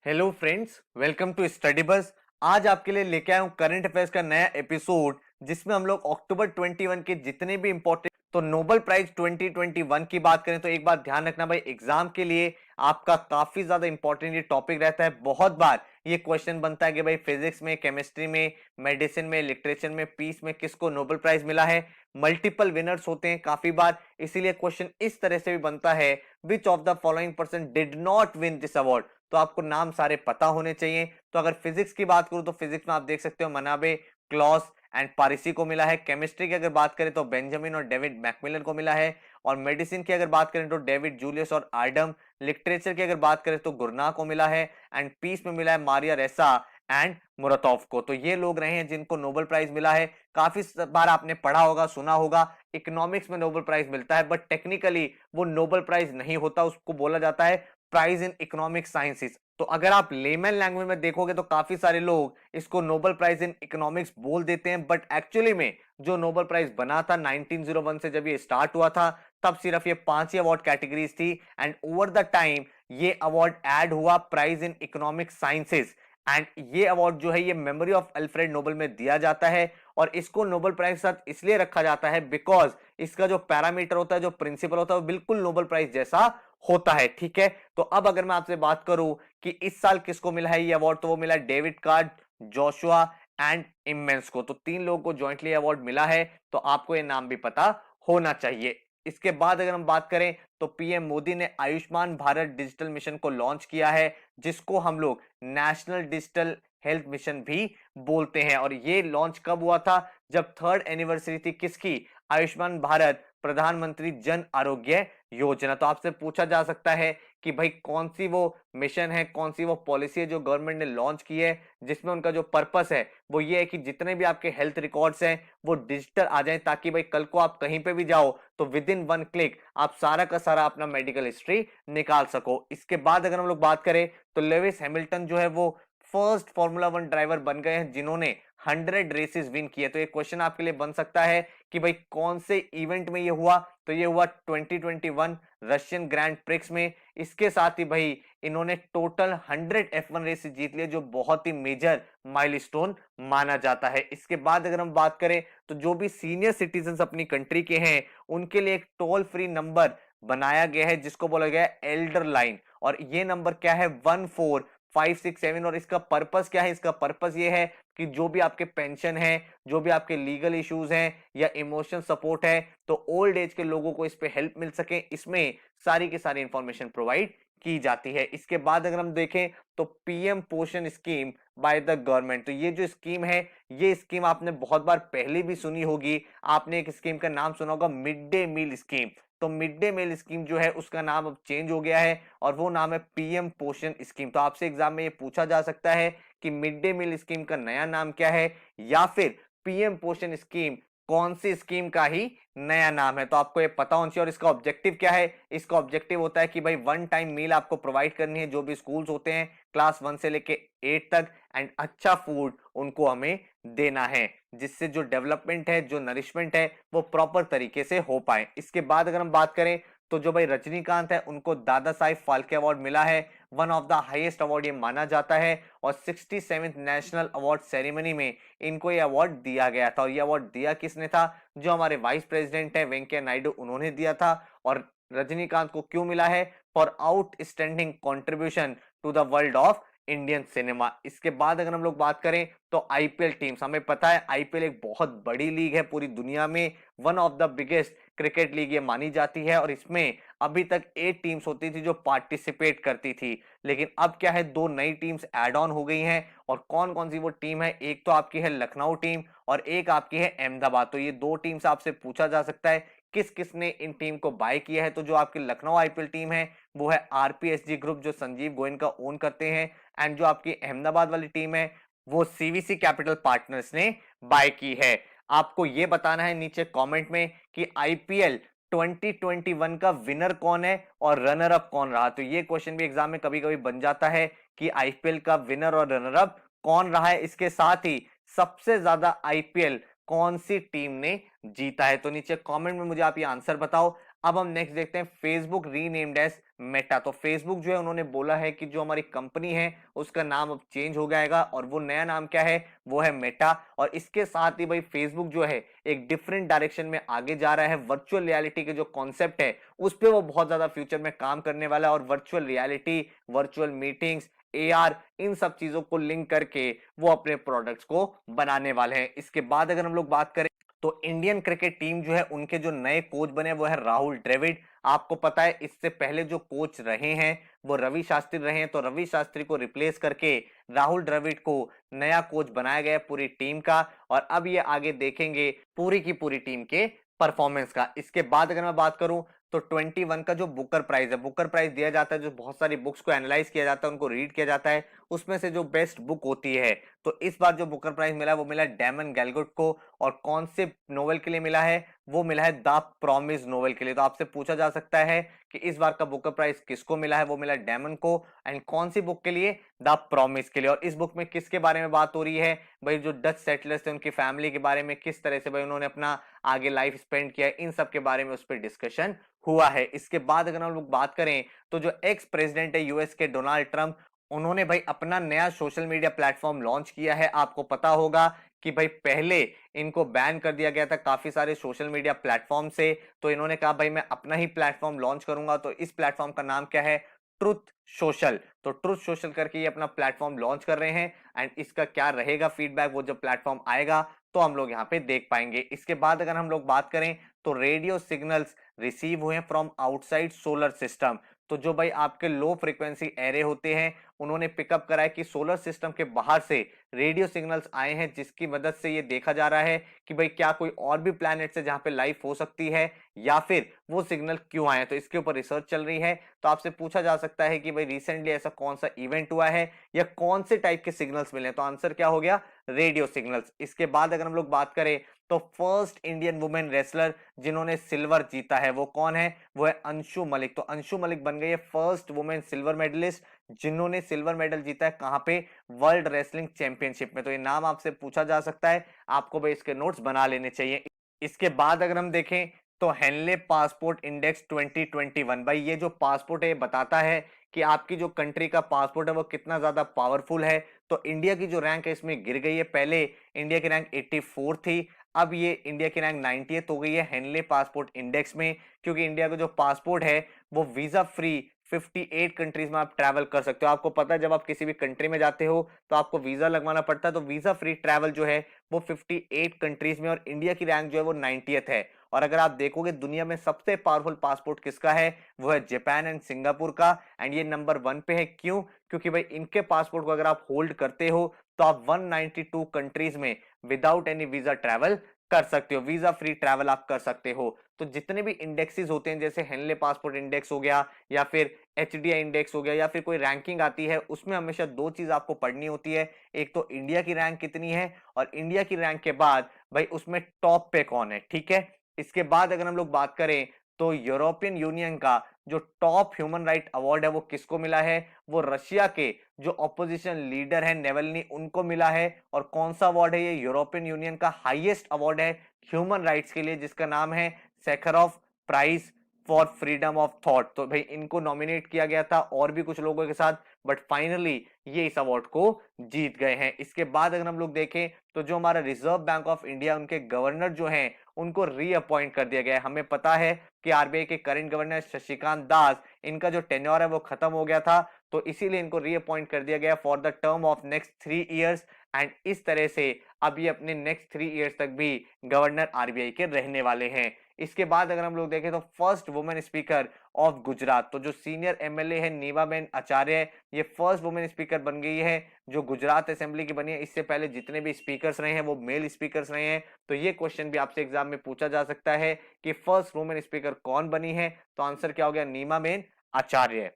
Hello friends, welcome to study bus. आज आपके लिए लेके आया हूं करंट अफेयर्स का नया एपिसोड जिसमें हम लोग अक्टूबर 21 के जितने भी इंपॉर्टेंट, तो नोबेल प्राइज 2021 की बात करें तो एक बात ध्यान रखना भाई, एग्जाम के लिए आपका काफी ज्यादा इंपॉर्टेंट ये टॉपिक रहता है। बहुत बार ये क्वेश्चन बनता है कि भाई फिजिक्स में, केमिस्ट्री में, मेडिसिन में, लिटरेचर में, पीस में किसको नोबेल प्राइज मिला है। मल्टीपल विनर्स होते हैं काफी बार, इसीलिए क्वेश्चन इस तरह से भी बनता है, विच of the following person did not win this award. तो आपको नाम सारे पता होने चाहिए। तो अगर फिजिक्स की बात करूं तो फिजिक्स में आप देख सकते हो मनाबे, क्लॉस एंड पारिसी को मिला है। केमिस्ट्री की अगर बात करें तो बेंजामिन और डेविड मैकमिलन को मिला है। और मेडिसिन की अगर बात करें तो डेविड जूलियस और आर्डम। लिटरेचर की अगर बात करें तो गुरना को मिला है। एंड पीस में मिला है मारिया रेसा एंड मुरातोव को। तो ये लोग रहे हैं जिनको नोबेल प्राइज मिला है। काफी बार आपने पढ़ा होगा, सुना होगा, इकोनॉमिक्स में नोबेल प्राइज मिलता है, बट टेक्निकली वो नोबेल प्राइज नहीं होता, उसको बोला जाता है प्राइज इन इकोनॉमिक साइंसेस। तो अगर आप लेमन लैंग्वेज में देखोगे तो काफी सारे लोग इसको नोबेल प्राइज इन इकोनॉमिक्स बोल देते हैं, बट एक्चुअली में जो नोबेल प्राइज बना था 1901 से जब ये स्टार्ट हुआ था तब सिर्फ ये 5 ही अवार्ड कैटेगरीज थी, एंड ओवर द टाइम ये अवार्ड ऐड हुआ prize in economic sciences. And ये अवार्ड जो है ये मेमोरी ऑफ अल्फ्रेड नोबेल में दिया जाता है, और इसको नोबेल प्राइज के साथ इसलिए रखा जाता है बिकॉज इसका जो पैरामीटर होता है, जो प्रिंसिपल होता है, वो बिल्कुल नोबेल प्राइज जैसा होता है। ठीक है, तो अब अगर मैं आपसे बात करूं कि इस साल किसको मिला है ये अवार्ड, तो वो मिला David card, Joshua and immense को। तो 3 लोगों को ज्वाइंटली अवार्ड मिला है, तो आपको ये नाम भी पता होना चाहिए। इसके बाद अगर हम बात करें तो पीएम मोदी ने आयुष्मान भारत डिजिटल मिशन को लॉन्च किया है, जिसको हम लोग नेशनल डिजिटल हेल्थ मिशन भी बोलते हैं। और ये लॉन्च कब हुआ था? जब 3rd एनिवर्सरी थी किसकी? आयुष्मान भारत प्रधानमंत्री जन आरोग्य योजना। तो आपसे पूछा जा सकता है कि भाई कौन सी वो मिशन है, कौन सी वो पॉलिसी है जो गवर्नमेंट ने लॉन्च की है, जिसमें उनका जो पर्पस है वो ये है कि जितने भी आपके हेल्थ रिकॉर्ड्स हैं वो डिजिटल आ जाएं, ताकि भाई कल को आप कहीं पे भी जाओ तो विद इन 1 क्लिक आप सारा का सारा अपना मेडिकल हिस्ट्री निकाल सको। इसके बाद अगर हम लोग बात करें तो लेविस हैमिल्टन जो है वो फर्स्ट फार्मूला 1 ड्राइवर बन गए हैं जिन्होंने 100 रेसेस विन किए। तो एक क्वेश्चन आपके लिए बन सकता है कि भाई कौन से इवेंट में ये हुआ, तो ये हुआ 2021 रशियन ग्रैंड प्रिक्स में। इसके साथ ही भाई इन्होंने टोटल 100 F1 रेसेस जीत लिए, जो बहुत ही मेजर माइलस्टोन माना जाता है। इसके बाद अगर हम बात करें तो जो भी सीनियर सिटीजन अपनी कंट्री के हैं उनके लिए एक टोल फ्री नंबर बनाया गया है जिसको बोला गया है एल्डर लाइन, और ये नंबर क्या है 14567। और इसका पर्पस क्या है? इसका पर्पस ये है कि जो भी आपके पेंशन है, जो भी आपके लीगल इश्यूज हैं या इमोशनल सपोर्ट है, तो ओल्ड एज के लोगों को इस पे हेल्प मिल सके, इसमें सारी की सारी इंफॉर्मेशन प्रोवाइड की जाती है। इसके बाद अगर हम देखें तो पीएम पोषण स्कीम बाय द गवर्नमेंट, तो ये जो स्कीम है, ये स्कीम आपने बहुत बार पहले भी सुनी होगी। आपने एक स्कीम का नाम सुना होगा मिड डे मील स्कीम। तो मिड डे मील स्कीम जो है उसका नाम अब चेंज हो गया है और वो नाम है पीएम पोषण स्कीम। तो आपसे एग्जाम में ये पूछा जा सकता है कि मिड डे मील स्कीम का नया नाम क्या है, या फिर पीएम पोषण स्कीम कौन सी स्कीम का ही नया नाम है। तो आपको ये पता होना चाहिए। और इसका ऑब्जेक्टिव क्या है? इसका ऑब्जेक्टिव होता है कि भाई वन टाइम मील आपको प्रोवाइड करनी है जो भी स्कूल्स होते हैं क्लास 1 से लेके 8 तक, एंड अच्छा फूड उनको हमें देना है, जिससे जो डेवलपमेंट है, जो नरिशमेंट है, वो प्रॉपर तरीके से हो पाए। इसके बाद अगर हम बात करें तो जो भाई रजनीकांत है उनको दादा साहिब फाल्के अवार्ड मिला है, one of the highest award ये माना जाता है। और 67th नेशनल अवार्ड सेरेमनी में इनको ये अवार्ड दिया गया था। और ये अवार्ड दिया किसने था? जो हमारे वाइस प्रेसिडेंट है वेंकैया नायडू, उन्होंने दिया था। और रजनीकांत को क्यों मिला है? For outstanding contribution to the world of Indian cinema. इसके बाद अगर हम लोग बात करें तो आईपीएल टीम्स, हमें पता है आईपीएल एक बहुत बड़ी लीग है पूरी दुनिया में, one of the biggest cricket league ये मानी जाती है। और इसमें अभी तक 8 टीम्स होती थी जो पार्टिसिपेट करती थी, लेकिन अब क्या है, 2 नई टीम्स ऐड ऑन हो गई हैं। और कौन कौन सी वो टीम है? एक तो आपकी है लखनऊ टीम और एक आपकी है अहमदाबाद। तो ये 2 टीम से आपसे पूछा जा सकता है किस किसने इन टीम को बाय किया है। तो जो आपकी लखनऊ आईपीएल टीम है वो है आरपीएसजी ग्रुप, जो संजीव गोयन का ओन करते हैं। एंड जो आपकी अहमदाबाद वाली टीम है वो सीवीसी कैपिटल पार्टनर्स ने बाय की है। आपको ये बताना है नीचे कमेंट में कि आईपीएल 2021 का विनर कौन है और रनर अप कौन रहा। तो ये क्वेश्चन भी एग्जाम में कभी कभी बन जाता है कि आईपीएल का विनर और रनर अप कौन रहा है। इसके साथ ही सबसे ज्यादा आईपीएल कौन सी टीम ने जीता है। तो नीचे कमेंट में मुझे आप ये आंसर बताओ। अब हम नेक्स्ट देखते हैं, फेसबुक रीनेम्ड एज मेटा। तो फेसबुक जो है उन्होंने बोला है कि जो हमारी कंपनी है उसका नाम अब चेंज हो जाएगा और वो नया नाम क्या है? वो है मेटा। और इसके साथ ही भाई फेसबुक जो है एक डिफरेंट डायरेक्शन में आगे जा रहा है। वर्चुअल रियलिटी के जो कॉन्सेप्ट है उस पर वो बहुत ज्यादा फ्यूचर में काम करने वाला है। और virtual reality, virtual meetings, AR, इन सब चीजों को लिंक करके वो अपने प्रोडक्ट्स को बनाने वाले हैं। इसके बाद अगर हम लोग बात करें तो इंडियन क्रिकेट टीम जो है उनके जो नए कोच बने वो है राहुल द्रविड़। आपको पता है इससे पहले जो कोच रहे हैं वो रवि शास्त्री रहे हैं। तो रवि शास्त्री को रिप्लेस करके राहुल द्रविड़ को नया कोच बनाया गया है पूरी टीम का। और अब ये आगे देखेंगे पूरी की पूरी टीम के परफॉर्मेंस का। इसके बाद अगर मैं बात करूं तो 21 का जो बुकर प्राइज है, बुकर प्राइज दिया जाता है जो बहुत सारी बुक्स को एनालाइज किया जाता है, उनको रीड किया जाता है, उसमें से जो बेस्ट बुक होती है। तो इस बार जो बुकर प्राइज मिला है वो मिला डैमन गैलगुट को। और कौन से नोवेल के लिए मिला है? वो मिला है द प्रॉमिस नोवेल के लिए। तो आपसे पूछा जा सकता है कि इस बार का बुकर प्राइज किसको मिला है? वो मिला डैमन को। एंड कौन सी बुक के लिए? द प्रॉमिस के लिए। और इस बुक में किसके बारे में बात हो रही है? भाई जो डच सेटलर्स थे उनकी फैमिली के बारे में, किस तरह से भाई उन्होंने अपना आगे लाइफ स्पेंड किया है, इन सब के बारे में उस पर डिस्कशन हुआ है। इसके बाद अगर हम लोग बात करें तो जो एक्स प्रेसिडेंट है यूएस के डोनाल्ड ट्रंप, उन्होंने भाई अपना नया सोशल मीडिया प्लेटफॉर्म लॉन्च किया है। आपको पता होगा कि भाई पहले इनको बैन कर दिया गया था काफी सारे सोशल मीडिया प्लेटफॉर्म से। तो इन्होंने कहा भाई मैं अपना ही प्लेटफॉर्म लॉन्च करूंगा। तो इस प्लेटफॉर्म का नाम क्या है? Truth social. तो ट्रुथ सोशल करके ये अपना प्लेटफॉर्म लॉन्च कर रहे हैं। एंड इसका क्या रहेगा फीडबैक, वो जब प्लेटफॉर्म आएगा तो हम लोग यहाँ पे देख पाएंगे। इसके बाद अगर हम लोग बात करें तो रेडियो सिग्नल्स रिसीव हुए फ्रॉम आउटसाइड सोलर सिस्टम। तो जो भाई आपके लो फ्रीक्वेंसी एरे होते हैं उन्होंने पिकअप करा है कि सोलर सिस्टम के बाहर से रेडियो सिग्नल्स आए हैं, जिसकी मदद से ये देखा जा रहा है कि भाई क्या कोई और भी प्लैनेट से जहां पे लाइफ हो सकती है, या फिर वो सिग्नल क्यों आए। तो इसके ऊपर रिसर्च चल रही है। तो आपसे पूछा जा सकता है कि भाई रिसेंटली ऐसा कौन सा इवेंट हुआ है या कौन से टाइप के सिग्नल्स मिले। तो आंसर क्या हो गया? Radio signals. इसके बाद अगर हम लोग बात करें तो फर्स्ट इंडियन वुमेन रेसलर जिन्होंने सिल्वर जीता है वो कौन है? वो है अंशु मलिक। तो अंशु मलिक बन गई है फर्स्ट वुमेन सिल्वर मेडलिस्ट जिन्होंने सिल्वर मेडल जीता है। कहां पे? वर्ल्ड रेसलिंग चैंपियनशिप में। तो ये नाम आपसे पूछा जा सकता है, आपको भाई इसके नोट्स बना लेने चाहिए। इसके बाद अगर हम देखें तो हेनले पासपोर्ट इंडेक्स 2021, भाई ये जो पासपोर्ट है ये बताता है कि आपकी जो कंट्री का पासपोर्ट है वो कितना ज्यादा पावरफुल है। तो इंडिया की जो रैंक है इसमें गिर गई है। पहले इंडिया की रैंक 84 थी, अब ये इंडिया की रैंक 90th हो गई है हेनले पासपोर्ट इंडेक्स में, क्योंकि इंडिया का जो पासपोर्ट है वो वीजा फ्री 58 कंट्रीज में आप ट्रैवल कर सकते हो। आपको पता है जब आप किसी भी कंट्री में जाते हो तो आपको वीजा लगवाना पड़ता है, तो वीजा फ्री ट्रैवल जो है वो 58 कंट्रीज में, और इंडिया की रैंक जो है वो 90th है। और अगर आप देखोगे दुनिया में सबसे पावरफुल पासपोर्ट किसका है, वो है जापान एंड सिंगापुर का, एंड ये नंबर 1 पे है। क्यों? क्योंकि भाई इनके पासपोर्ट को अगर आप होल्ड करते हो तो आप 192 कंट्रीज में विदाउट एनी वीजा ट्रैवल कर सकते हो, वीजा फ्री ट्रैवल आप कर सकते हो। तो जितने भी इंडेक्सेस होते हैं, जैसे हेनले पासपोर्ट इंडेक्स हो गया या फिर एचडीआई इंडेक्स हो गया या फिर कोई रैंकिंग आती है, उसमें हमेशा दो चीज आपको पढ़नी होती है। एक तो इंडिया की रैंक कितनी है, और इंडिया की रैंक के बाद भाई उसमें टॉप पे कौन है, ठीक है। इसके बाद अगर हम लोग बात करें तो यूरोपियन यूनियन का जो टॉप ह्यूमन राइट अवार्ड है वो किसको मिला है, वो रशिया के जो ऑपोजिशन लीडर है नेवल्नी, उनको मिला है। और कौन सा अवार्ड है ये, यूरोपियन यूनियन का हाईएस्ट अवार्ड है ह्यूमन राइट्स के लिए, जिसका नाम है Sakharov prize for freedom of thought. तो भाई इनको नॉमिनेट किया गया था और भी कुछ लोगों के साथ, बट फाइनली ये इस अवार्ड को जीत गए हैं। इसके बाद अगर हम लोग देखें तो जो हमारा रिजर्व बैंक ऑफ इंडिया, उनके गवर्नर जो हैं उनको रीअपॉइंट कर दिया गया है। हमें पता है कि आरबीआई के करंट गवर्नर शशिकांत दास, इनका जो टेन्योर है वो खत्म हो गया था, तो इसीलिए इनको रीअपॉइंट कर दिया गया for the term of next 3 years. And इस तरह से अब ये अपने नेक्स्ट 3 इयर्स तक भी गवर्नर आरबीआई के रहने वाले हैं। इसके बाद अगर हम लोग देखें तो first women speaker of Gujarat, तो जो सीनियर एमएलए है नीमाबेन आचार्य, ये फर्स्ट वुमेन स्पीकर बन गई है जो गुजरात असेंबली की बनी है। इससे पहले जितने भी स्पीकर्स रहे हैं वो मेल स्पीकर्स रहे हैं। तो ये क्वेश्चन भी आपसे एग्जाम में पूछा जा सकता है कि फर्स्ट वुमेन स्पीकर कौन बनी है, तो आंसर क्या हो गया, नीमाबेन आचार्य।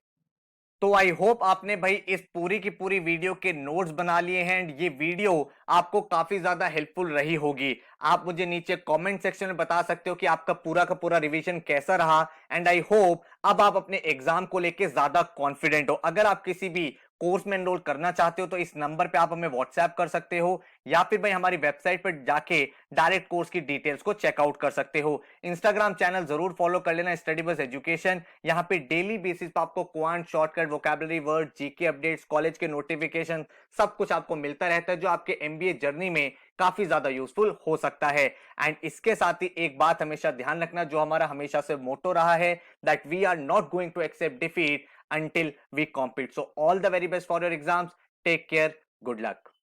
तो आई होप आपने भाई इस पूरी की पूरी वीडियो के नोट्स बना लिए हैं, एंड ये वीडियो आपको काफी ज्यादा हेल्पफुल रही होगी। आप मुझे नीचे कमेंट सेक्शन में बता सकते हो कि आपका पूरा का पूरा रिवीजन कैसा रहा, एंड आई होप अब आप अपने एग्जाम को लेके ज्यादा कॉन्फिडेंट हो। अगर आप किसी भी कोर्स में एनरोल करना चाहते हो तो इस नंबर पे आप हमें व्हाट्सएप कर सकते हो, या फिर भाई हमारी वेबसाइट पर जाके डायरेक्ट कोर्स की डिटेल्स को चेकआउट कर सकते हो। इंस्टाग्राम चैनल जरूर फॉलो कर लेना, स्टडी बस एजुकेशन। यहाँ पे डेली बेसिस पे आपको quant, shortcut, vocabulary word, GK updates, college के नोटिफिकेशन, सब कुछ आपको मिलता रहता है जो आपके एमबीए जर्नी में काफी ज्यादा यूजफुल हो सकता है। एंड इसके साथ ही एक बात हमेशा ध्यान रखना, जो हमारा हमेशा से मोटो रहा है, that we are not going to accept defeat until we compete. So all the very best for your exams. Take care. Good luck.